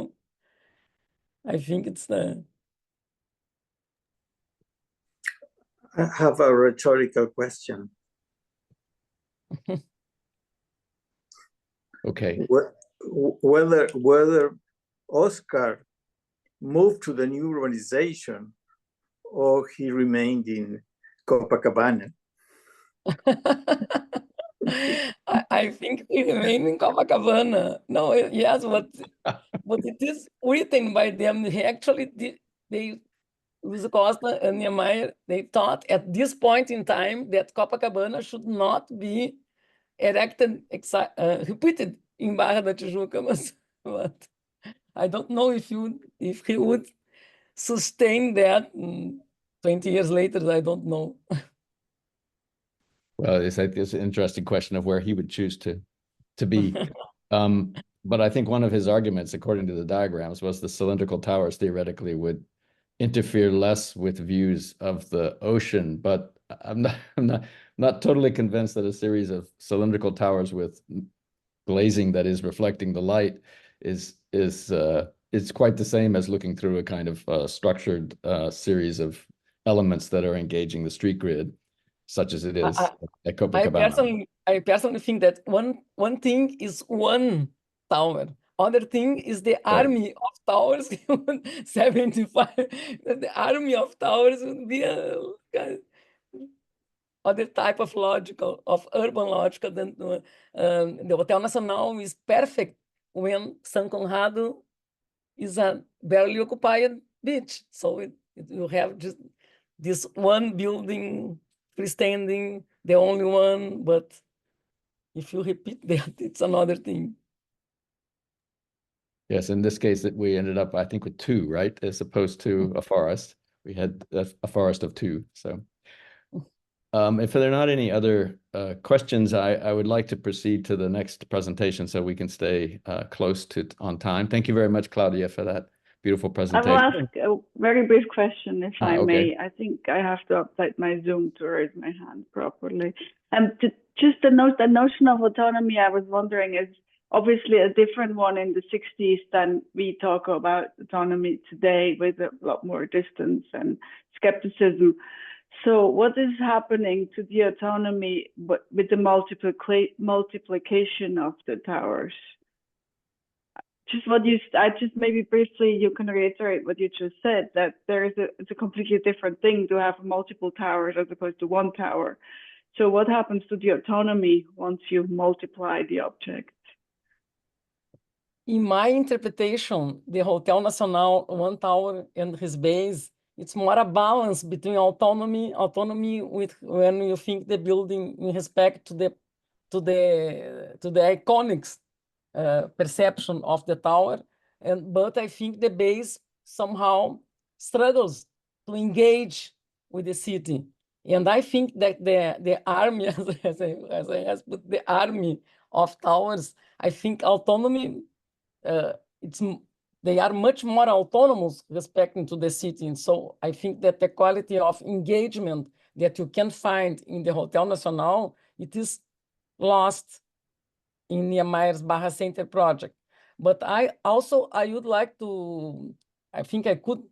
I think it's the. I have a rhetorical question. Okay. Whether Oscar moved to the new urbanization or he remained in Copacabana. I think we remain in Copacabana. No, yes, but it is written by them. They with Costa and Niemeyer, they thought at this point in time that Copacabana should not be erected, repeated in Barra da Tijuca, but I don't know if he would sustain that 20 years later. I don't know. Well, it's an interesting question of where he would choose to be. But I think one of his arguments, according to the diagrams, was the cylindrical towers theoretically would interfere less with views of the ocean. But I'm not totally convinced that a series of cylindrical towers with glazing that is reflecting the light is quite the same as looking through a kind of structured series of elements that are engaging the street grid, such as it is at Copacabana. I personally think that one thing is one tower. Other thing is the army of towers. 75. The army of towers would be other type of urban logical. Than the Hotel Nacional is perfect when San Conrado is a barely occupied beach. So you have just this one building freestanding, the only one, but if you repeat that, it's another thing. Yes, in this case, that we ended up, I think, with 2, right? As opposed to a forest. We had a forest of 2. So if there are not any other questions, I would like to proceed to the next presentation so we can stay close to on time. Thank you very much, Claudia, for that beautiful presentation. I will ask a very brief question, if I okay. may. I think I have to update my Zoom to raise my hand properly. Just the notion of autonomy, I was wondering, is obviously a different one in the 60s than we talk about autonomy today, with a lot more distance and skepticism. So what is happening to the autonomy with the multiplication of the towers? Just maybe briefly, you can reiterate what you just said, that it's a completely different thing to have multiple towers as opposed to one tower. So what happens to the autonomy once you multiply the object? In my interpretation, the Hotel Nacional, one tower and his base, it's more a balance between autonomy with when you think the building in respect to the iconic perception of the tower, but I think the base somehow struggles to engage with the city, and I think that the army, as I put the army of towers, I think autonomy. They are much more autonomous respecting to the city. And so I think that the quality of engagement that you can find in the Hotel Nacional, it is lost in Niemeyer's Barra Center project. But I would like to, I think I could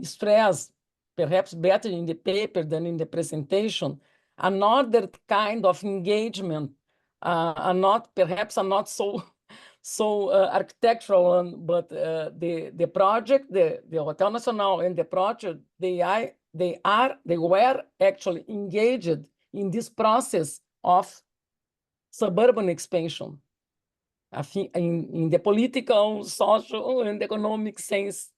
stress, perhaps better in the paper than in the presentation, another kind of engagement, perhaps not so architectural one, but the project, the Hotel Nacional and the project, they were actually engaged in this process of suburban expansion. I think in the political, social, and economic sense,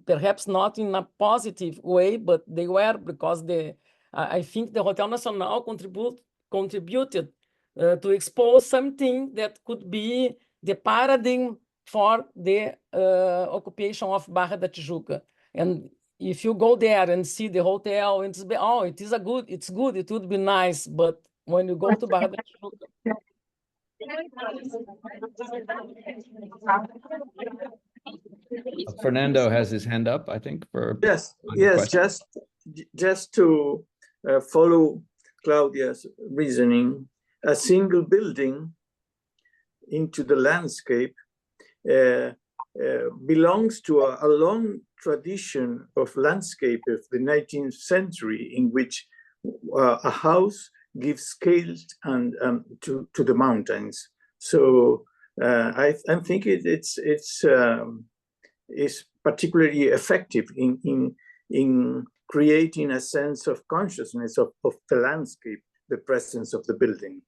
perhaps not in a positive way, but they were, because I think the Hotel Nacional contributed to expose something that could be the paradigm for the occupation of Barra da Tijuca. And if you go there and see the hotel, it's good, it would be nice, but when you go to Barra da Tijuca, Fernando has his hand up, I think, for yes, question. just to follow Claudia's reasoning. A single building into the landscape belongs to a long tradition of landscape of the 19th century, in which a house gives scale and to the mountains. So I think it's particularly effective in creating a sense of consciousness of the landscape, the presence of the building.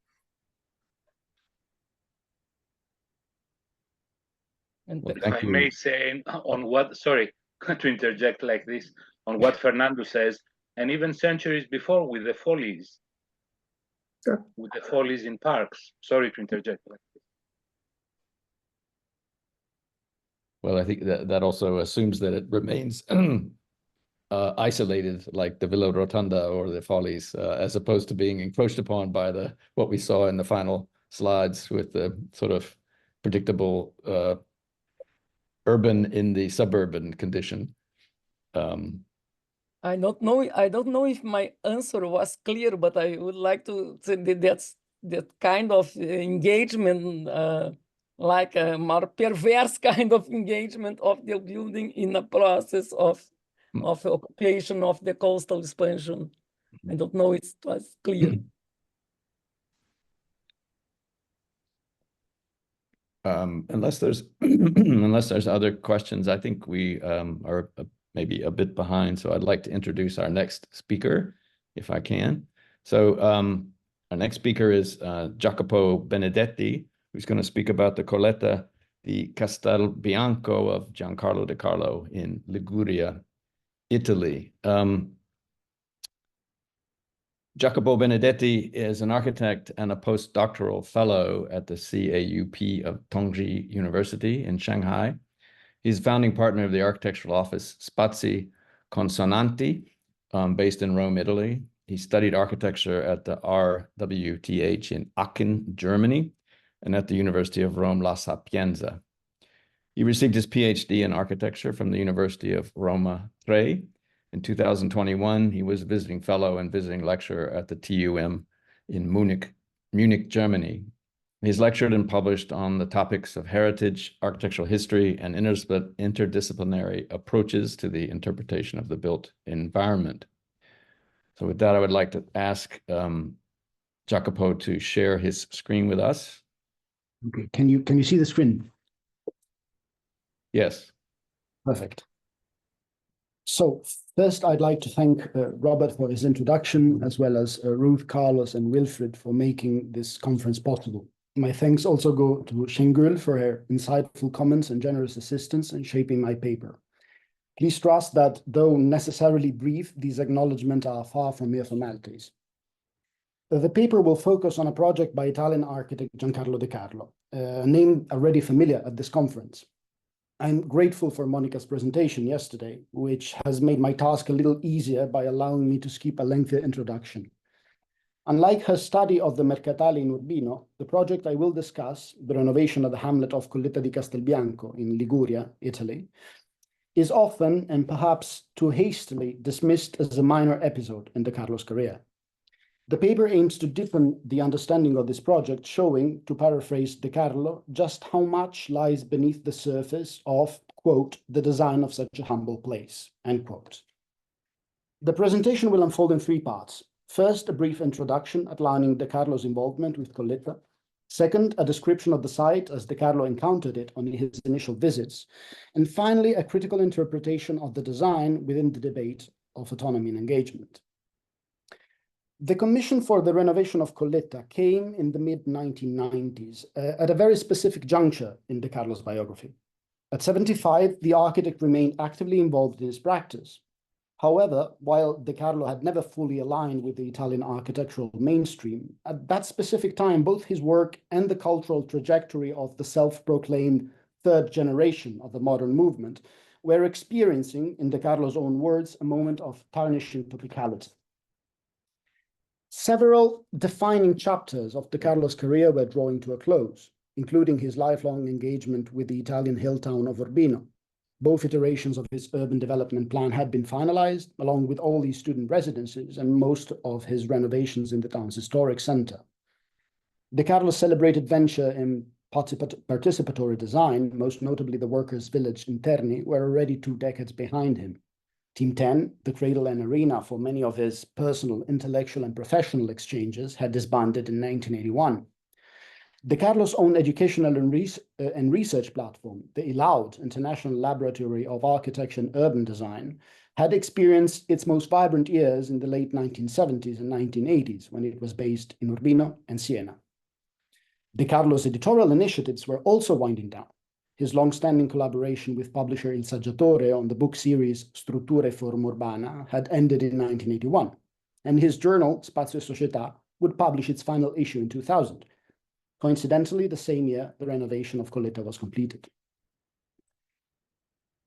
And Well, If thank I you. may say on what, sorry to interject like this, on what Fernando says, and even centuries before with the follies, Sure. with the follies in parks. Sorry to interject like this. Well, I think that also assumes that it remains isolated, like the Villa Rotunda or the Follies, as opposed to being encroached upon by what we saw in the final slides with the sort of predictable urban in the suburban condition. I don't know if my answer was clear, but I would like to say that kind of engagement, like a more perverse kind of engagement of the building in the process of occupation of the coastal expansion. I don't know if it was clear. Unless there's other questions, I think we are maybe a bit behind. So I'd like to introduce our next speaker, if I can. So our next speaker is Jacopo Benedetti, who's going to speak about the Coletta di Castelbianco of Giancarlo de Carlo in Liguria, Italy. Jacopo Benedetti is an architect and a postdoctoral fellow at the CAUP of Tongji University in Shanghai. He's founding partner of the architectural office Spazi Consonanti, based in Rome, Italy. He studied architecture at the RWTH in Aachen, Germany, and at the University of Rome La Sapienza. He received his PhD in architecture from the University of Roma III. In 2021, he was visiting fellow and visiting lecturer at the TUM in Munich, Germany. He's lectured and published on the topics of heritage, architectural history, and interdisciplinary approaches to the interpretation of the built environment. So with that, I would like to ask Jacopo to share his screen with us. Okay, can you see the screen? Yes. Perfect. So first, I'd like to thank Robert for his introduction, as well as Ruth, Carlos, and Wilfred for making this conference possible. My thanks also go to Shengul for her insightful comments and generous assistance in shaping my paper. Please trust that, though necessarily brief, these acknowledgements are far from mere formalities. The paper will focus on a project by Italian architect Giancarlo de Carlo, a name already familiar at this conference. I'm grateful for Monica's presentation yesterday, which has made my task a little easier by allowing me to skip a lengthy introduction. Unlike her study of the Mercatale in Urbino, the project I will discuss, the renovation of the hamlet of Coletta di Castelbianco in Liguria, Italy, is often and perhaps too hastily dismissed as a minor episode in de Carlo's career. The paper aims to deepen the understanding of this project, showing, to paraphrase de Carlo, just how much lies beneath the surface of, quote, the design of such a humble place, end quote. The presentation will unfold in three parts. First, a brief introduction outlining de Carlo's involvement with Coletta. Second, a description of the site as de Carlo encountered it on his initial visits. And finally, a critical interpretation of the design within the debate of autonomy and engagement. The commission for the renovation of Coletta came in the mid-1990s at a very specific juncture in de Carlo's biography. At 75, the architect remained actively involved in his practice. However, while de Carlo had never fully aligned with the Italian architectural mainstream, at that specific time, both his work and the cultural trajectory of the self-proclaimed third generation of the modern movement were experiencing, in de Carlo's own words, a moment of tarnishing topicality. Several defining chapters of de Carlo's career were drawing to a close, including his lifelong engagement with the Italian hill town of Urbino. Both iterations of his urban development plan had been finalized, along with all these student residences and most of his renovations in the town's historic center. De Carlo's celebrated venture in participatory design, most notably the workers' village in Terni, were already 2 decades behind him. Team 10, the cradle and arena for many of his personal, intellectual, and professional exchanges, had disbanded in 1981. De Carlo's own educational and research platform, the ILAUD, International Laboratory of Architecture and Urban Design, had experienced its most vibrant years in the late 1970s and 1980s, when it was based in Urbino and Siena. De Carlo's editorial initiatives were also winding down. His long-standing collaboration with publisher Il Saggiatore on the book series Struttura e Forma Urbana had ended in 1981, and his journal, Spazio e Società, would publish its final issue in 2000. Coincidentally, the same year, the renovation of Coletta was completed.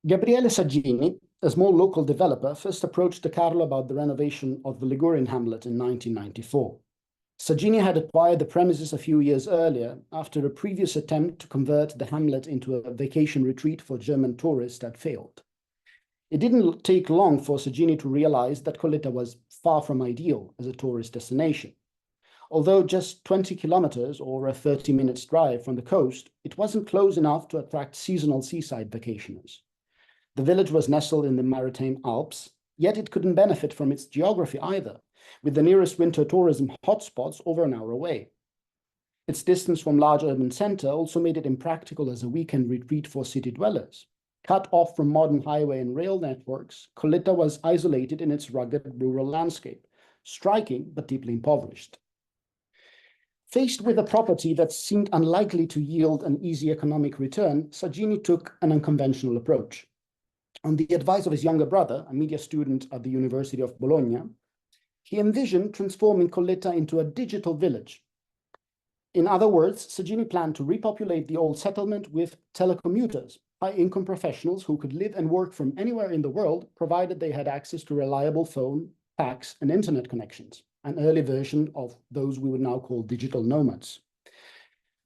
Gabriele Saggini, a small local developer, first approached Carlo about the renovation of the Ligurian hamlet in 1994. Saggini had acquired the premises a few years earlier after a previous attempt to convert the hamlet into a vacation retreat for German tourists had failed. It didn't take long for Saggini to realize that Coletta was far from ideal as a tourist destination. Although just 20 kilometers or a 30-minute drive from the coast, it wasn't close enough to attract seasonal seaside vacationers. The village was nestled in the Maritime Alps, yet it couldn't benefit from its geography either, with the nearest winter tourism hotspots over an hour away. Its distance from large urban center also made it impractical as a weekend retreat for city dwellers. Cut off from modern highway and rail networks, Coletta was isolated in its rugged rural landscape, striking but deeply impoverished. Faced with a property that seemed unlikely to yield an easy economic return, Saggini took an unconventional approach. On the advice of his younger brother, a media student at the University of Bologna, he envisioned transforming Coletta into a digital village. In other words, Saggini planned to repopulate the old settlement with telecommuters, high-income professionals who could live and work from anywhere in the world, provided they had access to reliable phone, fax, and internet connections, an early version of those we would now call digital nomads.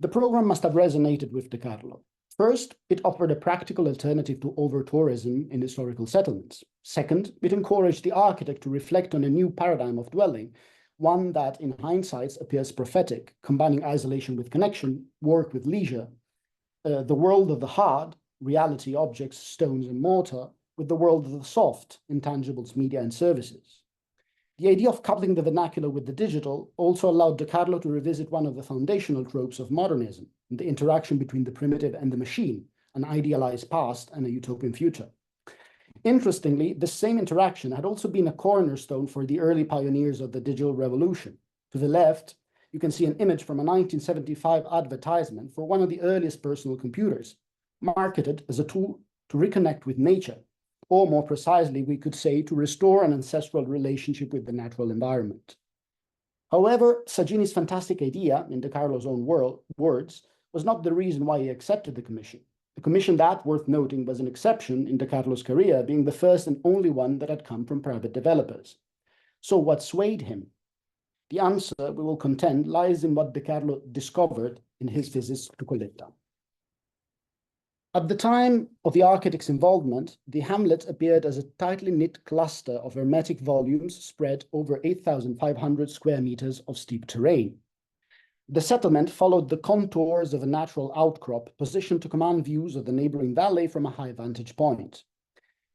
The program must have resonated with Carlo. First, it offered a practical alternative to over-tourism in historical settlements. Second, it encouraged the architect to reflect on a new paradigm of dwelling, one that in hindsight appears prophetic, combining isolation with connection, work with leisure, the world of the hard, reality objects, stones and mortar, with the world of the soft, intangibles, media and services. The idea of coupling the vernacular with the digital also allowed Carlo to revisit one of the foundational tropes of modernism, the interaction between the primitive and the machine, an idealized past and a utopian future. Interestingly, this same interaction had also been a cornerstone for the early pioneers of the digital revolution. To the left, you can see an image from a 1975 advertisement for one of the earliest personal computers, marketed as a tool to reconnect with nature, or more precisely, we could say, to restore an ancestral relationship with the natural environment. However, Saggini's fantastic idea, in Carlo's own words, was not the reason why he accepted the commission. The commission that, worth noting, was an exception in Carlo's career, being the first and only one that had come from private developers. So what swayed him? The answer, we will contend, lies in what Carlo discovered in his visits to Coletta. At the time of the architect's involvement, the hamlet appeared as a tightly knit cluster of hermetic volumes spread over 8,500 square meters of steep terrain. The settlement followed the contours of a natural outcrop positioned to command views of the neighboring valley from a high vantage point.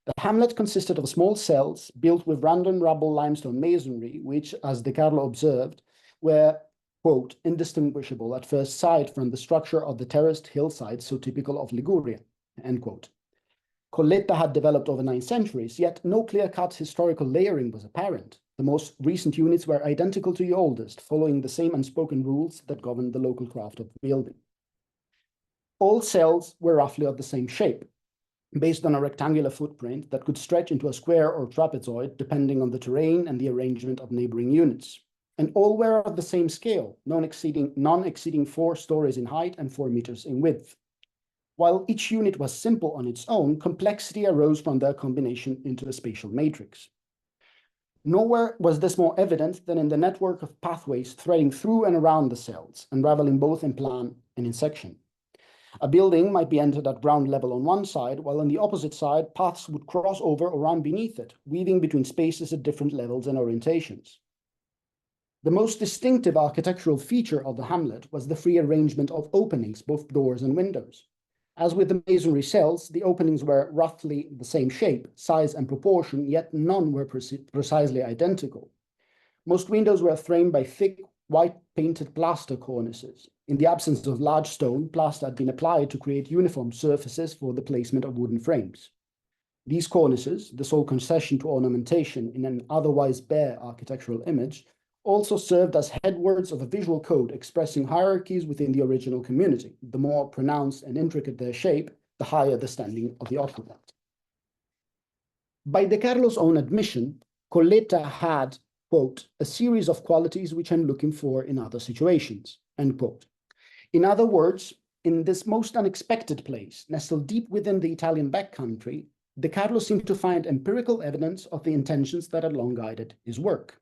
The hamlet consisted of small cells built with random rubble limestone masonry, which, as Carlo observed, were, quote, indistinguishable at first sight from the structure of the terraced hillsides so typical of Liguria, end quote. Coletta had developed over 9 centuries, yet no clear-cut historical layering was apparent. The most recent units were identical to the oldest, following the same unspoken rules that governed the local craft of building. All cells were roughly of the same shape, based on a rectangular footprint that could stretch into a square or trapezoid depending on the terrain and the arrangement of neighboring units. And all were of the same scale, none exceeding 4 stories in height and 4 meters in width. While each unit was simple on its own, complexity arose from their combination into a spatial matrix. Nowhere was this more evident than in the network of pathways threading through and around the cells, unraveling both in plan and in section. A building might be entered at ground level on one side, while on the opposite side, paths would cross over or run beneath it, weaving between spaces at different levels and orientations. The most distinctive architectural feature of the hamlet was the free arrangement of openings, both doors and windows. As with the masonry cells, the openings were roughly the same shape, size, and proportion, yet none were precisely identical. Most windows were framed by thick, white painted plaster cornices. In the absence of large stone, plaster had been applied to create uniform surfaces for the placement of wooden frames. These cornices, the sole concession to ornamentation in an otherwise bare architectural image, also served as headwords of a visual code expressing hierarchies within the original community. The more pronounced and intricate their shape, the higher the standing of the occupant. By De Carlo's own admission, Coletta had, quote, a series of qualities which I'm looking for in other situations, end quote. In other words, in this most unexpected place, nestled deep within the Italian backcountry, De Carlo seemed to find empirical evidence of the intentions that had long guided his work.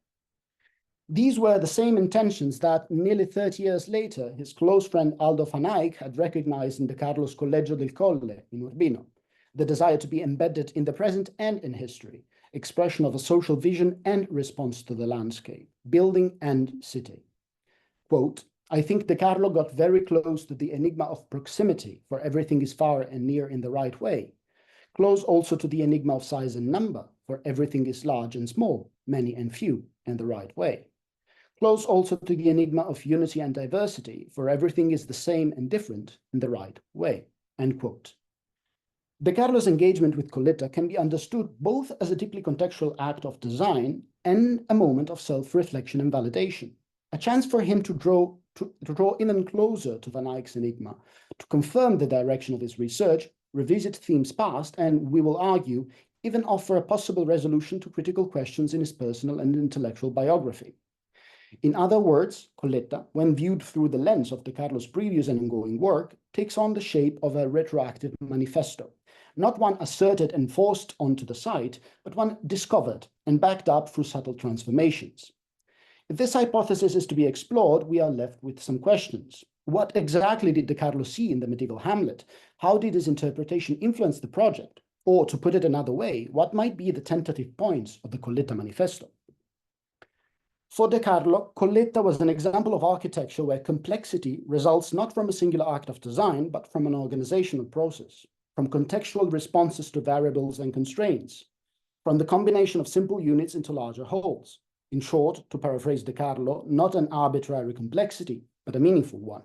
These were the same intentions that, nearly 30 years later, his close friend Aldo van Eyck had recognized in De Carlo's Collegio del Colle in Urbino, the desire to be embedded in the present and in history, expression of a social vision and response to the landscape, building and city. Quote, I think De Carlo got very close to the enigma of proximity, for everything is far and near in the right way. Close also to the enigma of size and number, for everything is large and small, many and few, in the right way. Close also to the enigma of unity and diversity, for everything is the same and different in the right way, end quote. De Carlo's engagement with Coletta can be understood both as a deeply contextual act of design and a moment of self-reflection and validation, a chance for him to draw even closer to Van Eyck's enigma, to confirm the direction of his research, revisit themes past, and, we will argue, even offer a possible resolution to critical questions in his personal and intellectual biography. In other words, Coletta, when viewed through the lens of De Carlo's previous and ongoing work, takes on the shape of a retroactive manifesto, not one asserted and forced onto the site, but one discovered and backed up through subtle transformations. If this hypothesis is to be explored, we are left with some questions. What exactly did De Carlo see in the medieval hamlet? How did his interpretation influence the project? Or, to put it another way, what might be the tentative points of the Coletta manifesto? For De Carlo, Coletta was an example of architecture where complexity results not from a singular act of design, but from an organizational process, from contextual responses to variables and constraints, from the combination of simple units into larger wholes. In short, to paraphrase De Carlo, not an arbitrary complexity, but a meaningful one.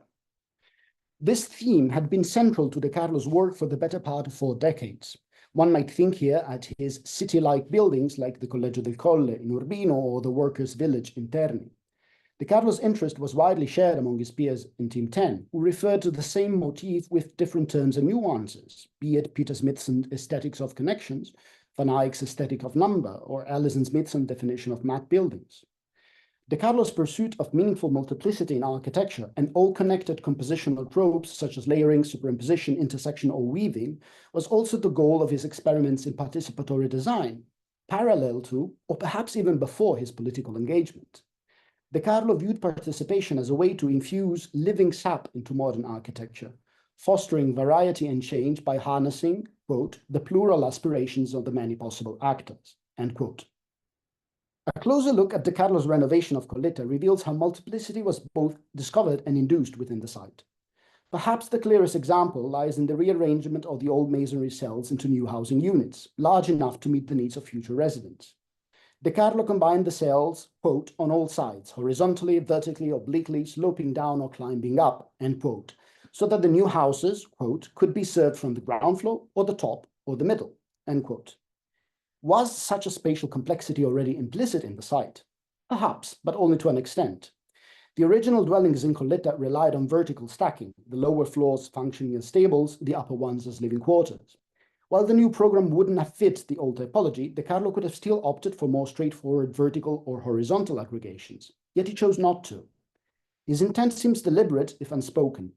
This theme had been central to De Carlo's work for the better part of 4 decades. One might think here at his city-like buildings like the Collegio del Colle in Urbino or the workers' village in Terni. De Carlo's interest was widely shared among his peers in Team 10, who referred to the same motif with different terms and nuances, be it Peter Smithson's aesthetics of connections, Van Eyck's aesthetic of number, or Alison Smithson's definition of map buildings. De Carlo's pursuit of meaningful multiplicity in architecture and all connected compositional tropes such as layering, superimposition, intersection, or weaving was also the goal of his experiments in participatory design, parallel to, or perhaps even before, his political engagement. De Carlo viewed participation as a way to infuse living sap into modern architecture, fostering variety and change by harnessing, quote, the plural aspirations of the many possible actors, end quote. A closer look at De Carlo's renovation of Coletta reveals how multiplicity was both discovered and induced within the site. Perhaps the clearest example lies in the rearrangement of the old masonry cells into new housing units, large enough to meet the needs of future residents. De Carlo combined the cells, quote, on all sides, horizontally, vertically, obliquely, sloping down or climbing up, end quote, so that the new houses, quote, could be served from the ground floor or the top or the middle, end quote. Was such a spatial complexity already implicit in the site? Perhaps, but only to an extent. The original dwellings in Coletta relied on vertical stacking, the lower floors functioning as stables, the upper ones as living quarters. While the new program wouldn't have fit the old typology, De Carlo could have still opted for more straightforward vertical or horizontal aggregations, yet he chose not to. His intent seems deliberate if unspoken.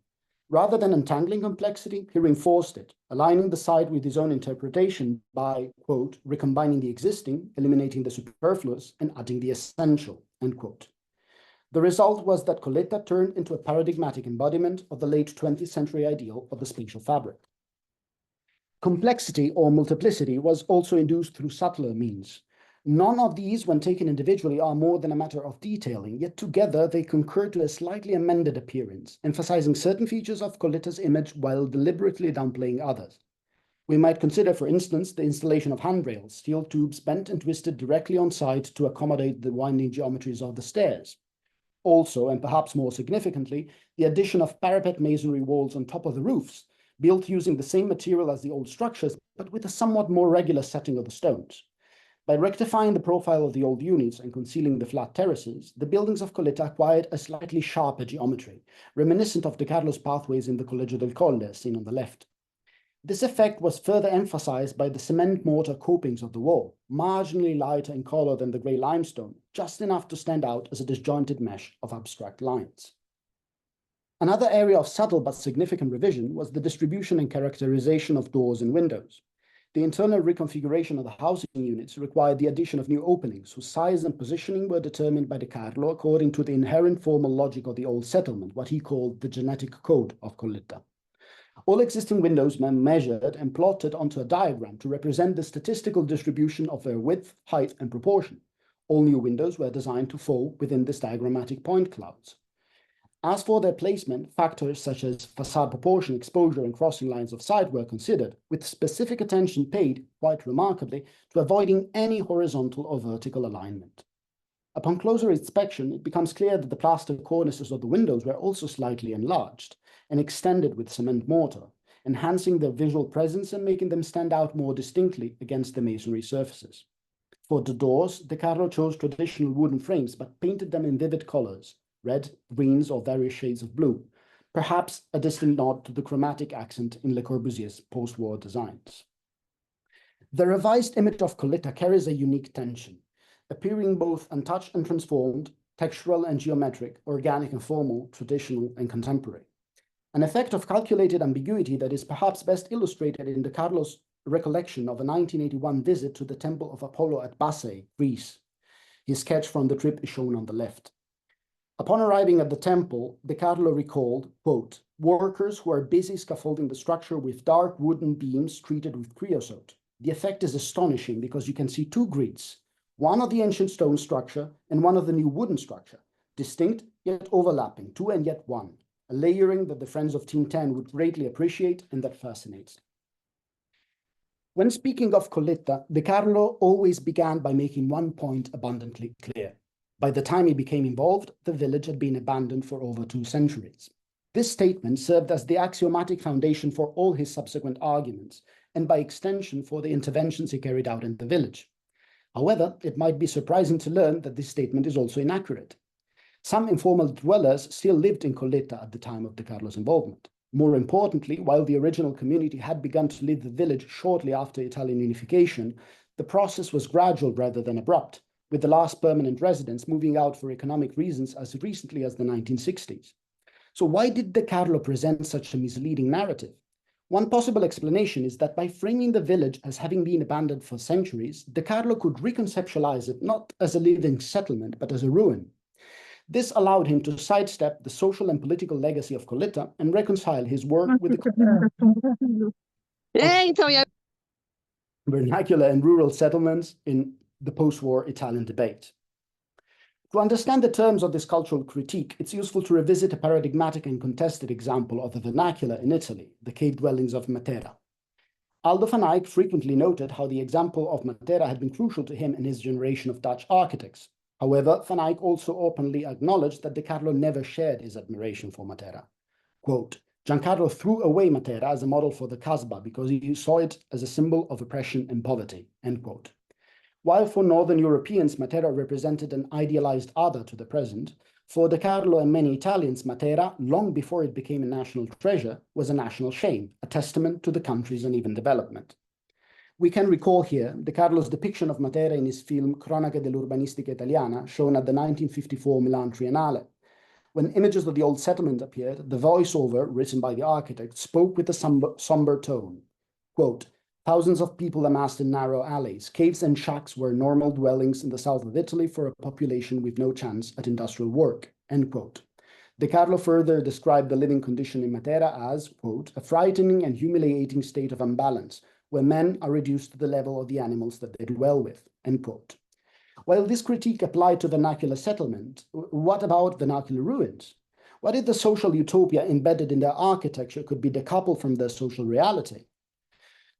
Rather than untangling complexity, he reinforced it, aligning the site with his own interpretation by, quote, recombining the existing, eliminating the superfluous, and adding the essential, end quote. The result was that Coletta turned into a paradigmatic embodiment of the late 20th century ideal of the spatial fabric. Complexity or multiplicity was also induced through subtler means. None of these, when taken individually, are more than a matter of detailing, yet together they concur to a slightly amended appearance, emphasizing certain features of Coletta's image while deliberately downplaying others. We might consider, for instance, the installation of handrails, steel tubes bent and twisted directly on site to accommodate the winding geometries of the stairs. Also, and perhaps more significantly, the addition of parapet masonry walls on top of the roofs, built using the same material as the old structures, but with a somewhat more regular setting of the stones. By rectifying the profile of the old units and concealing the flat terraces, the buildings of Coletta acquired a slightly sharper geometry, reminiscent of De Carlo's pathways in the Collegio del Colle, seen on the left. This effect was further emphasized by the cement mortar copings of the wall, marginally lighter in color than the gray limestone, just enough to stand out as a disjointed mesh of abstract lines. Another area of subtle but significant revision was the distribution and characterization of doors and windows. The internal reconfiguration of the housing units required the addition of new openings, whose size and positioning were determined by Carlo according to the inherent formal logic of the old settlement, what he called the genetic code of Coletta. All existing windows were measured and plotted onto a diagram to represent the statistical distribution of their width, height, and proportion. All new windows were designed to fall within this diagrammatic point clouds. As for their placement, factors such as facade proportion, exposure, and crossing lines of sight were considered, with specific attention paid, quite remarkably, to avoiding any horizontal or vertical alignment. Upon closer inspection, it becomes clear that the plaster cornices of the windows were also slightly enlarged and extended with cement mortar, enhancing their visual presence and making them stand out more distinctly against the masonry surfaces. For the doors, Carlo chose traditional wooden frames but painted them in vivid colors, red, greens, or various shades of blue, perhaps a distant nod to the chromatic accent in Le Corbusier's post-war designs. The revised image of Coletta carries a unique tension, appearing both untouched and transformed, textural and geometric, organic and formal, traditional and contemporary. An effect of calculated ambiguity that is perhaps best illustrated in Carlo's recollection of a 1981 visit to the Temple of Apollo at Bassai, Greece. His sketch from the trip is shown on the left. Upon arriving at the temple, Carlo recalled, quote, workers who are busy scaffolding the structure with dark wooden beams treated with creosote. The effect is astonishing because you can see two grids, one of the ancient stone structure and one of the new wooden structure, distinct yet overlapping, two and yet one, a layering that the friends of Team 10 would greatly appreciate and that fascinates. When speaking of Coletta, Carlo always began by making one point abundantly clear. By the time he became involved, the village had been abandoned for over 2 centuries. This statement served as the axiomatic foundation for all his subsequent arguments, and by extension for the interventions he carried out in the village. However, it might be surprising to learn that this statement is also inaccurate. Some informal dwellers still lived in Coletta at the time of Carlo's involvement. More importantly, while the original community had begun to leave the village shortly after Italian unification, the process was gradual rather than abrupt, with the last permanent residents moving out for economic reasons as recently as the 1960s. So why did Carlo present such a misleading narrative? One possible explanation is that by framing the village as having been abandoned for centuries, Carlo could reconceptualize it not as a living settlement, but as a ruin. This allowed him to sidestep the social and political legacy of Coletta and reconcile his work with the vernacular and rural settlements in the post-war Italian debate. To understand the terms of this cultural critique, it's useful to revisit a paradigmatic and contested example of the vernacular in Italy, the cave dwellings of Matera. Aldo van Eyck frequently noted how the example of Matera had been crucial to him and his generation of Dutch architects. However, van Eyck also openly acknowledged that Carlo never shared his admiration for Matera. Quote, Giancarlo threw away Matera as a model for the Casbah because he saw it as a symbol of oppression and poverty, end quote. While for Northern Europeans, Matera represented an idealized other to the present, for Carlo and many Italians, Matera, long before it became a national treasure, was a national shame, a testament to the country's uneven development. We can recall here Carlo's depiction of Matera in his film Cronache dell'Urbanistica Italiana, shown at the 1954 Milan Triennale. When images of the old settlement appeared, the voiceover, written by the architect, spoke with a somber tone. Quote, thousands of people amassed in narrow alleys, caves and shacks were normal dwellings in the south of Italy for a population with no chance at industrial work, end quote. Carlo further described the living condition in Matera as, quote, a frightening and humiliating state of unbalance, where men are reduced to the level of the animals that they dwell with, end quote. While this critique applied to vernacular settlement, what about vernacular ruins? What if the social utopia embedded in their architecture could be decoupled from their social reality?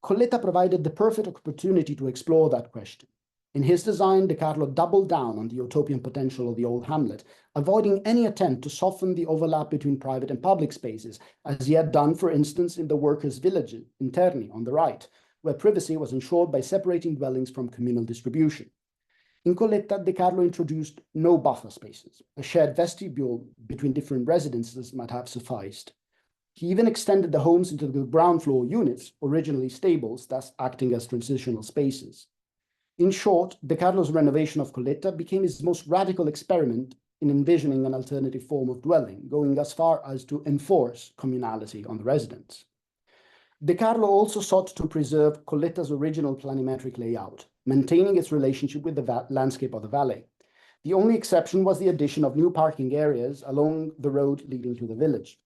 Coletta provided the perfect opportunity to explore that question. In his design, Carlo doubled down on the utopian potential of the old hamlet, avoiding any attempt to soften the overlap between private and public spaces, as he had done, for instance, in the workers' village, Interni, on the right, where privacy was ensured by separating dwellings from communal distribution. In Coletta, Carlo introduced no buffer spaces. A shared vestibule between different residences might have sufficed. He even extended the homes into the ground floor units, originally stables, thus acting as transitional spaces. In short, De Carlo's renovation of Coletta became his most radical experiment in envisioning an alternative form of dwelling, going as far as to enforce communality on the residents. De Carlo also sought to preserve Coletta's original planimetric layout, maintaining its relationship with the landscape of the valley. The only exception was the addition of new parking areas along the road leading to the village.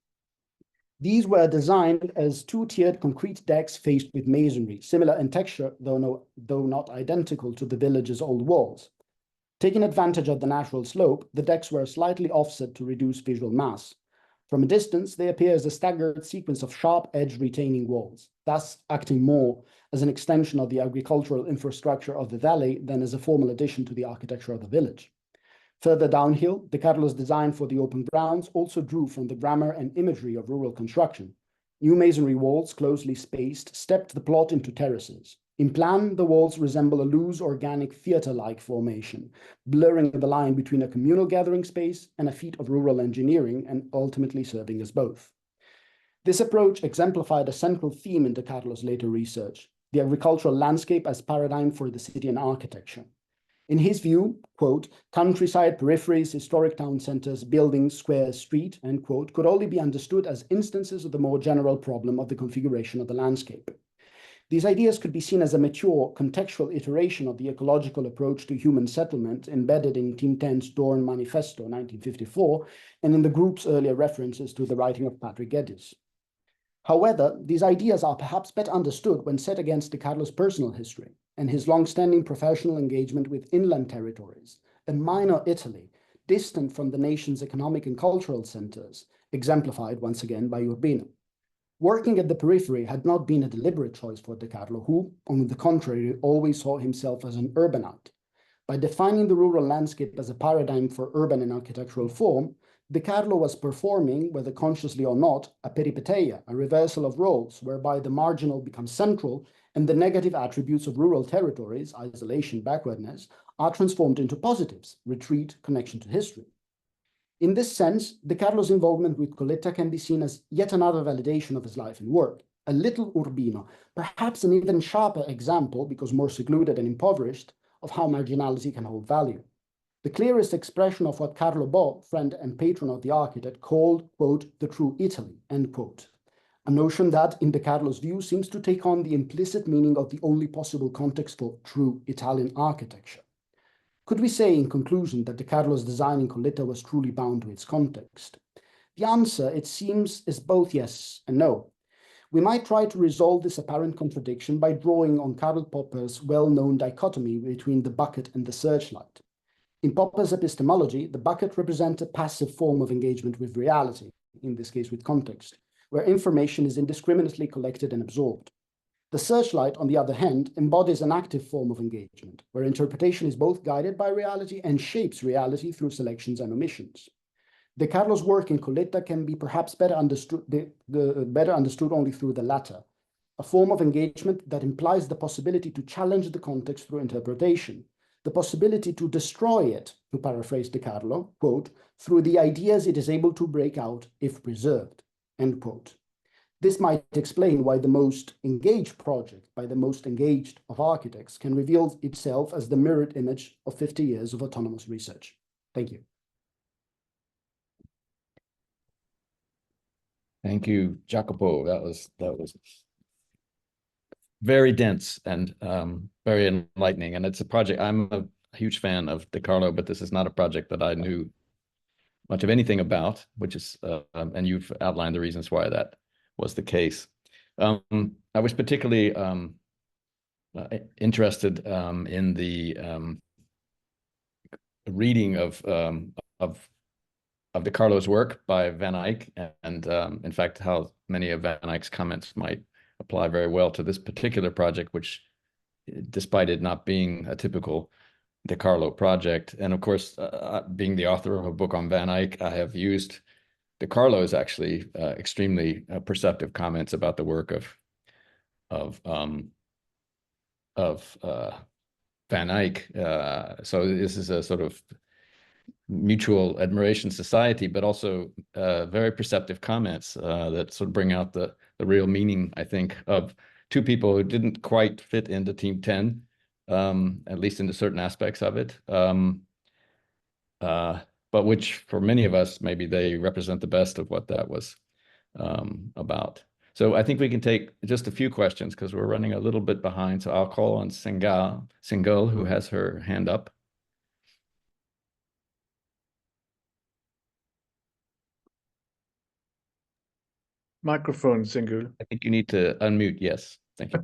These were designed as two-tiered concrete decks faced with masonry, similar in texture, though not identical to the village's old walls. Taking advantage of the natural slope, the decks were slightly offset to reduce visual mass. From a distance, they appear as a staggered sequence of sharp-edged retaining walls, thus acting more as an extension of the agricultural infrastructure of the valley than as a formal addition to the architecture of the village. Further downhill, De Carlo's design for the open grounds also drew from the grammar and imagery of rural construction. New masonry walls, closely spaced, stepped the plot into terraces. In plan, the walls resemble a loose, organic, theater-like formation, blurring the line between a communal gathering space and a feat of rural engineering, and ultimately serving as both. This approach exemplified a central theme in De Carlo's later research, the agricultural landscape as paradigm for the city and architecture. In his view, quote, countryside, peripheries, historic town centers, buildings, squares, street, end quote, could only be understood as instances of the more general problem of the configuration of the landscape. These ideas could be seen as a mature, contextual iteration of the ecological approach to human settlement embedded in Team 10's Dorn Manifesto, 1954, and in the group's earlier references to the writing of Patrick Geddes. However, these ideas are perhaps better understood when set against De Carlo's personal history and his long-standing professional engagement with inland territories, a minor Italy, distant from the nation's economic and cultural centers, exemplified once again by Urbino. Working at the periphery had not been a deliberate choice for De Carlo, who, on the contrary, always saw himself as an urbanite. By defining the rural landscape as a paradigm for urban and architectural form, De Carlo was performing, whether consciously or not, a peripeteia, a reversal of roles, whereby the marginal becomes central and the negative attributes of rural territories, isolation, backwardness, are transformed into positives, retreat, connection to history. In this sense, De Carlo's involvement with Coletta can be seen as yet another validation of his life and work, a little Urbino, perhaps an even sharper example, because more secluded and impoverished, of how marginality can hold value. The clearest expression of what Carlo Bo, friend and patron of the architect, called, quote, the true Italy, end quote. A notion that, in De Carlo's view, seems to take on the implicit meaning of the only possible context for true Italian architecture. Could we say, in conclusion, that De Carlo's design in Coletta was truly bound to its context? The answer, it seems, is both yes and no. We might try to resolve this apparent contradiction by drawing on Karl Popper's well-known dichotomy between the bucket and the searchlight. In Popper's epistemology, the bucket represents a passive form of engagement with reality, in this case with context, where information is indiscriminately collected and absorbed. The searchlight, on the other hand, embodies an active form of engagement, where interpretation is both guided by reality and shapes reality through selections and omissions. De Carlo's work in Coletta can be perhaps better understood only through the latter, a form of engagement that implies the possibility to challenge the context through interpretation, the possibility to destroy it, to paraphrase De Carlo, quote, through the ideas it is able to break out if preserved, end quote. This might explain why the most engaged project by the most engaged of architects can reveal itself as the mirrored image of 50 years of autonomous research. Thank you. Thank you, Jacopo. That was very dense and very enlightening. And it's a project, I'm a huge fan of De Carlo, but this is not a project that I knew much of anything about, which is, and you've outlined the reasons why that was the case. I was particularly interested in the reading of De Carlo's work by Van Eyck, and in fact, how many of Van Eyck's comments might apply very well to this particular project, which, despite it not being a typical De Carlo project, and of course, being the author of a book on Van Eyck, I have used De Carlo's actually extremely perceptive comments about the work of Van Eyck. So this is a sort of mutual admiration society, but also very perceptive comments that sort of bring out the real meaning, I think, of two people who didn't quite fit into Team 10, at least into certain aspects of it. But which for many of us, maybe they represent the best of what that was about. So I think we can take just a few questions because we're running a little bit behind. So I'll call on Singal, who has her hand up. Microphone, Singal. I think you need to unmute. Yes, thank you.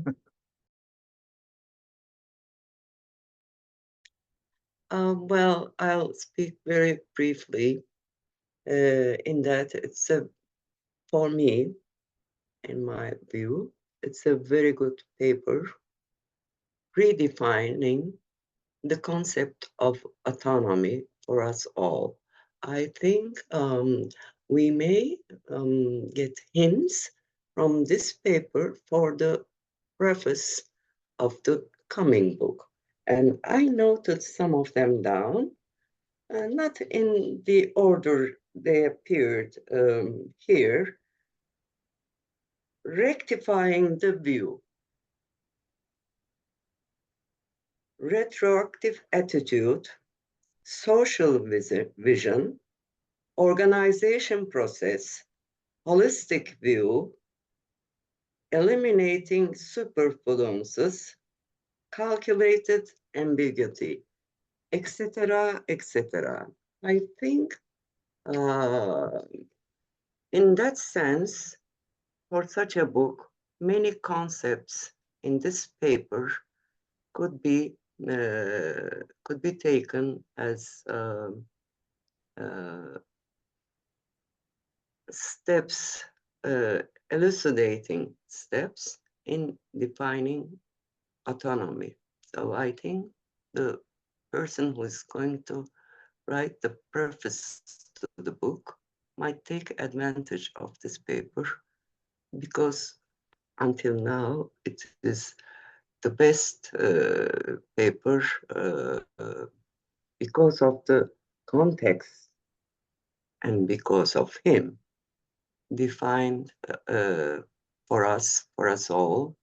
Well, I'll speak very briefly in that it's for me, in my view, it's a very good paper redefining the concept of autonomy for us all. I think we may get hints from this paper for the preface of the coming book. And I noted some of them down, not in the order they appeared here. Rectifying the view, retroactive attitude, social vision, organization process, holistic view, eliminating superfluences, calculated ambiguity, etc., etc. I think in that sense, for such a book, many concepts in this paper could be taken as steps, elucidating steps in defining autonomy. So I think the person who is going to write the preface to the book might take advantage of this paper, because until now it is the best paper because of the context and because of him defined for us all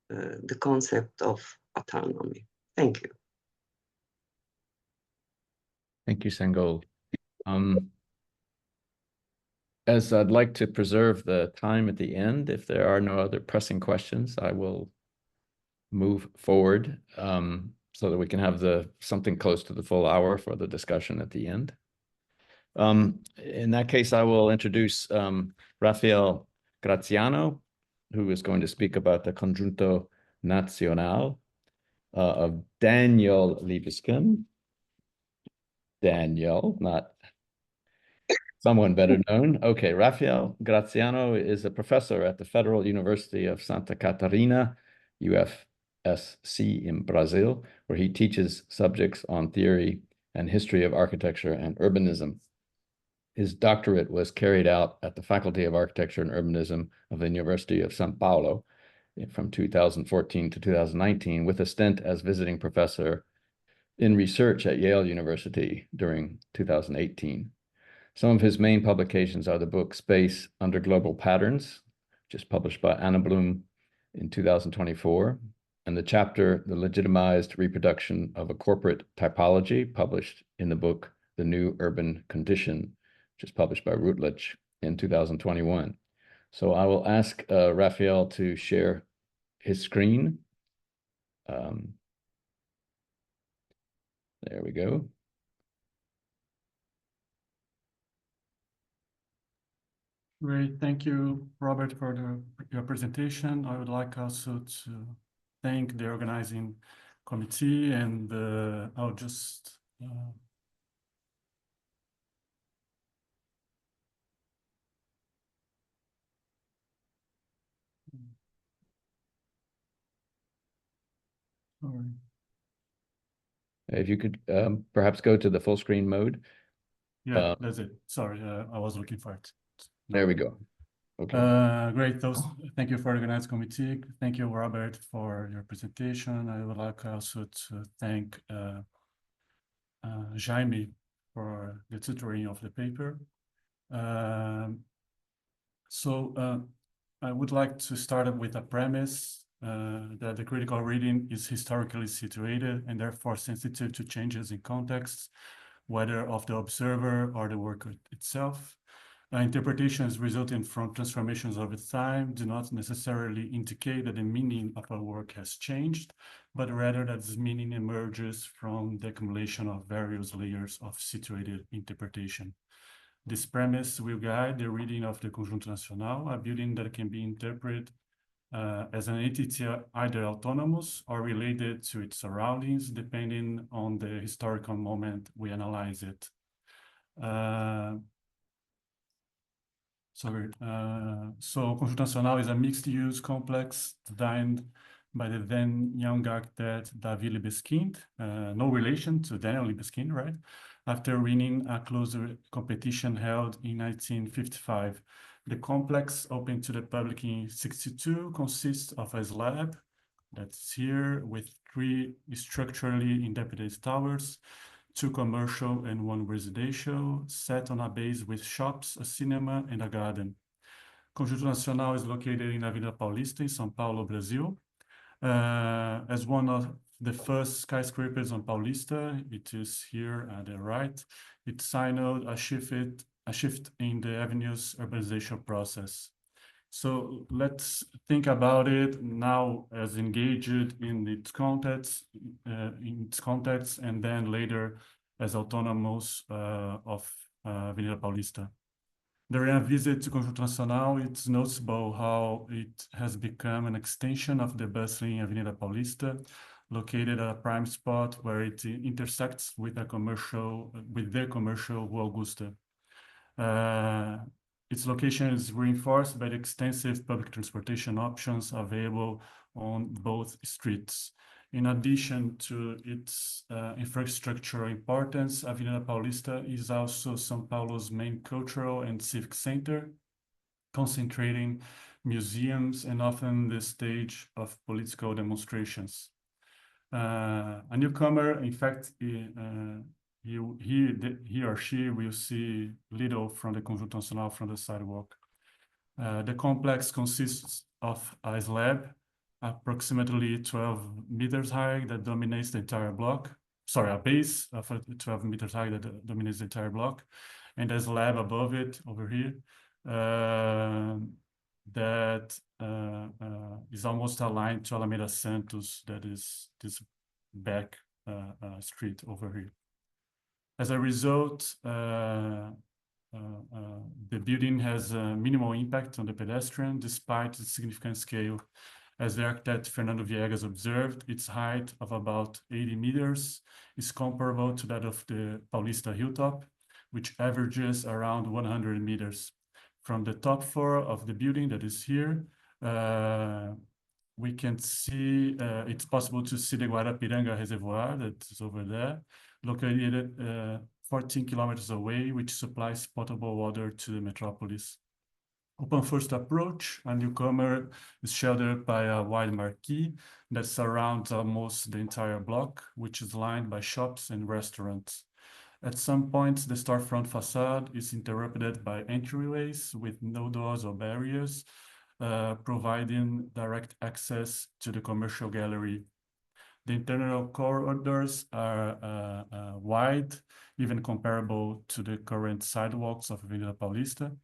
the concept of autonomy. Thank you. Thank you, Sangol. As I'd like to preserve the time at the end, if there are no other pressing questions, I will move forward so that we can have something close to the full hour for the discussion at the end. In that case, I will introduce Raphael Grazziano, who is going to speak about the Conjunto Nacional of Daniel Libeskind. Daniel, not someone better known. Okay, Raphael Grazziano is a professor at the Federal University of Santa Catarina, UFSC in Brazil, where he teaches subjects on theory and history of architecture and urbanism. His doctorate was carried out at the Faculty of Architecture and Urbanism of the University of São Paulo from 2014 to 2019, with a stint as visiting professor in research at Yale University during 2018. Some of his main publications are the book Space Under Global Patterns, just published by Anna Bloom in 2024, and the chapter The Legitimized Reproduction of a Corporate Typology, published in the book The New Urban Condition, which is published by Routledge in 2021. So I will ask Raphael to share his screen. There we go. Great, thank you, Robert, for your presentation. I would like also to thank the organizing committee, and I'll just sorry. If you could perhaps go to the full screen mode. Yeah, that's it. Sorry, I was looking for it. There we go. Okay. Great. Thank you for the organized committee. Thank you, Robert, for your presentation. I would like also to thank Jaime for the tutoring of the paper. I would like to start with a premise that the critical reading is historically situated and therefore sensitive to changes in context, whether of the observer or the work itself. Interpretations resulting from transformations over time do not necessarily indicate that the meaning of a work has changed, but rather that this meaning emerges from the accumulation of various layers of situated interpretation. This premise will guide the reading of the Conjunto Nacional, a building that can be interpreted as an entity either autonomous or related to its surroundings, depending on the historical moment we analyze it. So Conjunto Nacional is a mixed-use complex designed by the then young architect David Libeskind, no relation to Daniel Libeskind, right? After winning a closer competition held in 1955. The complex, opened to the public in 1962, consists of a slab that's here with 3 structurally independent towers, 2 commercial and 1 residential, set on a base with shops, a cinema, and a garden. Conjunto Nacional is located in Avenida Paulista in São Paulo, Brazil. As one of the first skyscrapers on Paulista, it is here at the right. It signaled a shift in the avenue's urbanization process. So let's think about it now as engaged in its context, and then later as autonomous of Avenida Paulista. During a visit to Conjunto Nacional, it's noticeable how it has become an extension of the bustling Avenida Paulista, located at a prime spot where it intersects with their commercial Rua Augusta. Its location is reinforced by the extensive public transportation options available on both streets. In addition to its infrastructural importance, Avenida Paulista is also São Paulo's main cultural and civic center, concentrating museums and often the stage of political demonstrations. A newcomer, in fact, he or she will see little from the Conjunto Nacional from the sidewalk. The complex consists of a slab approximately 12 meters high that dominates the entire block. Sorry, a base of 12 meters high that dominates the entire block, and a slab above it over here that is almost aligned to Alameda Santos, that is this back street over here. As a result, the building has a minimal impact on the pedestrian despite its significant scale. As the architect Fernando Viegas observed, its height of about 80 meters is comparable to that of the Paulista hilltop, which averages around 100 meters. From the top floor of the building that is here, we can see, it's possible to see the Guarapiranga Reservoir that is over there, located 14 kilometers away, which supplies potable water to the metropolis. Upon first approach, a newcomer is sheltered by a wide marquee that surrounds almost the entire block, which is lined by shops and restaurants. At some points, the storefront facade is interrupted by entryways with no doors or barriers, providing direct access to the commercial gallery. The internal corridors are wide, even comparable to the current sidewalks of Avenida Paulista,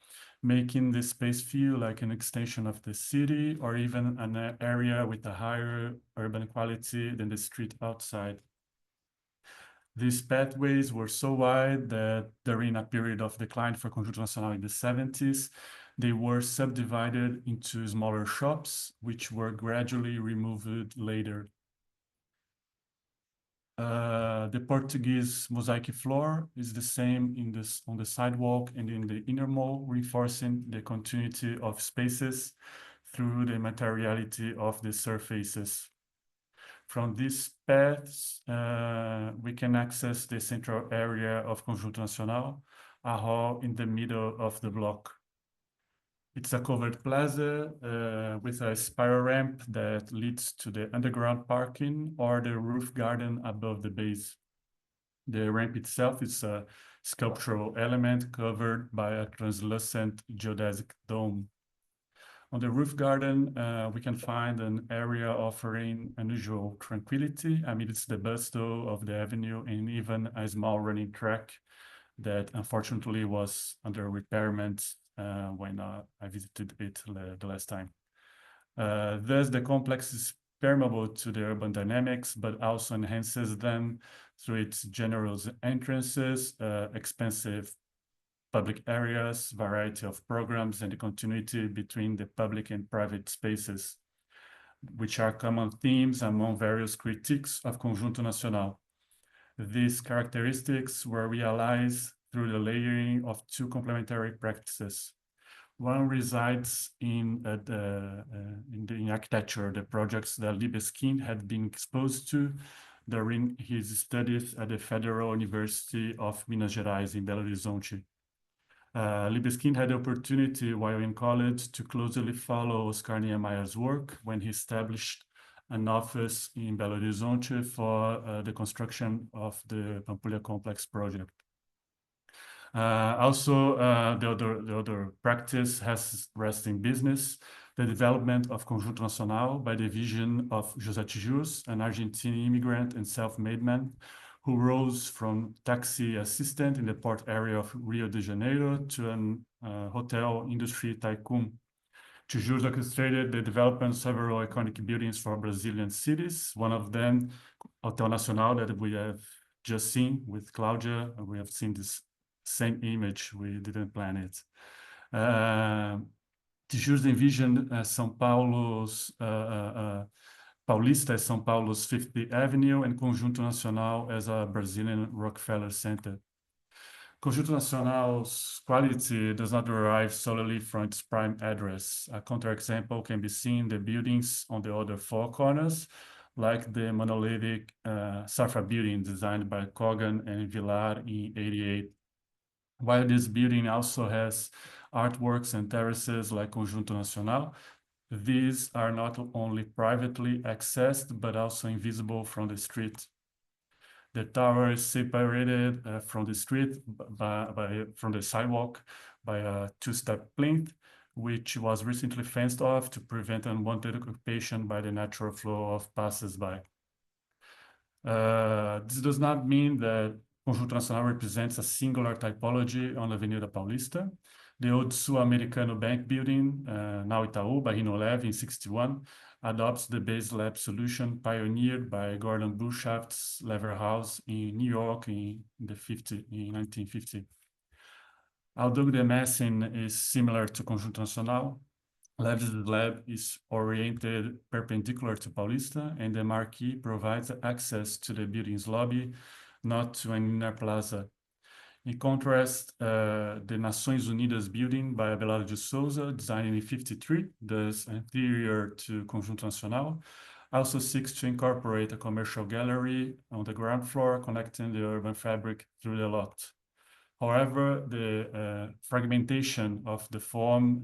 making the space feel like an extension of the city or even an area with a higher urban quality than the street outside. These pathways were so wide that during a period of decline for Conjunto Nacional in the 70s, they were subdivided into smaller shops, which were gradually removed later. The Portuguese mosaic floor is the same on the sidewalk and in the inner mall, reinforcing the continuity of spaces through the materiality of the surfaces. From these paths, we can access the central area of Conjunto Nacional, a hall in the middle of the block. It's a covered plaza with a spiral ramp that leads to the underground parking or the roof garden above the base. The ramp itself is sculptural element covered by a translucent geodesic dome. On the roof garden, we can find an area offering unusual tranquility amidst the bustle of the avenue and even a small running track that unfortunately was under repairment when I visited it the last time. Thus, the complex is permeable to the urban dynamics, but also enhances them through its generous entrances, expansive public areas, variety of programs, and the continuity between the public and private spaces, which are common themes among various critiques of Conjunto Nacional. These characteristics were realized through the layering of two complementary practices. One resides in architecture, the projects that Libeskind had been exposed to during his studies at the Federal University of Minas Gerais in Belo Horizonte. Libeskind had the opportunity while in college to closely follow Oscar Niemeyer's work when he established an office in Belo Horizonte for the construction of the Pampulha Complex project. The other practice has resting business, the development of Conjunto Nacional by the vision of José Tijus, an Argentine immigrant and self-made man who rose from taxi assistant in the port area of Rio de Janeiro to an hotel industry tycoon. Tijus orchestrated the development of several iconic buildings for Brazilian cities, one of them, Hotel Nacional, that we have just seen with Claudia. We have seen this same image, we didn't plan it. Tijus envisioned São Paulo's Paulista as São Paulo's 50th Avenue and Conjunto Nacional as a Brazilian Rockefeller Center. Conjunto Nacional's quality does not derive solely from its prime address. A counterexample can be seen in the buildings on the other four corners, like the monolithic Safra building designed by Kogan and Villar in '88. While this building also has artworks and terraces like Conjunto Nacional, these are not only privately accessed, but also invisible from the street. The tower is separated from the street from the sidewalk by a two-step plinth, which was recently fenced off to prevent unwanted occupation by the natural flow of passers-by. This does not mean that Conjunto Nacional represents a singular typology on Avenida Paulista. The old Sul-Americano Bank building, now Itaú, by Rino Leve in '61, adopts the base lab solution pioneered by Gordon Bushaft's Lever House in New York in 1950. Although the massing is similar to Conjunto Nacional, Leve's lab is oriented perpendicular to Paulista, and the marquee provides access to the building's lobby, not to an inner plaza. In contrast, the Nações Unidas building by Abelardo de Souza, designed in '53, thus anterior to Conjunto Nacional, also seeks to incorporate a commercial gallery on the ground floor, connecting the urban fabric through the lot. However, the fragmentation of the form,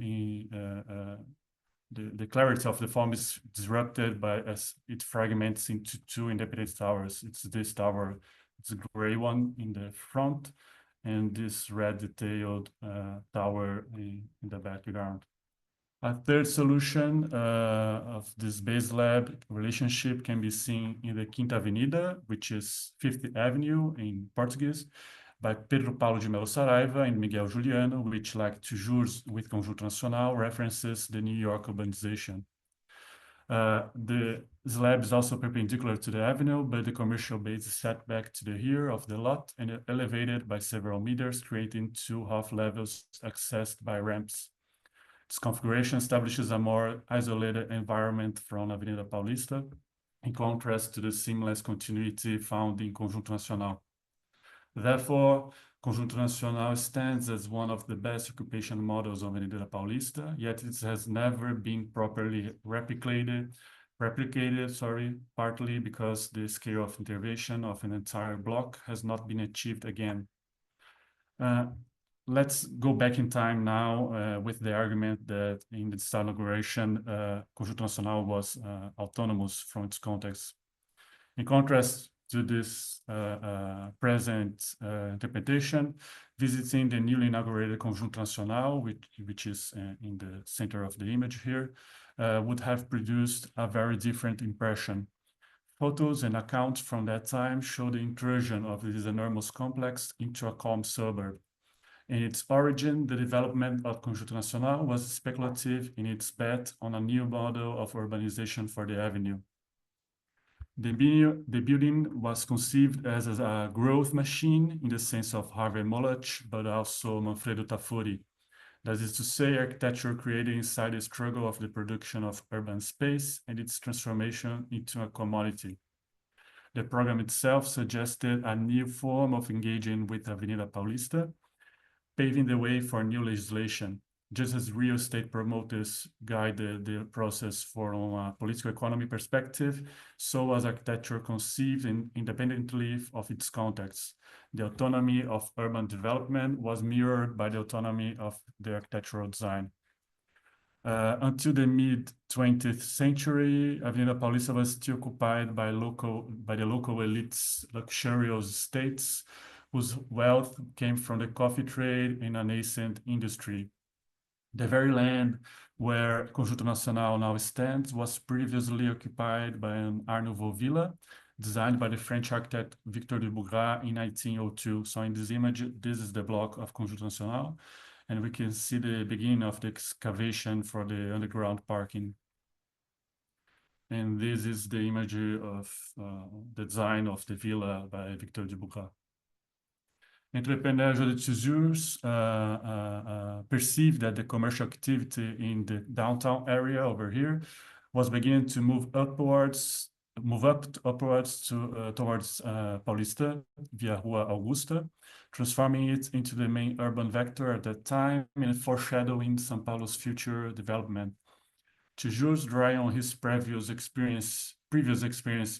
the clarity of the form is disrupted as it fragments into two independent towers. It's this tower, it's a gray one in the front, and this red detailed tower in the background. A third solution of this base lab relationship can be seen in the Quinta Avenida, which is 50th Avenue in Portuguese, by Pedro Paulo de Melo Saraiva and Miguel Juliano, which, like Tijus with Conjunto Nacional, references the New York urbanization. The slab is also perpendicular to the avenue, but the commercial base is set back to the rear of the lot and elevated by several meters, creating two half levels accessed by ramps. This configuration establishes a more isolated environment from Avenida Paulista, in contrast to the seamless continuity found in Conjunto Nacional. Therefore, Conjunto Nacional stands as one of the best occupation models of Avenida Paulista, yet it has never been properly replicated, partly because the scale of intervention of an entire block has not been achieved again. Let's go back in time now with the argument that in the inauguration, Conjunto Nacional was autonomous from its context. In contrast to this present interpretation, visiting the newly inaugurated Conjunto Nacional, which is in the center of the image here, would have produced a very different impression. Photos and accounts from that time show the intrusion of this enormous complex into a calm suburb. In its origin, the development of Conjunto Nacional was speculative in its bet on a new model of urbanization for the avenue. The building was conceived as a growth machine in the sense of Harvey Mullach, but also Manfredo Tafuri. That is to say, architecture created inside the struggle of the production of urban space and its transformation into a commodity. The program itself suggested a new form of engaging with Avenida Paulista, paving the way for new legislation. Just as real estate promoters guided the process from a political economy perspective, so was architecture conceived independently of its context. The autonomy of urban development was mirrored by the autonomy of the architectural design. Until the mid-20th century, Avenida Paulista was still occupied by the local elites, luxurious estates, whose wealth came from the coffee trade and a nascent industry. The very land where Conjunto Nacional now stands was previously occupied by an Art Nouveau villa, designed by the French architect Victor de Bougrain in 1902. So in this image, this is the block of Conjunto Nacional, and we can see the beginning of the excavation for the underground parking. And this is the image of the design of the villa by Victor de Bougrain. Entrepreneurs de Tissus perceived that the commercial activity in the downtown area over here was beginning to move upwards towards Paulista via Rua Augusta, transforming it into the main urban vector at that time and foreshadowing São Paulo's future development. Tissus, drawing on his previous experience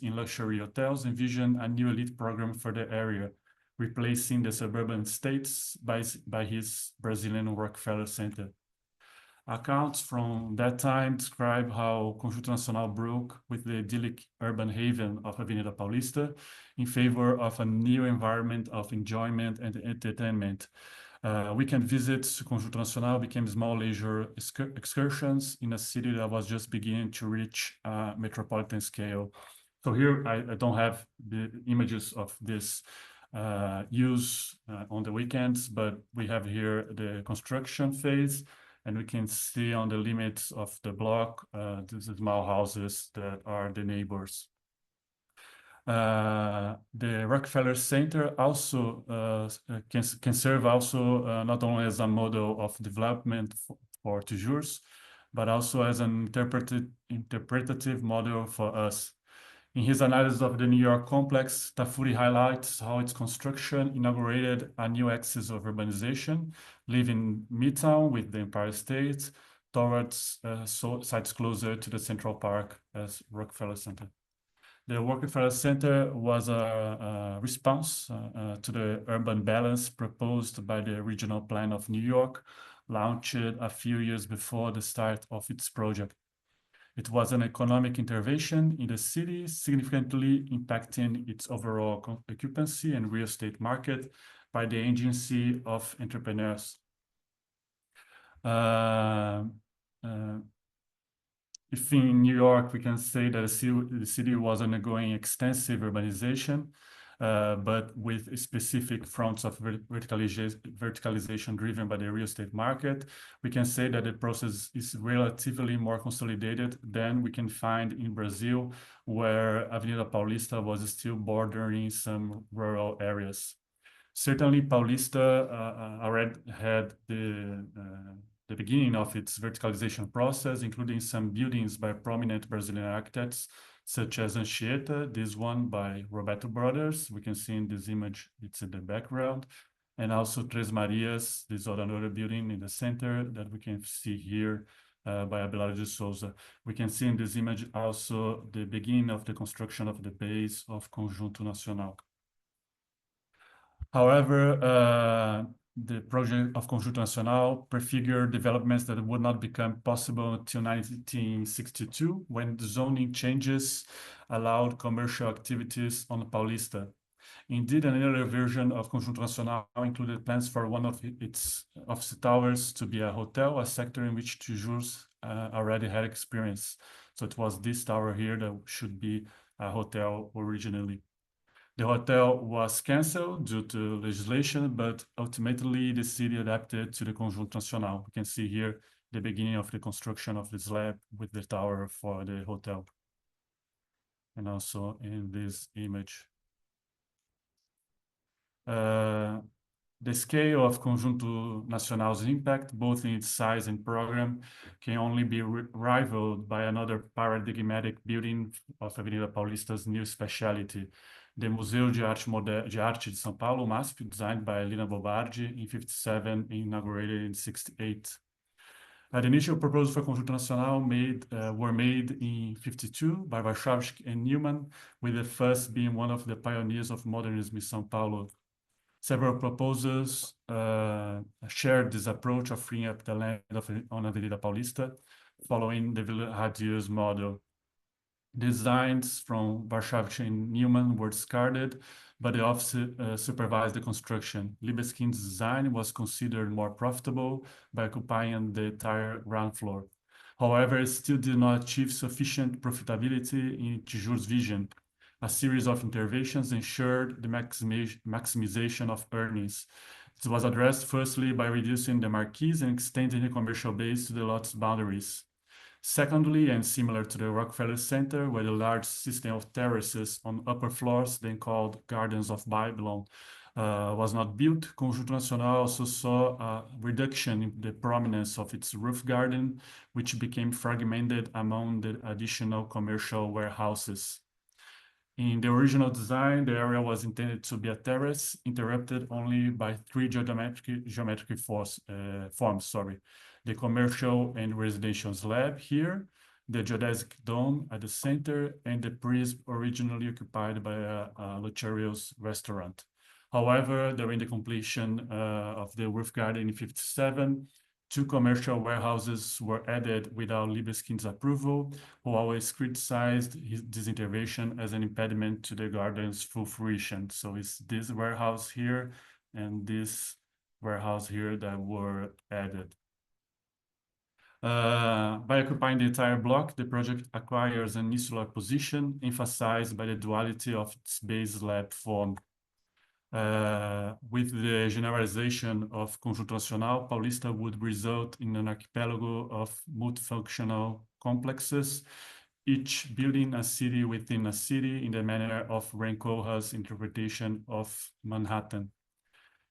in luxury hotels, envisioned a new elite program for the area, replacing the suburban states by his Brazilian Rockefeller Center. Accounts from that time describe how Conjunto Nacional broke with the idyllic urban haven of Avenida Paulista in favor of a new environment of enjoyment and entertainment. Weekend visits to Conjunto Nacional became small leisure excursions in a city that was just beginning to reach a metropolitan scale. So here I don't have the images of this use on the weekends, but we have here the construction phase, and we can see on the limits of the block, these small houses that are the neighbors. The Rockefeller Center also can serve also not only as a model of development for Tissus, but also as an interpretative model for us. In his analysis of the New York complex, Tafuri highlights how its construction inaugurated a new axis of urbanization, leaving Midtown with the Empire State towards sites closer to the Central Park as Rockefeller Center. The Rockefeller Center was a response to the urban balance proposed by the Regional Plan of New York, launched a few years before the start of its project. It was an economic intervention in the city, significantly impacting its overall occupancy and real estate market by the agency of entrepreneurs. If in New York, we can say that the city was undergoing extensive urbanization, but with specific fronts of verticalization driven by the real estate market, we can say that the process is relatively more consolidated than we can find in Brazil, where Avenida Paulista was still bordering some rural areas. Certainly, Paulista already had the beginning of its verticalization process, including some buildings by prominent Brazilian architects, such as Anchieta, this one by Roberto Brothers. We can see in this image, it's in the background. And also Três Marias, this other building in the center that we can see here by Abelardo de Souza. We can see in this image also the beginning of the construction of the base of Conjunto Nacional. However, the project of Conjunto Nacional prefigured developments that would not become possible until 1962, when the zoning changes allowed commercial activities on Paulista. Indeed, an earlier version of Conjunto Nacional included plans for one of its towers to be a hotel, a sector in which Tijuros already had experience. So it was this tower here that should be a hotel originally. The hotel was cancelled due to legislation, but ultimately the city adapted to the Conjunto Nacional. We can see here the beginning of the construction of the slab with the tower for the hotel. And also in this image. The scale of Conjunto Nacional's impact, both in its size and program, can only be rivaled by another paradigmatic building of Avenida Paulista's new speciality, the Museu de Arte de São Paulo, MASP, designed by Lina Bobardi in 1957, inaugurated in 1968. The initial proposals for Conjunto Nacional were made in 1952 by Warszawski and Neumann, with the first being one of the pioneers of modernism in São Paulo. Several proposals shared this approach of freeing up the land on Avenida Paulista, following the Villa-Radius model. Designs from Warszawski and Neumann were discarded, but the office supervised the construction. Libeskind's design was considered more profitable by occupying the entire ground floor. However, it still did not achieve sufficient profitability in Tijuros' vision. A series of interventions ensured the maximization of earnings. It was addressed firstly by reducing the marquees and extending the commercial base to the lot's boundaries. Secondly, and similar to the Rockefeller Center, where the large system of terraces on upper floors, then called Gardens of Babylon, was not built, Conjunto Nacional also saw a reduction in the prominence of its roof garden, which became fragmented among the additional commercial warehouses. In the original design, the area was intended to be a terrace, interrupted only by three geometric forms. The commercial and residential slab here, the geodesic dome at the center, and the prism originally occupied by a luxurious restaurant. However, during the completion of the roof garden in 1957, two commercial warehouses were added without Libeskind's approval, who always criticized this intervention as an impediment to the garden's full fruition. So it's this warehouse here and this warehouse here that were added. By occupying the entire block, the project acquires an insular position, emphasized by the duality of its base slab form. With the generalization of Conjunto Nacional, Paulista would result in an archipelago of multifunctional complexes, each building a city within a city in the manner of Renkoha's interpretation of Manhattan.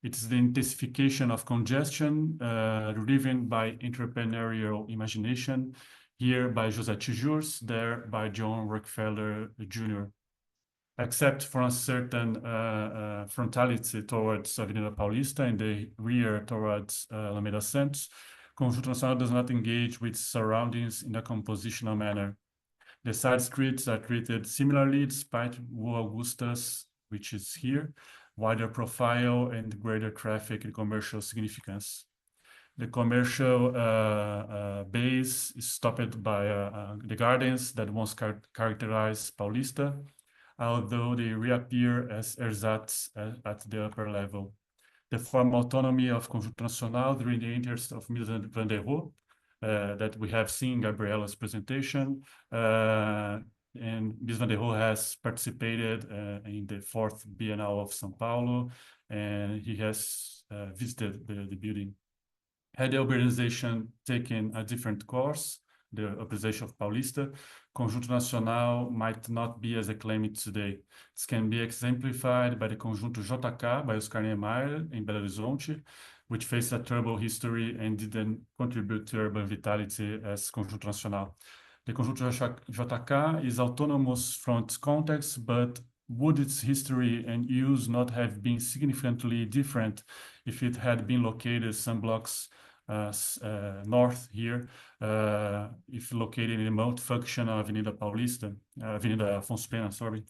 It's the intensification of congestion driven by entrepreneurial imagination, here by José Tijoux, there by John Rockefeller Jr. Except for a certain frontality towards Avenida Paulista and the rear towards Alameda Santos, Conjunto Nacional does not engage with surroundings in a compositional manner. The side streets are treated similarly despite Rua Augustas, which is here, wider profile and greater traffic and commercial significance. The commercial base is stopped by the gardens that once characterized Paulista, although they reappear as ersatz at the upper level. The formal autonomy of Conjunto Nacional during the interest of Mies van der Rohe that we have seen in Gabriela's presentation, and Mies van der Rohe has participated in the 4th Bienal of São Paulo, and he has visited the building. Had the urbanization taken a different course, the urbanization of Paulista, Conjunto Nacional might not be as acclaimed today. This can be exemplified by the Conjunto JK by Oscar Niemeyer in Belo Horizonte, which faced a troubled history and didn't contribute to urban vitality as Conjunto Nacional. The Conjunto JK is autonomous from its context, but would its history and use not have been significantly different if it had been located some blocks north here, if located in the multifunctional Avenida Paulista, Avenida Afonso Pena, sorry.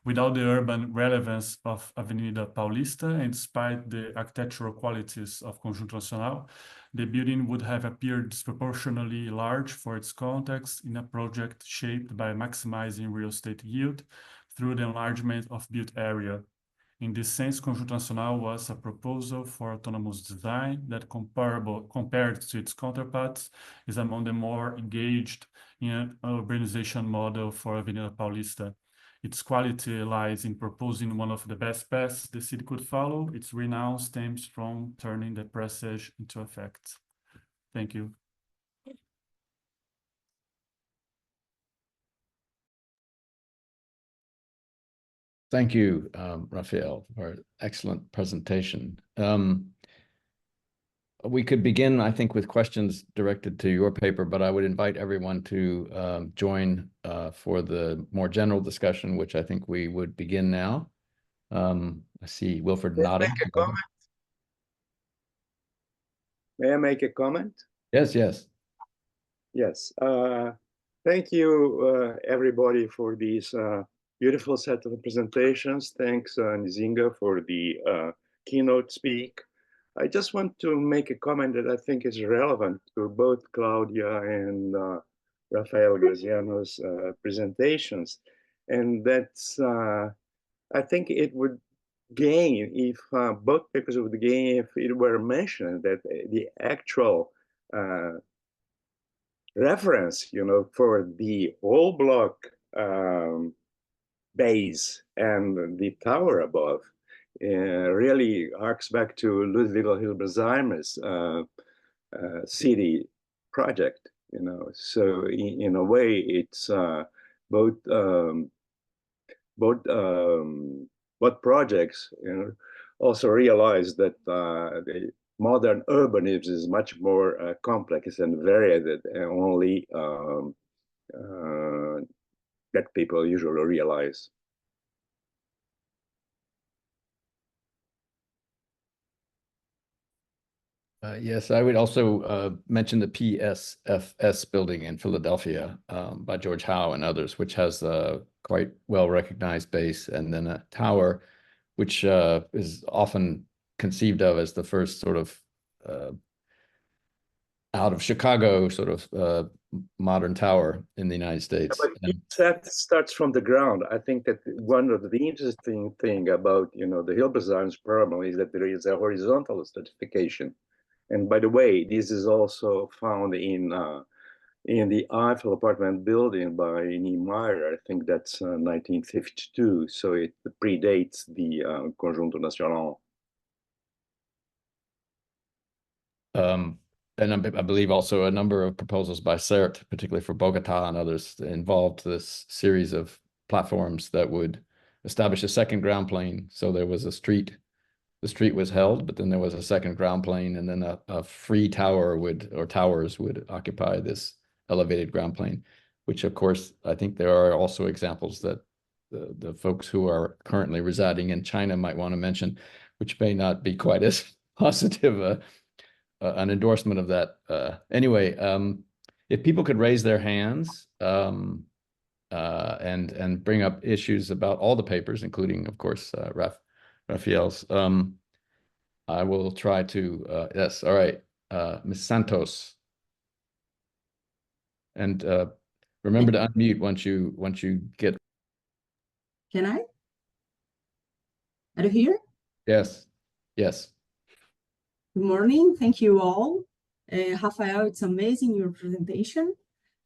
without the urban relevance of Avenida Paulista and despite the architectural qualities of Conjunto Nacional, the building would have appeared disproportionately large for its context in a project shaped by maximizing real estate yield through the enlargement of built area. In this sense, Conjunto Nacional was a proposal for autonomous design that compared to its counterparts is among the more engaged in an urbanization model for Avenida Paulista. Its quality lies in proposing one of the best paths the city could follow. Its renown stems from turning the presage into effect. Thank you. Thank you, Raphael, for an excellent presentation. We could begin, I think, with questions directed to your paper, but I would invite everyone to join for the more general discussion, which I think we would begin now. I see Wilfred nodding. Make a comment? May I make a comment? Yes, yes. Yes. Thank you, everybody, for these beautiful set of presentations. Thanks, NZINGA, for the keynote speak. I just want to make a comment that I think is relevant to both Claudia and Raphael Grazziano's presentations. And that's, I think it would gain if both papers would gain if it were mentioned that the actual reference, for the whole block base and the tower above really harks back to Ludwig Hilberseimer's city project, So in a way, it's both projects, also realize that the modern urbanism is much more complex and varied than only that people usually realize. Yes, I would also mention the PSFS building in Philadelphia by George Howe and others, which has a quite well-recognized base, and then a tower, which is often conceived of as the first sort of out of Chicago sort of modern tower in the United States. But that starts from the ground. I think that one of the interesting thing about the Hilberseimer's problem is that there is a horizontal stratification. And by the way, this is also found in the Eiffel apartment building by Niemeyer. I think that's 1952, so it predates the Conjunto Nacional. And I believe also a number of proposals by CERT, particularly for Bogota and others, involved this series of platforms that would establish a second ground plane. So there was a street. The street was held, but then there was a second ground plane, and then a free tower towers would occupy this elevated ground plane, which of course, I think there are also examples that the folks who are currently residing in China might want to mention, which may not be quite as positive an endorsement of that. Anyway, if people could raise their hands and bring up issues about all the papers, including, of course, Raphael's. I will try to, yes, all right, Ms. Santos. And remember to unmute once you get. Can I? Are you here? Yes, yes. Good morning, thank you all. Raphael, it's amazing your presentation.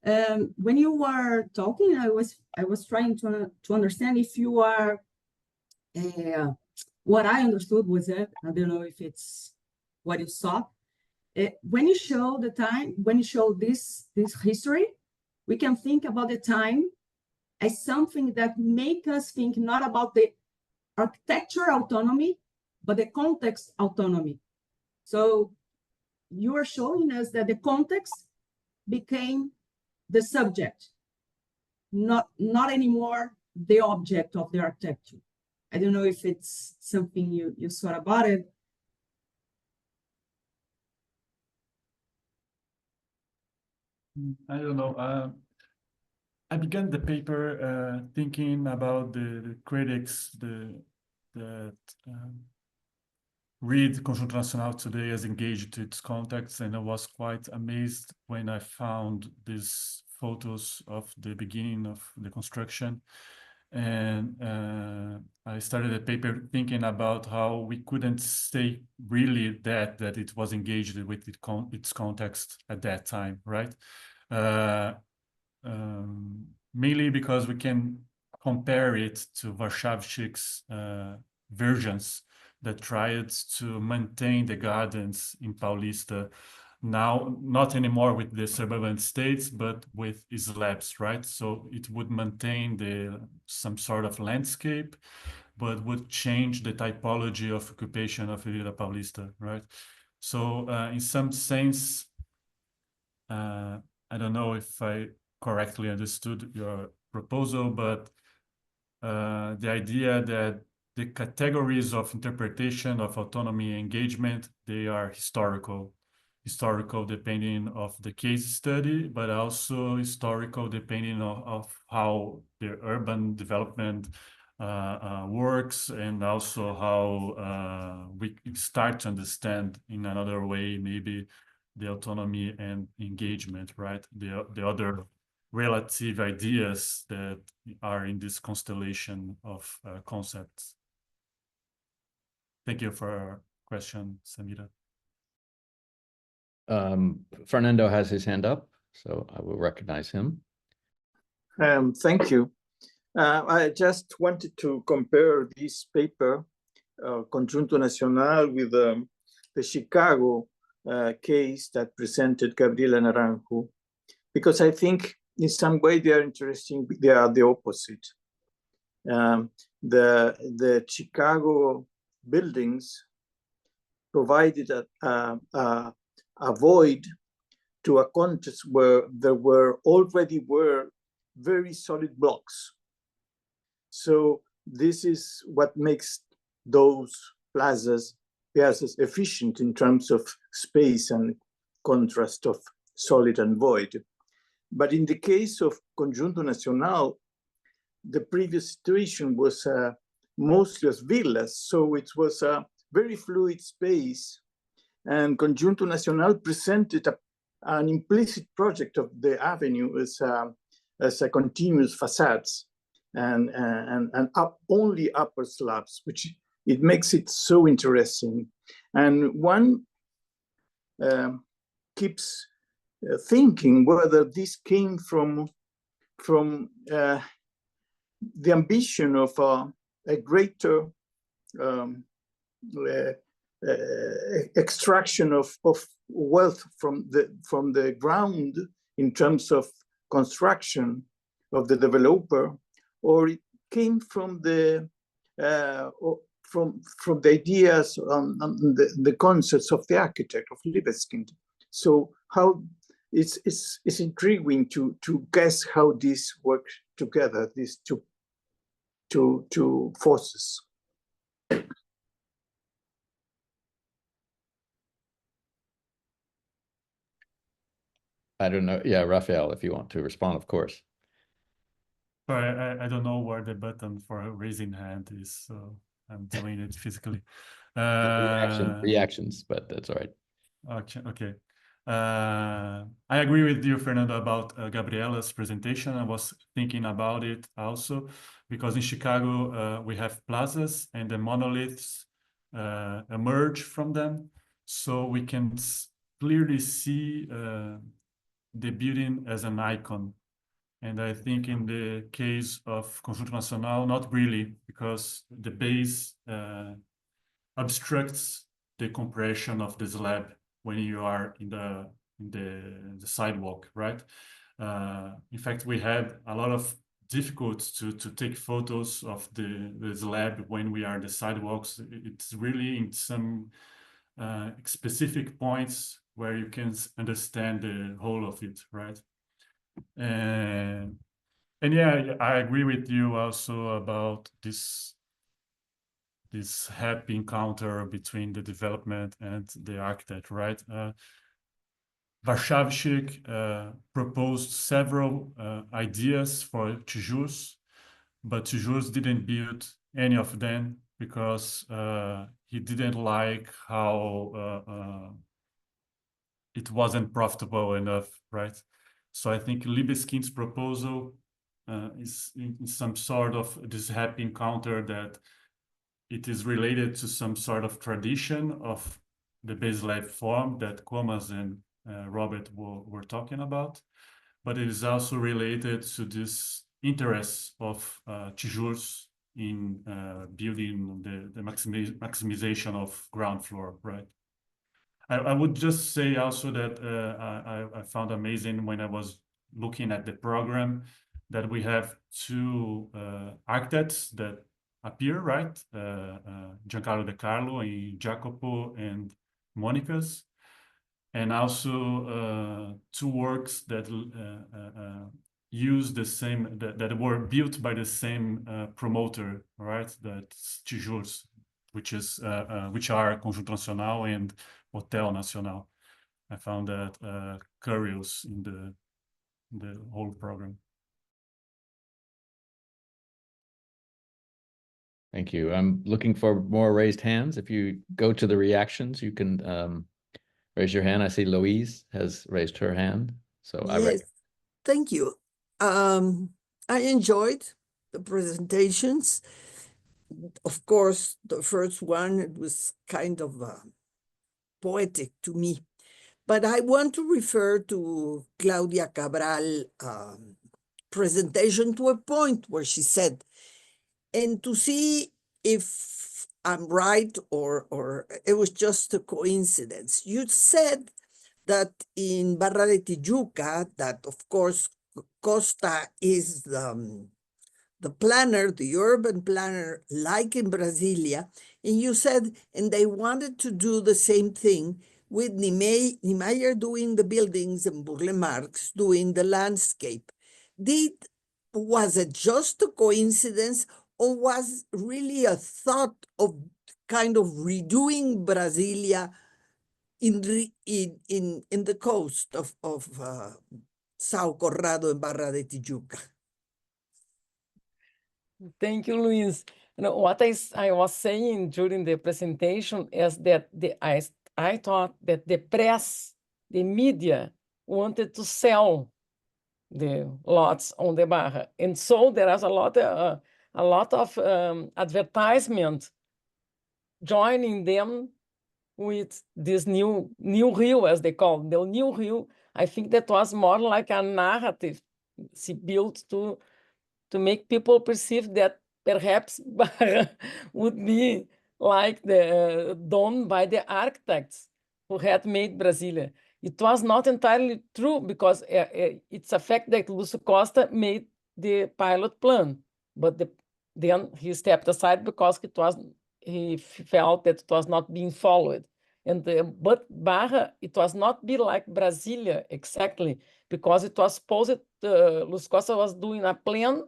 When you were talking, I was trying to understand if you are what I understood was that, I don't know if it's what you saw. When you show the time, when you show this history, we can think about the time as something that make us think not about the architecture autonomy, but the context autonomy. So you are showing us that the context became the subject, not anymore the object of the architecture. I don't know if it's something you thought about it. I don't know. I began the paper thinking about the critics that read Conjunto Nacional today as engaged to its context, and I was quite amazed when I found these photos of the beginning of the construction. And I started a paper thinking about how we couldn't say really that it was engaged with its context at that time, right? Mainly because we can compare it to Warszawskik's versions that tried to maintain the gardens in Paulista, now not anymore with the suburban states, but with slabs, right? So it would maintain some sort of landscape, but would change the typology of occupation of Vila Paulista, right? So in some sense, I don't know if I correctly understood your proposal, but the idea that the categories of interpretation of autonomy engagement, they are historical depending of the case study, but also historical depending of how the urban development works, and also how we start to understand in another way maybe the autonomy and engagement, right? The other relative ideas that are in this constellation of concepts. Thank you for your question, Samira. Fernando has his hand up, so I will recognize him. Thank you. I just wanted to compare this paper, Conjunto Nacional, with the Chicago case that presented Gabriela Naranjo, because I think in some way they are interesting. They are the opposite. The Chicago buildings provided a void to a context where there already were very solid blocks. So this is what makes those plazas efficient in terms of space and contrast of solid and void. But in the case of Conjunto Nacional, the previous situation was mostly as villas, so it was a very fluid space. And Conjunto Nacional presented an implicit project of the avenue as a continuous facades and only upper slabs, which it makes it so interesting. And one keeps thinking whether this came from the ambition of a greater extraction of wealth from the ground in terms of construction of the developer, or it came from the ideas on the concepts of the architect, of Libeskind. So how it's intriguing to guess how this works together, these two forces. I don't know. Yeah, Raphael, if you want to respond, of course. Sorry, I don't know where the button for raising hand is, so I'm doing it physically. Reactions, but that's all right. Okay. I agree with you, Fernando, about Gabriela's presentation. I was thinking about it also, because in Chicago, we have plazas and the monoliths emerge from them. So we can clearly see the building as an icon. And I think in the case of Conjunto Nacional, not really, because the base obstructs the compression of the slab when you are in the sidewalk, right? In fact, we had a lot of difficulty to take photos of the slab when we are in the sidewalks. It's really in some specific points where you can understand the whole of it, right? And yeah, I agree with you also about this happy encounter between the development and the architect, right? Warszawczyk proposed several ideas for Tijoux, but Tijoux didn't build any of them because he didn't like how it wasn't profitable enough, right? So I think Libeskind's proposal is in some sort of this happy encounter that it is related to some sort of tradition of the base life form that Comas and Robert were talking about, but it is also related to this interest of Tijoux in building the maximization of ground floor, right? I would just say also that I found amazing when I was looking at the program that we have two architects that appear, right? Giancarlo de Carlo and Jacopo and Monica's, and also two works that use the same, that were built by the same promoter, right? That's Tijoux, which are Conjunto Nacional and Hotel Nacional. I found that curious in the whole program. Thank you. I'm looking for more raised hands. If you go to the reactions, you can raise your hand. I see Louise has raised her hand. So yes, thank you. I enjoyed the presentations. Of course, the first one, it was kind of poetic to me. But I want to refer to Claudia Cabral presentation to a point where she said, and to see if I'm right or it was just a coincidence. You said that in Barra de Tijuca, that of course Costa is the planner, the urban planner, like in Brasilia, and you said, and they wanted to do the same thing with Niemeyer doing the buildings and Burle Marx doing the landscape. Was it just a coincidence, or was really a thought of kind of redoing Brasilia in the coast of São Conrado and Barra de Tijuca? Thank you, Luis. You know, what I was saying during the presentation is that I thought that the press, the media, wanted to sell the lots on the Barra, and so there was a lot of advertisement joining them with this new Rio, as they call it, the new Rio. I think that was more like a narrative she built to make people perceive that perhaps Barra would be like done by the architects who had made Brasilia. It was not entirely true, because it's a fact that Lúcio Costa made the pilot plan, but then he stepped aside because he felt that it was not being followed. But Barra, it was not be like Brasilia exactly, because it was supposed Lúcio Costa was doing a plan,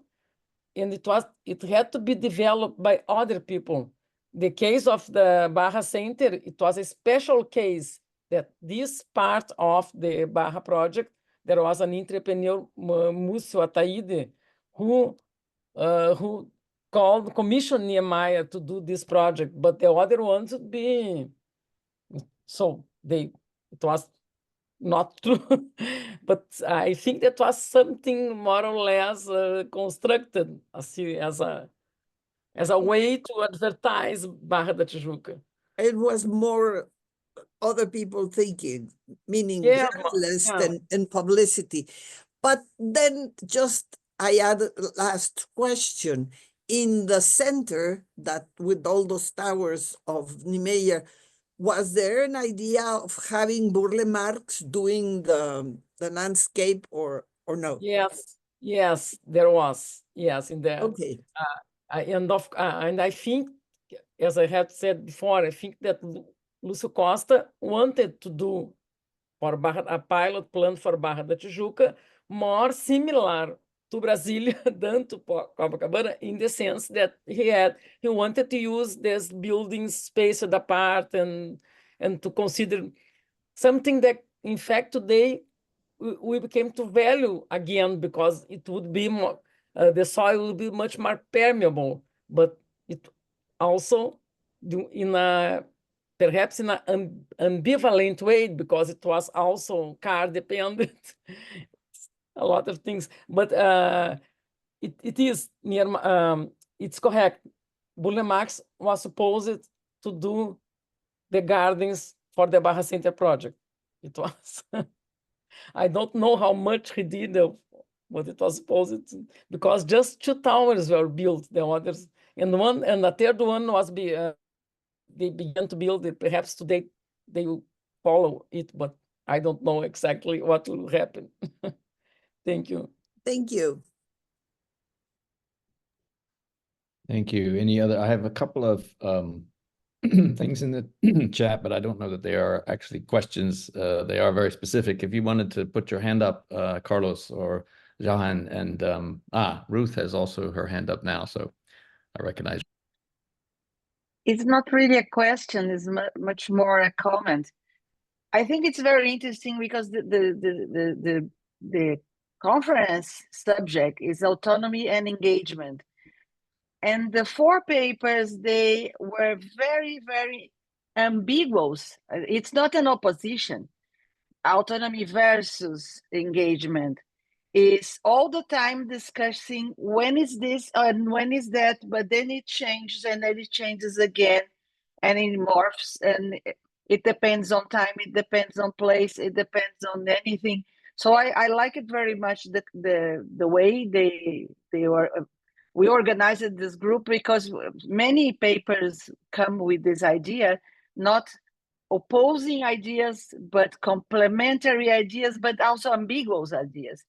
and it had to be developed by other people. The case of the Barra Center, it was a special case that this part of the Barra project, there was an entrepreneur, Múcio Ataíde, who commissioned Niemeyer to do this project, but the other ones would be, so it was not true. But I think that was something more or less constructed as a way to advertise Barra da Tijuca. It was more other people thinking, meaning journalists and publicity. But then I add a last question. In the center, that with all those towers of Niemeyer, was there an idea of having Burle Marx doing the landscape or no? Yes, there was. Yes, in there. Okay. And I think, as I had said before, I think that Lúcio Costa wanted to do a pilot plan for Barra da Tijuca more similar to Brasilia than to Copacabana, in the sense that he wanted to use this building spaced apart and to consider something that in fact, today we became to value again because it would be more, the soil will be much more permeable, but it also in a perhaps in an ambivalent way because it was also car dependent, a lot of things, but it is near, it's correct. Burle Marx was supposed to do the gardens for the Barra Center project. It was, I don't know how much he did, but it was supposed to, because just 2 towers were built, the others, and the third one was they began to build it. Perhaps today they will follow it, but I don't know exactly what will happen. Thank you. Thank you. Thank you. Any other? I have a couple of things in the chat, but I don't know that they are actually questions. They are very specific. If you wanted to put your hand up, Carlos or Johan, and Ruth has also her hand up now, so I recognize. It's not really a question, it's much more a comment. I think it's very interesting because the conference subject is autonomy and engagement. And the 4 papers, they were very, very ambiguous. It's not an opposition. Autonomy versus engagement is all the time discussing when is this and when is that, but then it changes and then it changes again and it morphs, and it depends on time, it depends on place, it depends on anything. So I like it very much, the way we organized this group, because many papers come with this idea, not opposing ideas, but complementary ideas, but also ambiguous ideas.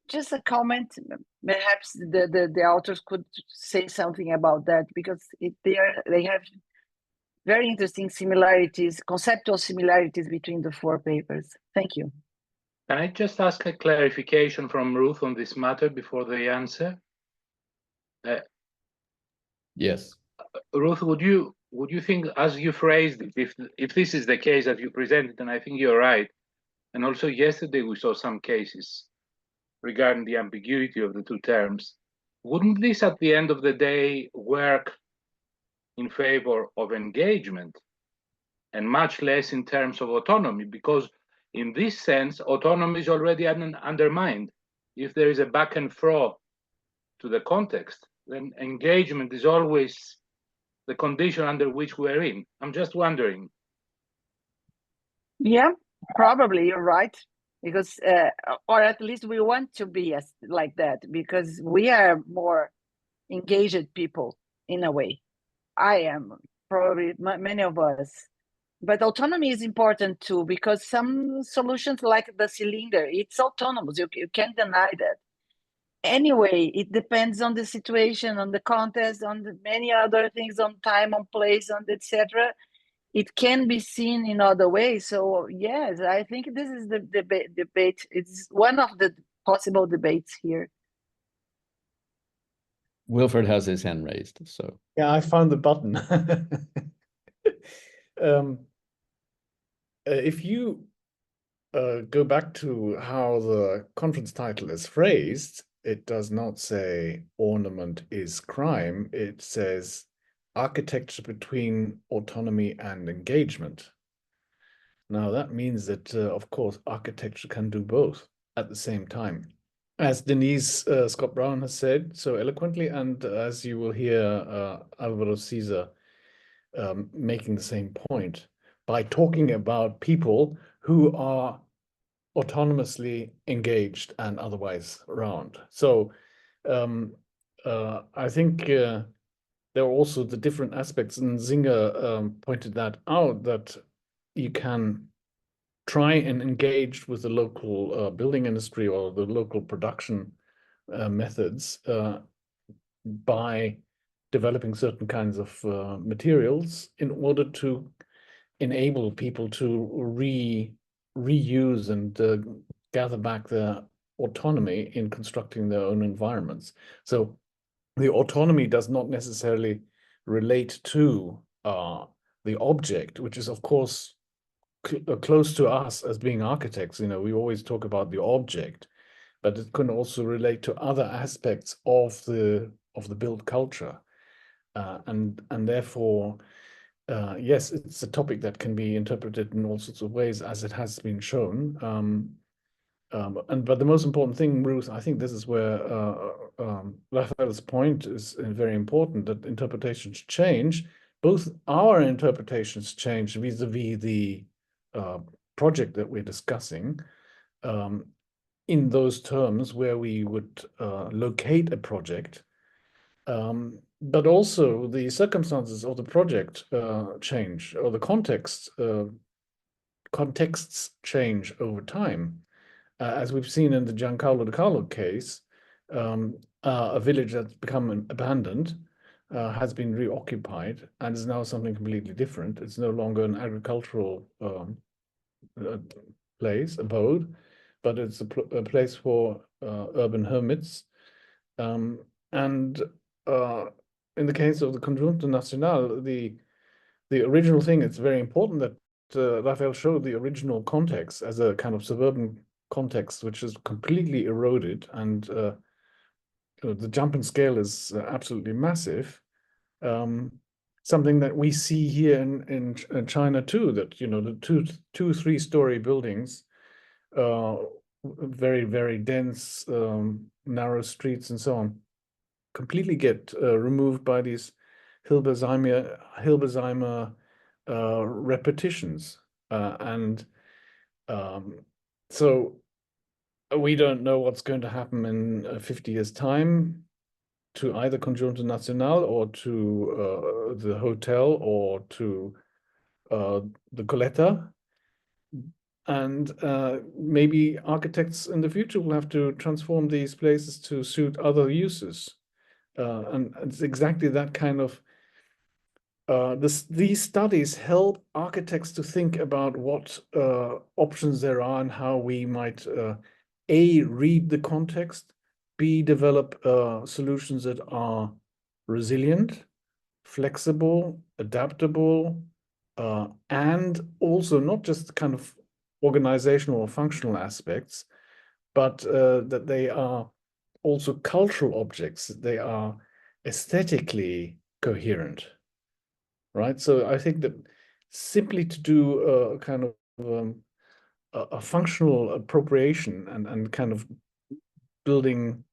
Just a comment, perhaps the authors could say something about that, because they have very interesting similarities, conceptual similarities between the 4 papers. Thank you. Can I just ask a clarification from Ruth on this matter before they answer? Yes. Ruth, would you think, as you phrased it, if this is the case that you presented, and I think you're right, and also yesterday we saw some cases regarding the ambiguity of the 2 terms, wouldn't this at the end of the day work in favor of engagement and much less in terms of autonomy? Because in this sense, autonomy is already undermined. If there is a back and fro to the context, then engagement is always the condition under which we're in. I'm just wondering. Yeah, probably you're right, because or at least we want to be like that, because we are more engaged people in a way. I am, probably many of us. But autonomy is important too, because some solutions like the cylinder, it's autonomous. You can't deny that. Anyway, it depends on the situation, on the context, on the many other things, on time, on place, on etc. It can be seen in other ways. So yes, I think this is the debate. It's one of the possible debates here. Wilfred has his hand raised, so. Yeah, I found the button. If you go back to how the conference title is phrased, it does not say ornament is crime. It says architecture between autonomy and engagement. Now that means that, of course, architecture can do both at the same time. As Denise Scott Brown has said so eloquently, and as you will hear Alvaro Siza making the same point, by talking about people who are autonomously engaged and otherwise around. So I think there are also the different aspects, and NZINGA pointed that out, that you can try and engage with the local building industry or the local production methods by developing certain kinds of materials in order to enable people to reuse and gather back their autonomy in constructing their own environments. So the autonomy does not necessarily relate to the object, which is of course close to us as being architects. You know, we always talk about the object, but it can also relate to other aspects of the built culture, and therefore, yes, it's a topic that can be interpreted in all sorts of ways, as it has been shown. But the most important thing, Ruth, I think this is where Raphael's point is very important, that interpretations change. Both our interpretations change vis-a-vis the project that we're discussing, in those terms where we would locate a project, but also the circumstances of the project change, or the contexts change over time. As we've seen in the Giancarlo case, a village that's become abandoned has been reoccupied and is now something completely different. It's no longer an agricultural abode, but it's a place for urban hermits. And in the case of the Conjunto Nacional, the original thing, it's very important that Raphael showed the original context as a kind of suburban context, which is completely eroded, and the jump in scale is absolutely massive. Something that we see here in China too, that, you know, the two 3-story buildings, very, very dense, narrow streets and so on, completely get removed by these Hilberseimer repetitions. So we don't know what's going to happen in 50 years' time to either Conjunto Nacional or to the hotel or to the Coletta. And maybe architects in the future will have to transform these places to suit other uses. And it's exactly that kind of these studies help architects to think about what options there are and how we might A, read the context, B, develop solutions that are resilient, flexible, adaptable, and also not just kind of organizational or functional aspects, but that they are also cultural objects, that they are aesthetically coherent. Right, so I think that simply to do a kind of a functional appropriation and kind of building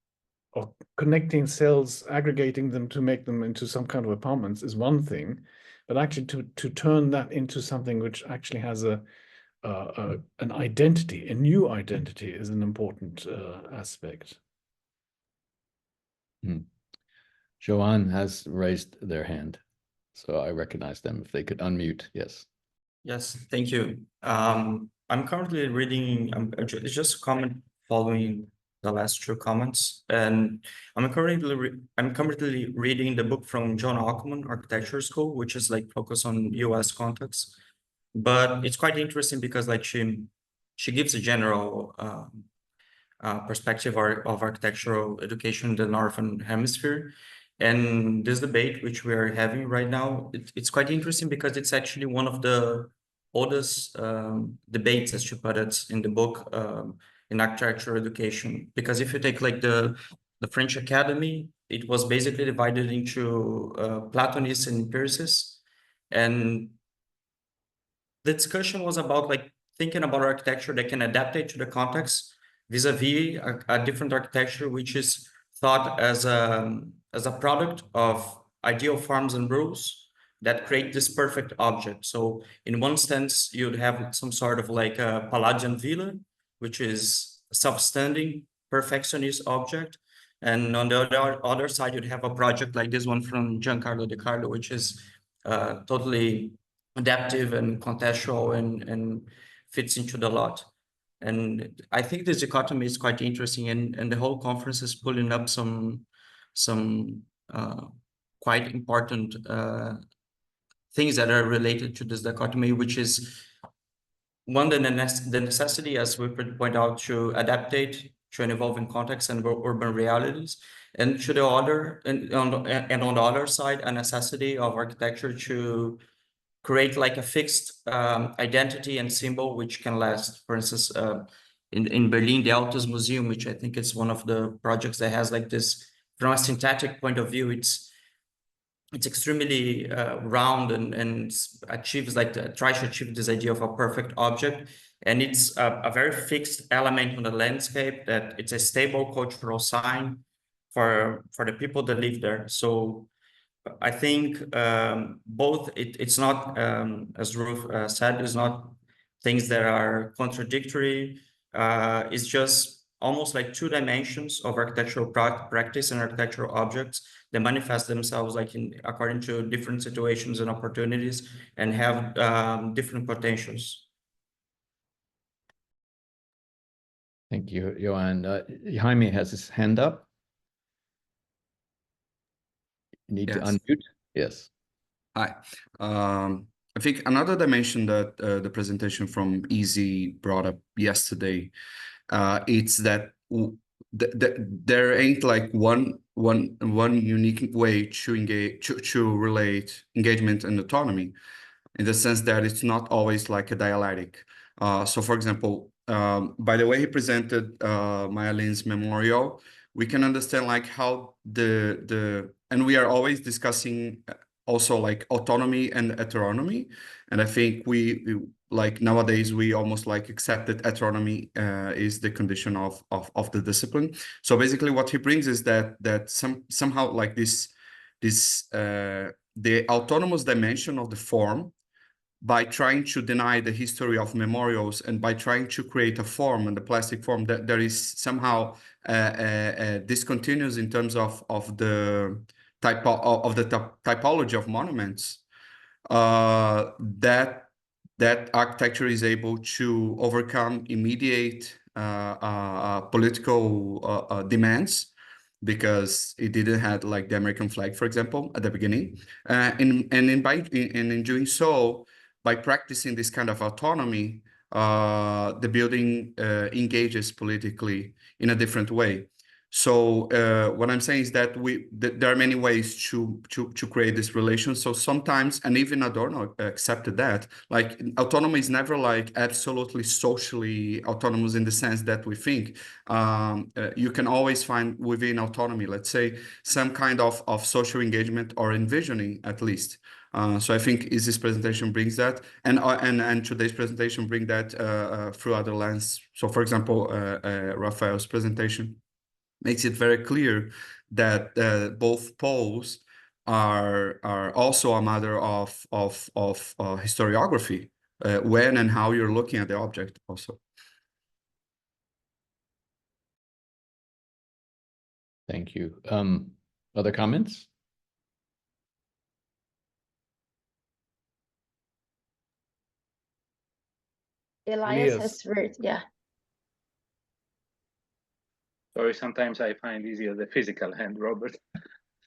or connecting cells, aggregating them to make them into some kind of apartments is one thing, but actually to turn that into something which actually has an identity, a new identity, is an important aspect. Joanne has raised their hand, so I recognize them. If they could unmute, yes. Yes, thank you. I'm currently reading, it's just a comment following the last two comments, and I'm currently reading the book from John Ockman, Architecture School, which is like focused on US context. But it's quite interesting because like she gives a general perspective of architectural education in the Northern Hemisphere. And this debate, which we are having right now, it's quite interesting because it's actually one of the oldest debates, as she put it in the book, in architectural education. Because if you take like the French Academy, it was basically divided into Platonists and empiricists. And the discussion was about like thinking about architecture that can adapt it to the context vis-a-vis a different architecture, which is thought as a product of ideal forms and rules that create this perfect object. So in one sense, you'd have some sort of like a Palladian villa, which is a self-standing perfectionist object. And on the other side, you'd have a project like this one from Giancarlo de Carlo, which is totally adaptive and contextual and fits into the lot. And I think this dichotomy is quite interesting, and the whole conference is pulling up some quite important things that are related to this dichotomy, which is one, the necessity, as we point out, to adaptate to an evolving context and urban realities, and to the other, and on the other side, a necessity of architecture to create like a fixed identity and symbol which can last. For instance, in Berlin, the Autos Museum, which I think is one of the projects that has like this, from a synthetic point of view, it's extremely round and achieves like tries to achieve this idea of a perfect object. And it's a very fixed element on the landscape, that it's a stable cultural sign for the people that live there. So I think both, it's not, as Ruth said, it's not things that are contradictory. It's just almost like two dimensions of architectural practice and architectural objects that manifest themselves like according to different situations and opportunities, and have different potentials. Thank you, Johan. Jaime has his hand up. You need to unmute. Yes. Hi. I think another dimension that the presentation from Easy brought up yesterday, it's that there ain't like one unique way to engage, to relate engagement and autonomy, in the sense that it's not always like a dialectic. So for example, by the way he presented Mayalin's memorial, we can understand like how and we are always discussing also like autonomy and heteronomy. And I think we like nowadays we almost like accept that heteronomy is the condition of the discipline. So basically what he brings is that somehow like this the autonomous dimension of the form, by trying to deny the history of memorials and by trying to create a form, and the plastic form, that there is somehow discontinuous in terms of the typology of monuments, that architecture is able to overcome immediate political demands, because it didn't have like the American flag, for example, at the beginning, and in doing so, by practicing this kind of autonomy, the building engages politically in a different way. So what I'm saying is that there are many ways to create this relation. So sometimes, and even Adorno accepted that, like autonomy is never like absolutely socially autonomous in the sense that we think. You can always find within autonomy, let's say, some kind of social engagement or envisioning at least. So I think Izzy's presentation brings that, and today's presentation bring that through other lens. So for example, Raphael's presentation makes it very clear that both poles are also a matter of historiography, when and how you're looking at the object also. Thank you. Other comments? Elias has read, yeah. Sorry, sometimes I find easier the physical hand, Robert.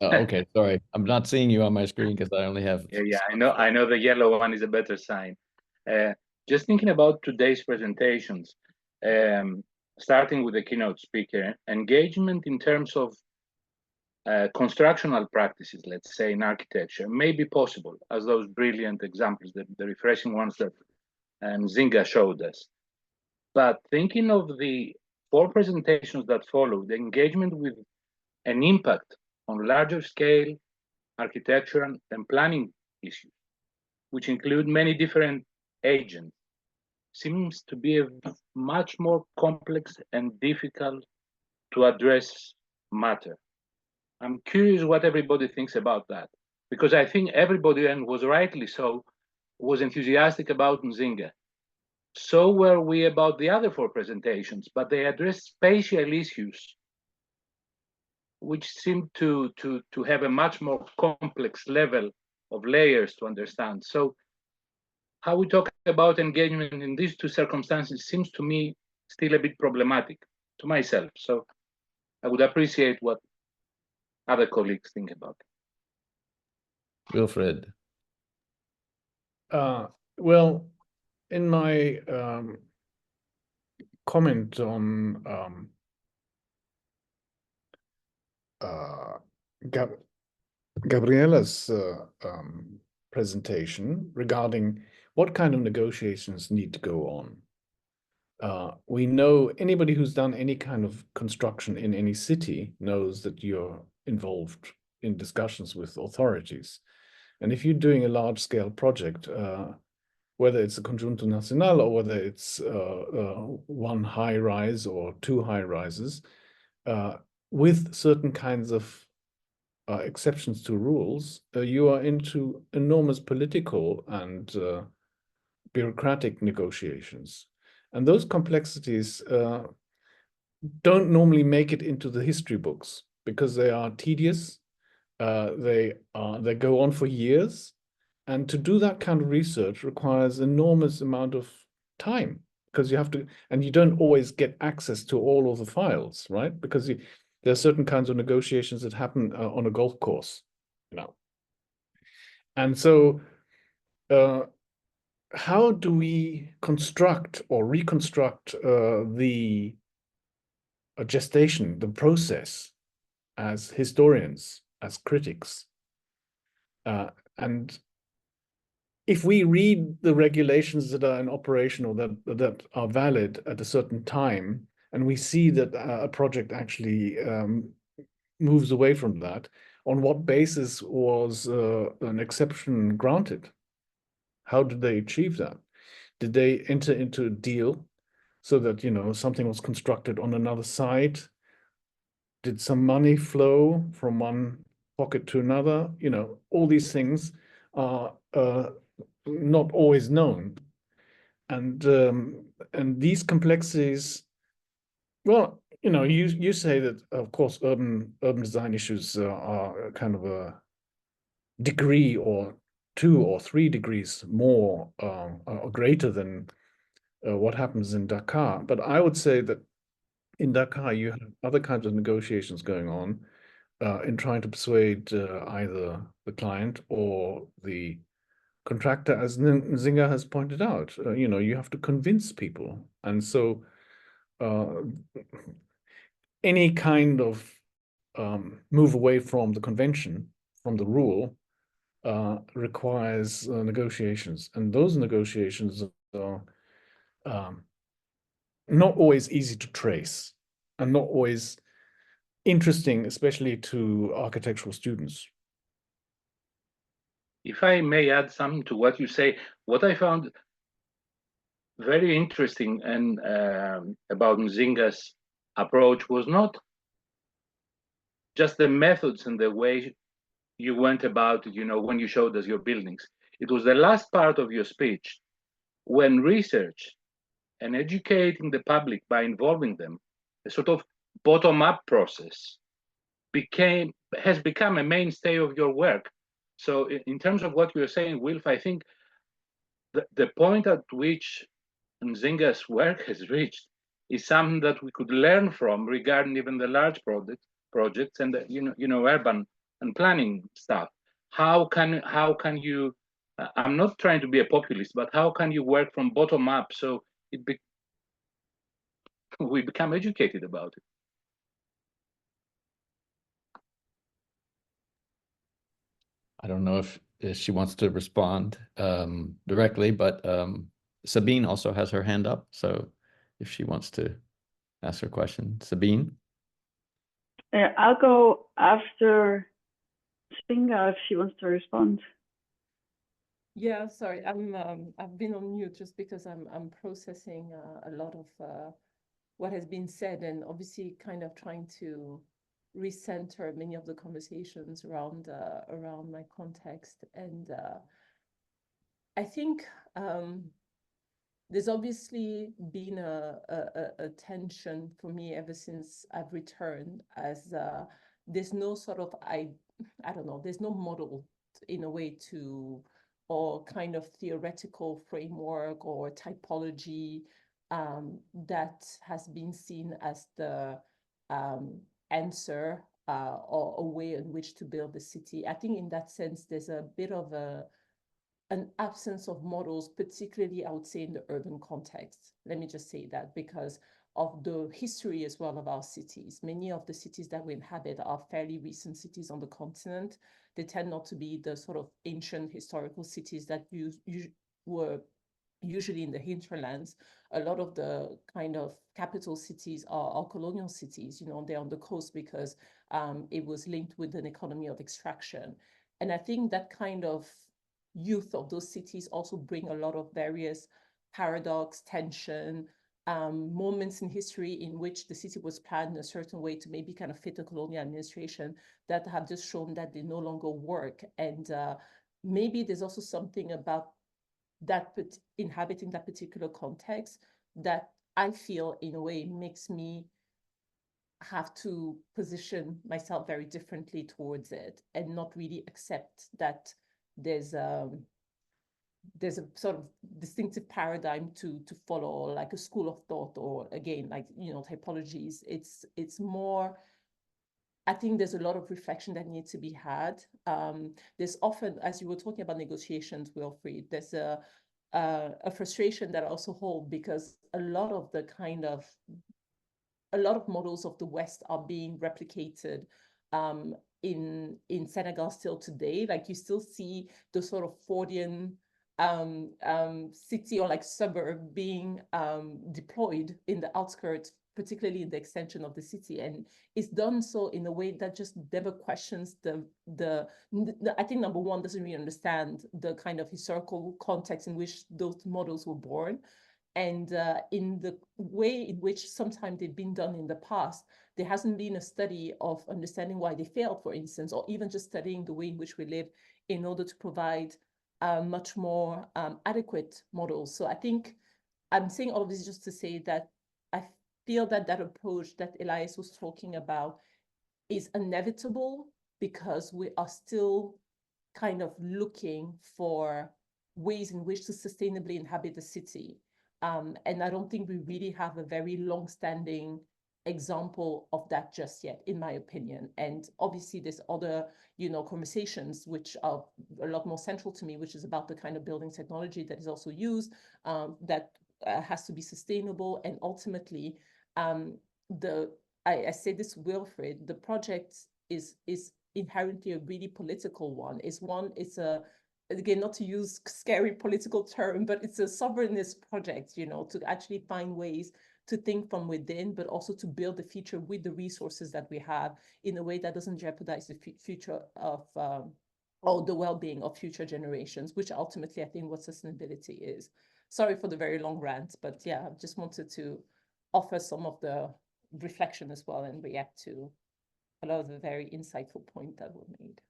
Oh, okay, sorry. I'm not seeing you on my screen because I only have... Yeah, I know the yellow one is a better sign. Just thinking about today's presentations, starting with the keynote speaker, engagement in terms of constructional practices, let's say in architecture, may be possible, as those brilliant examples, the refreshing ones that NZINGA showed us. But thinking of the 4 presentations that follow, the engagement with an impact on larger scale architecture and planning issues, which include many different agents, seems to be a much more complex and difficult to address matter. I'm curious what everybody thinks about that, because I think everybody, and was rightly so, was enthusiastic about NZINGA. So were we about the other 4 presentations, but they address spatial issues which seem to have a much more complex level of layers to understand. So how we talk about engagement in these 2 circumstances seems to me still a bit problematic to myself. So I would appreciate what other colleagues think about it. Wilfred. Well, in my comment on Gabriela's presentation regarding what kind of negotiations need to go on. We know anybody who's done any kind of construction in any city knows that you're involved in discussions with authorities. And if you're doing a large-scale project, whether it's a Conjunto Nacional or whether it's one high-rise or two high-rises, with certain kinds of exceptions to rules, you are into enormous political and bureaucratic negotiations. And those complexities don't normally make it into the history books because they are tedious, they go on for years, and to do that kind of research requires enormous amount of time because you have to, and you don't always get access to all of the files, right? Because there are certain kinds of negotiations that happen on a golf course, you know. And so how do we construct or reconstruct the gestation, the process, as historians, as critics? And if we read the regulations that are in operation or that are valid at a certain time, and we see that a project actually moves away from that, on what basis was an exception granted? How did they achieve that? Did they enter into a deal so that, you know, something was constructed on another site? Did some money flow from one pocket to another? You know, all these things are not always known. And these complexities, well, you know, you say that, of course, urban design issues are kind of a degree or 2 or 3 degrees more or greater than what happens in Dakar. But I would say that in Dakar, you have other kinds of negotiations going on in trying to persuade either the client or the contractor, as NZINGA has pointed out. You know, you have to convince people. And so any kind of move away from the convention, from the rule, requires negotiations. And those negotiations are not always easy to trace and not always interesting, especially to architectural students. If I may add something to what you say, what I found very interesting and about NZINGA's approach was not just the methods and the way you went about it, you know, when you showed us your buildings. It was the last part of your speech when research and educating the public by involving them, a sort of bottom-up process, has become a mainstay of your work. So in terms of what you were saying, Wilf, I think the point at which NZINGA's work has reached is something that we could learn from regarding even the large projects and the, you know, urban and planning stuff. How can you? I'm not trying to be a populist, but how can you work from bottom up so we become educated about it? I don't know if she wants to respond directly, but Sabine also has her hand up. So if she wants to ask her question, Sabine. I'll go after NZINGA if she wants to respond. Yeah, sorry, I've been on mute just because I'm processing a lot of what has been said, and obviously kind of trying to recenter many of the conversations around my context. And I think there's obviously been a tension for me ever since I've returned, as there's no sort of I don't know, there's no model in a way to, or kind of theoretical framework or typology that has been seen as the answer or a way in which to build the city. I think in that sense, there's a bit of a an absence of models, particularly I would say in the urban context. Let me just say that because of the history as well of our cities. Many of the cities that we inhabit are fairly recent cities on the continent. They tend not to be the sort of ancient historical cities that were usually in the hinterlands. A lot of the kind of capital cities are colonial cities, you know, they're on the coast because it was linked with an economy of extraction. And I think that kind of youth of those cities also bring a lot of various paradox, tension, moments in history in which the city was planned in a certain way to maybe kind of fit the colonial administration that have just shown that they no longer work. And maybe there's also something about that inhabiting that particular context that I feel in a way makes me have to position myself very differently towards it and not really accept that there's a sort of distinctive paradigm to follow, like a school of thought, or again, like, you know, typologies. It's more, I think there's a lot of reflection that needs to be had. There's often, as you were talking about negotiations, Wilfried, there's a frustration that I also hold because a lot of models of the West are being replicated in Senegal still today. Like you still see the sort of Fordian city or like suburb being deployed in the outskirts, particularly in the extension of the city, and it's done so in a way that just never questions I think number one, doesn't really understand the kind of historical context in which those models were born. And in the way in which sometimes they've been done in the past, there hasn't been a study of understanding why they failed, for instance, or even just studying the way in which we live in order to provide much more adequate models. So I think I'm saying all of this just to say that I feel that that approach that Elias was talking about is inevitable because we are still kind of looking for ways in which to sustainably inhabit the city. And I don't think we really have a very long-standing example of that just yet, in my opinion. And obviously there's other, you know, conversations which are a lot more central to me, which is about the kind of building technology that is also used, that has to be sustainable. And ultimately, I say this, Wilfried, the project is inherently a really political one. It's a, again, not to use scary political term, but it's a sovereignist project, you know, to actually find ways to think from within, but also to build the future with the resources that we have in a way that doesn't jeopardize the future of, or the well-being of future generations, which ultimately I think what sustainability is. Sorry for the very long rant, but yeah, I just wanted to offer some of the reflection as well and react to a lot of the very insightful points that were made.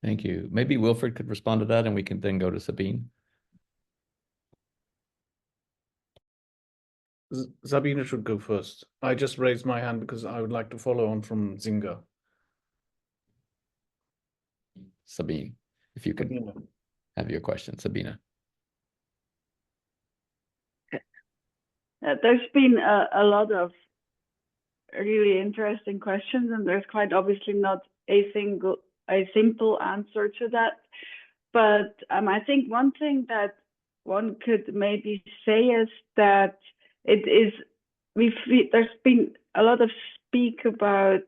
Thank you. Maybe Wilfried could respond to that and we can then go to Sabine. Sabine should go first. I just raised my hand because I would like to follow on from NZINGA. Sabine, if you could have your question, Sabina. There's been a lot of really interesting questions, and there's quite obviously not a simple answer to that. But I think one thing that one could maybe say is that there's been a lot of speak about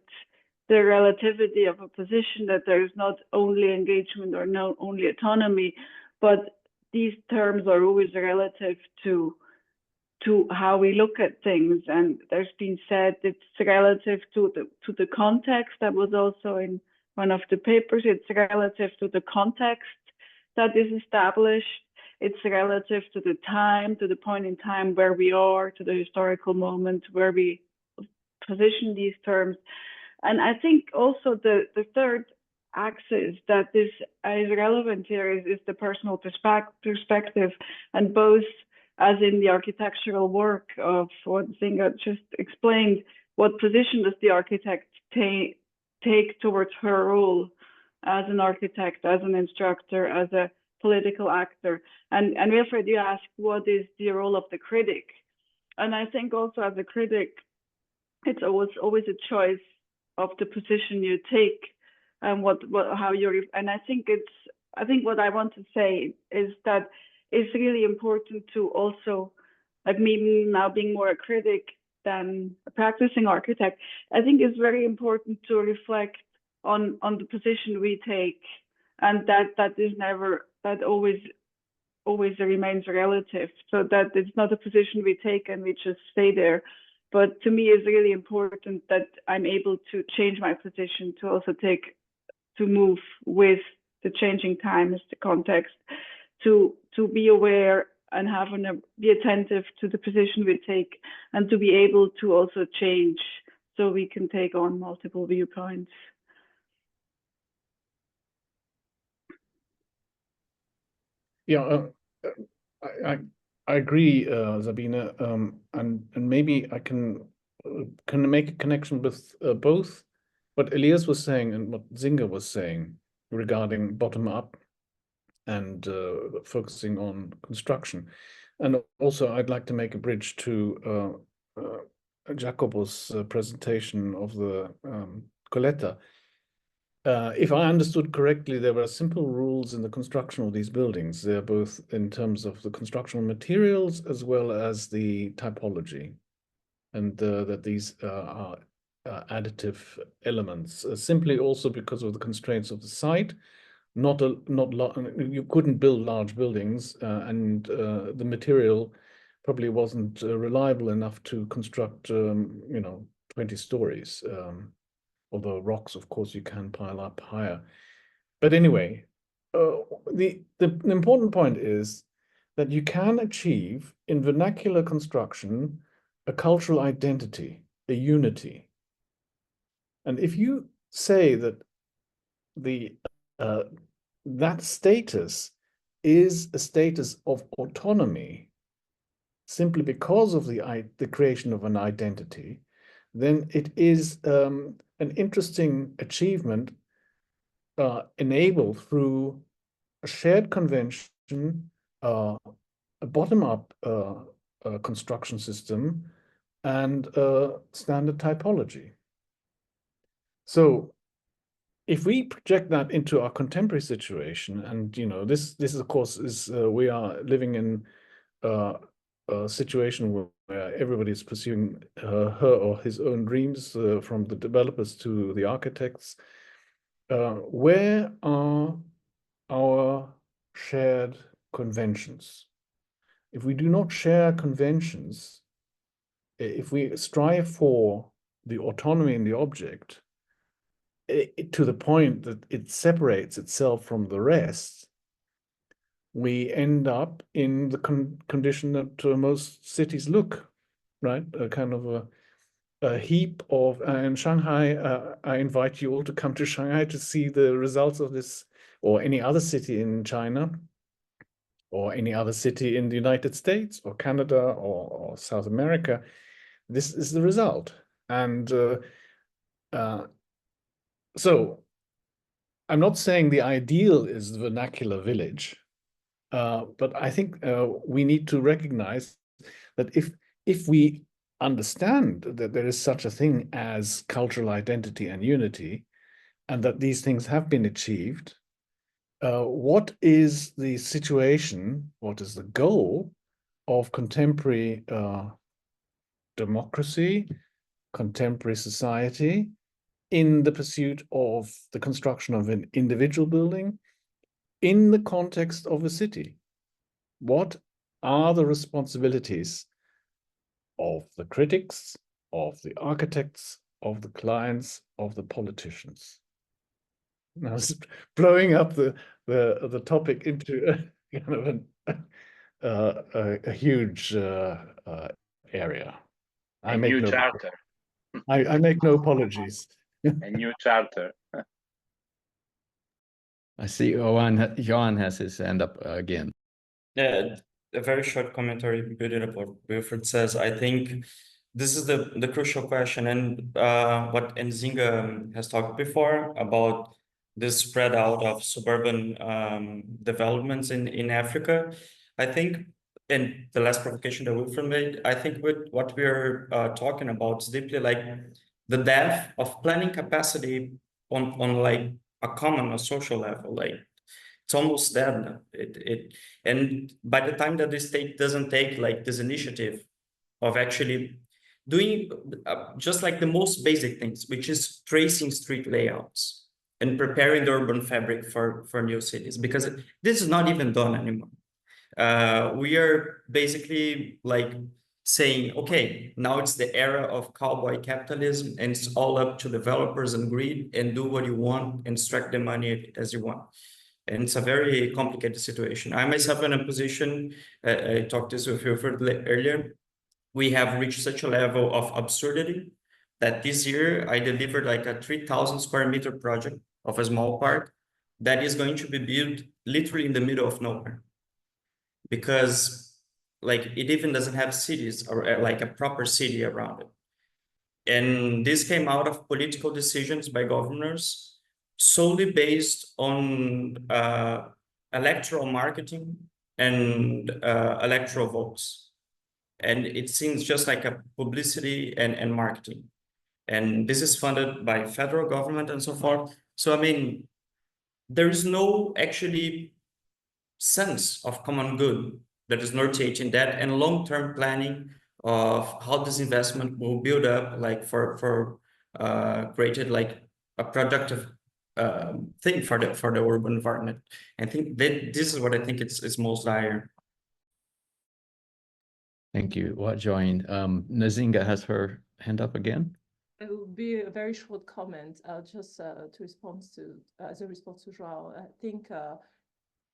the relativity of a position, that there's not only engagement or not only autonomy, but these terms are always relative to how we look at things. And there's been said it's relative to the context. That was also in one of the papers. It's relative to the context that is established. It's relative to the time, to the point in time where we are, to the historical moment where we position these terms. And I think also the third axis that is relevant here is the personal perspective, and both as in the architectural work of what NZINGA just explained, what position does the architect take towards her role as an architect, as an instructor, as a political actor. And Wilfried, you asked, what is the role of the critic? And I think also as a critic, it's always a choice of the position you take and how you're, and I think it's I think what I want to say is that it's really important to also, like me now being more a critic than a practicing architect, I think it's very important to reflect on the position we take, and that is never, that always remains relative, so that it's not a position we take and we just stay there. But to me, it's really important that I'm able to change my position, to also move with the changing times, the context, to be aware and be attentive to the position we take, and to be able to also change so we can take on multiple viewpoints. Yeah, I agree, Sabine, and maybe I can make a connection with both what Elias was saying and what NZINGA was saying regarding bottom up and focusing on construction. And also I'd like to make a bridge to Jacopo's presentation of the Coletta. If I understood correctly, there were simple rules in the construction of these buildings. They're both in terms of the constructional materials as well as the typology, and that these are additive elements, simply also because of the constraints of the site. You couldn't build large buildings, and the material probably wasn't reliable enough to construct, 20 stories. Although rocks, of course, you can pile up higher. But anyway, the important point is that you can achieve in vernacular construction a cultural identity, a unity. And if you say that that status is a status of autonomy simply because of the creation of an identity, then it is an interesting achievement enabled through a shared convention, a bottom-up construction system, and standard typology. So if we project that into our contemporary situation, and this of course is we are living in a situation where everybody is pursuing her or his own dreams, from the developers to the architects. Where are our shared conventions? If we do not share conventions, if we strive for the autonomy in the object, to the point that it separates itself from the rest, we end up in the condition that most cities look, right? A kind of a heap of, in Shanghai, I invite you all to come to Shanghai to see the results of this, or any other city in China, or any other city in the United States, or Canada, or South America. This is the result. And so I'm not saying the ideal is the vernacular village, but I think we need to recognize that if we understand that there is such a thing as cultural identity and unity, and that these things have been achieved, what is the situation, what is the goal of contemporary democracy, contemporary society, in the pursuit of the construction of an individual building in the context of a city? What are the responsibilities of the critics, of the architects, of the clients, of the politicians? Now, it's blowing up the topic into kind of a huge area. I make no apologies. A new charter. I see Johan has his hand up again. Yeah, a very short commentary building up what Wilfried says. I think this is the crucial question, and what NZINGA has talked before about this spread out of suburban developments in Africa. I think, and the last provocation that Wilfried made, I think with what we're talking about is deeply like the depth of planning capacity on like a common or social level. Like it's almost dead now. And by the time that the state doesn't take like this initiative of actually doing just like the most basic things, which is tracing street layouts and preparing the urban fabric for new cities, because this is not even done anymore. We are basically like saying, okay, now it's the era of cowboy capitalism, and it's all up to developers and greed, and do what you want and extract the money as you want. And it's a very complicated situation. I myself in a position, I talked this with you earlier, we have reached such a level of absurdity that this year I delivered like a 3,000 square meter project of a small park that is going to be built literally in the middle of nowhere. Because like it even doesn't have cities or like a proper city around it. And this came out of political decisions by governors solely based on electoral marketing and electoral votes. And it seems just like a publicity and marketing. And this is funded by federal government and so forth. So, I mean, there is no actually sense of common good that is nurturing that, and long-term planning of how this investment will build up, like for created like a productive thing for the urban environment. I think that this is what I think it's most dire. Thank you. What join? NZINGA has her hand up again. It will be a very short comment, just to respond to as a response to João. I think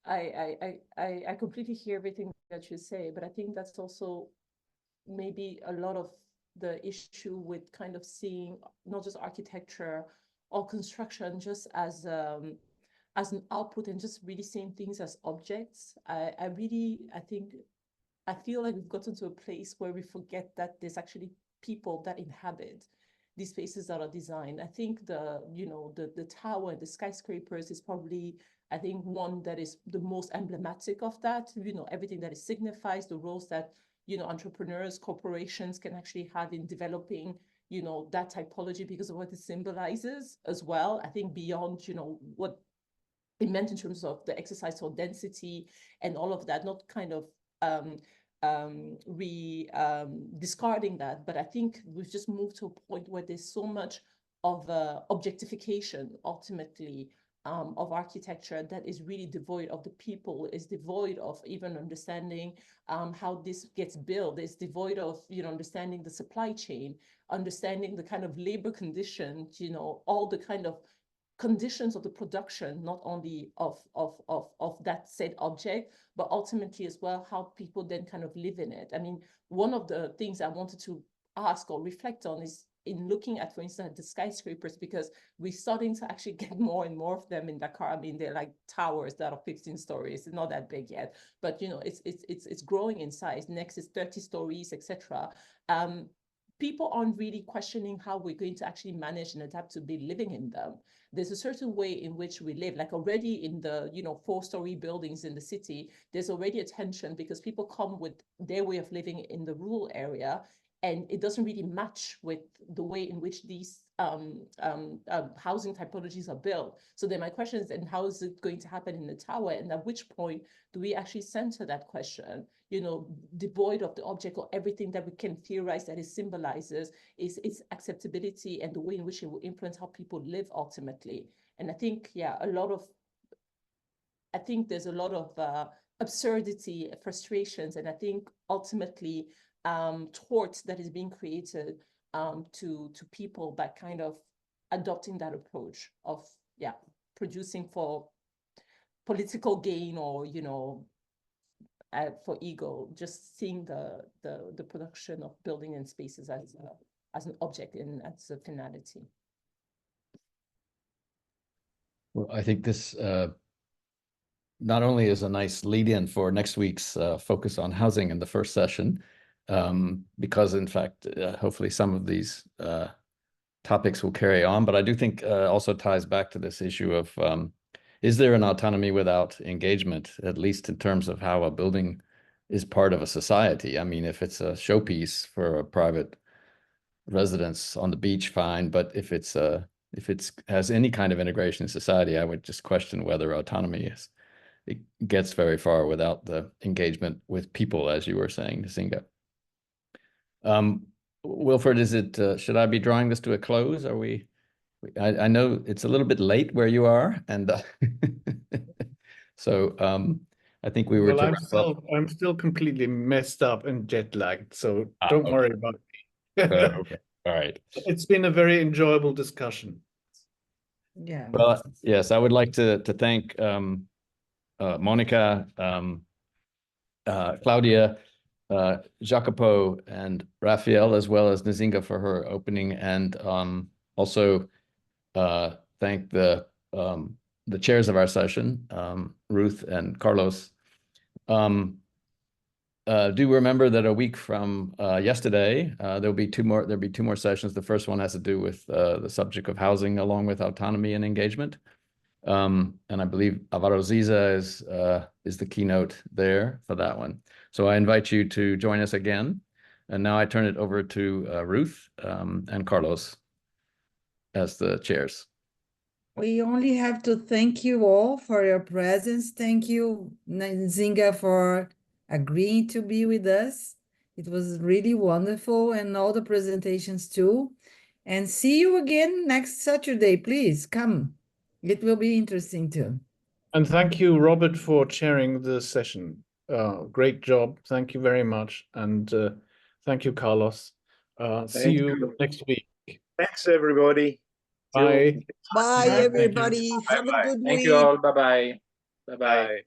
I completely hear everything that you say, but I think that's also maybe a lot of the issue with kind of seeing not just architecture or construction just as an output and just really seeing things as objects. I feel like we've gotten to a place where we forget that there's actually people that inhabit these spaces that are designed. I think the tower and the skyscrapers is probably, I think, one that is the most emblematic of that. Everything that it signifies, the roles that entrepreneurs, corporations can actually have in developing that typology because of what it symbolizes as well. I think beyond what it meant in terms of the exercise for density and all of that, not kind of discarding that, but I think we've just moved to a point where there's so much of objectification ultimately of architecture that is really devoid of the people, is devoid of even understanding how this gets built, is devoid of understanding the supply chain, understanding the kind of labor conditions, all the kind of conditions of the production, not only of that said object, but ultimately as well how people then kind of live in it. I mean, one of the things I wanted to ask or reflect on is in looking at, for instance, the skyscrapers, because we're starting to actually get more and more of them in Dakar. I mean, they're like towers that are 15 stories. It's not that big yet, but it's growing in size. Next is 30 stories, etc. People aren't really questioning how we're going to actually manage and adapt to be living in them. There's a certain way in which we live, like already in the 4-story buildings in the city, there's already a tension because people come with their way of living in the rural area, and it doesn't really match with the way in which these housing typologies are built. So then my question is, and how is it going to happen in the tower? And at which point do we actually center that question, devoid of the object or everything that we can theorize that it symbolizes is its acceptability and the way in which it will influence how people live ultimately. And I think, there's a lot of absurdity, frustrations, and I think ultimately tort that is being created to people by kind of adopting that approach of producing for political gain or for ego, just seeing the production of building and spaces as an object and as a finality. Well, I think this not only is a nice lead-in for next week's focus on housing in the first session, because in fact, hopefully some of these topics will carry on, but I do think also ties back to this issue of is there an autonomy without engagement, at least in terms of how a building is part of a society? I mean, if it's a showpiece for a private residence on the beach, fine, but if it's has any kind of integration in society, I would just question whether autonomy it gets very far without the engagement with people, as you were saying, NZINGA. Wilfred, is it, should I be drawing this to a close? Are we, I know it's a little bit late where you are, and so I think we were Well, to wrap up. I'm still completely messed up and jet lagged, so don't worry about me. Okay. All right. It's been a very enjoyable discussion. Yeah. Well, yes, I would like to thank Monica, Claudia, Jacopo, and Raphael, as well as NZINGA for her opening, and also thank the chairs of our session, Ruth and Carlos. Do remember that a week from yesterday, there'll be two more sessions. The first one has to do with the subject of housing, along with autonomy and engagement. And I believe Alvaro Ziza is the keynote there for that one. So I invite you to join us again. And now I turn it over to Ruth and Carlos as the chairs. We only have to thank you all for your presence. Thank you, NZINGA, for agreeing to be with us. It was really wonderful, and all the presentations too. And see you again next Saturday. Please come. It will be interesting too. And thank you, Robert, for chairing the session. Great job. Thank you very much. And thank you, Carlos. See you next week. Thanks, everybody. Bye. Bye, everybody. Have a good week. Thank you all. Bye-bye. Bye-bye.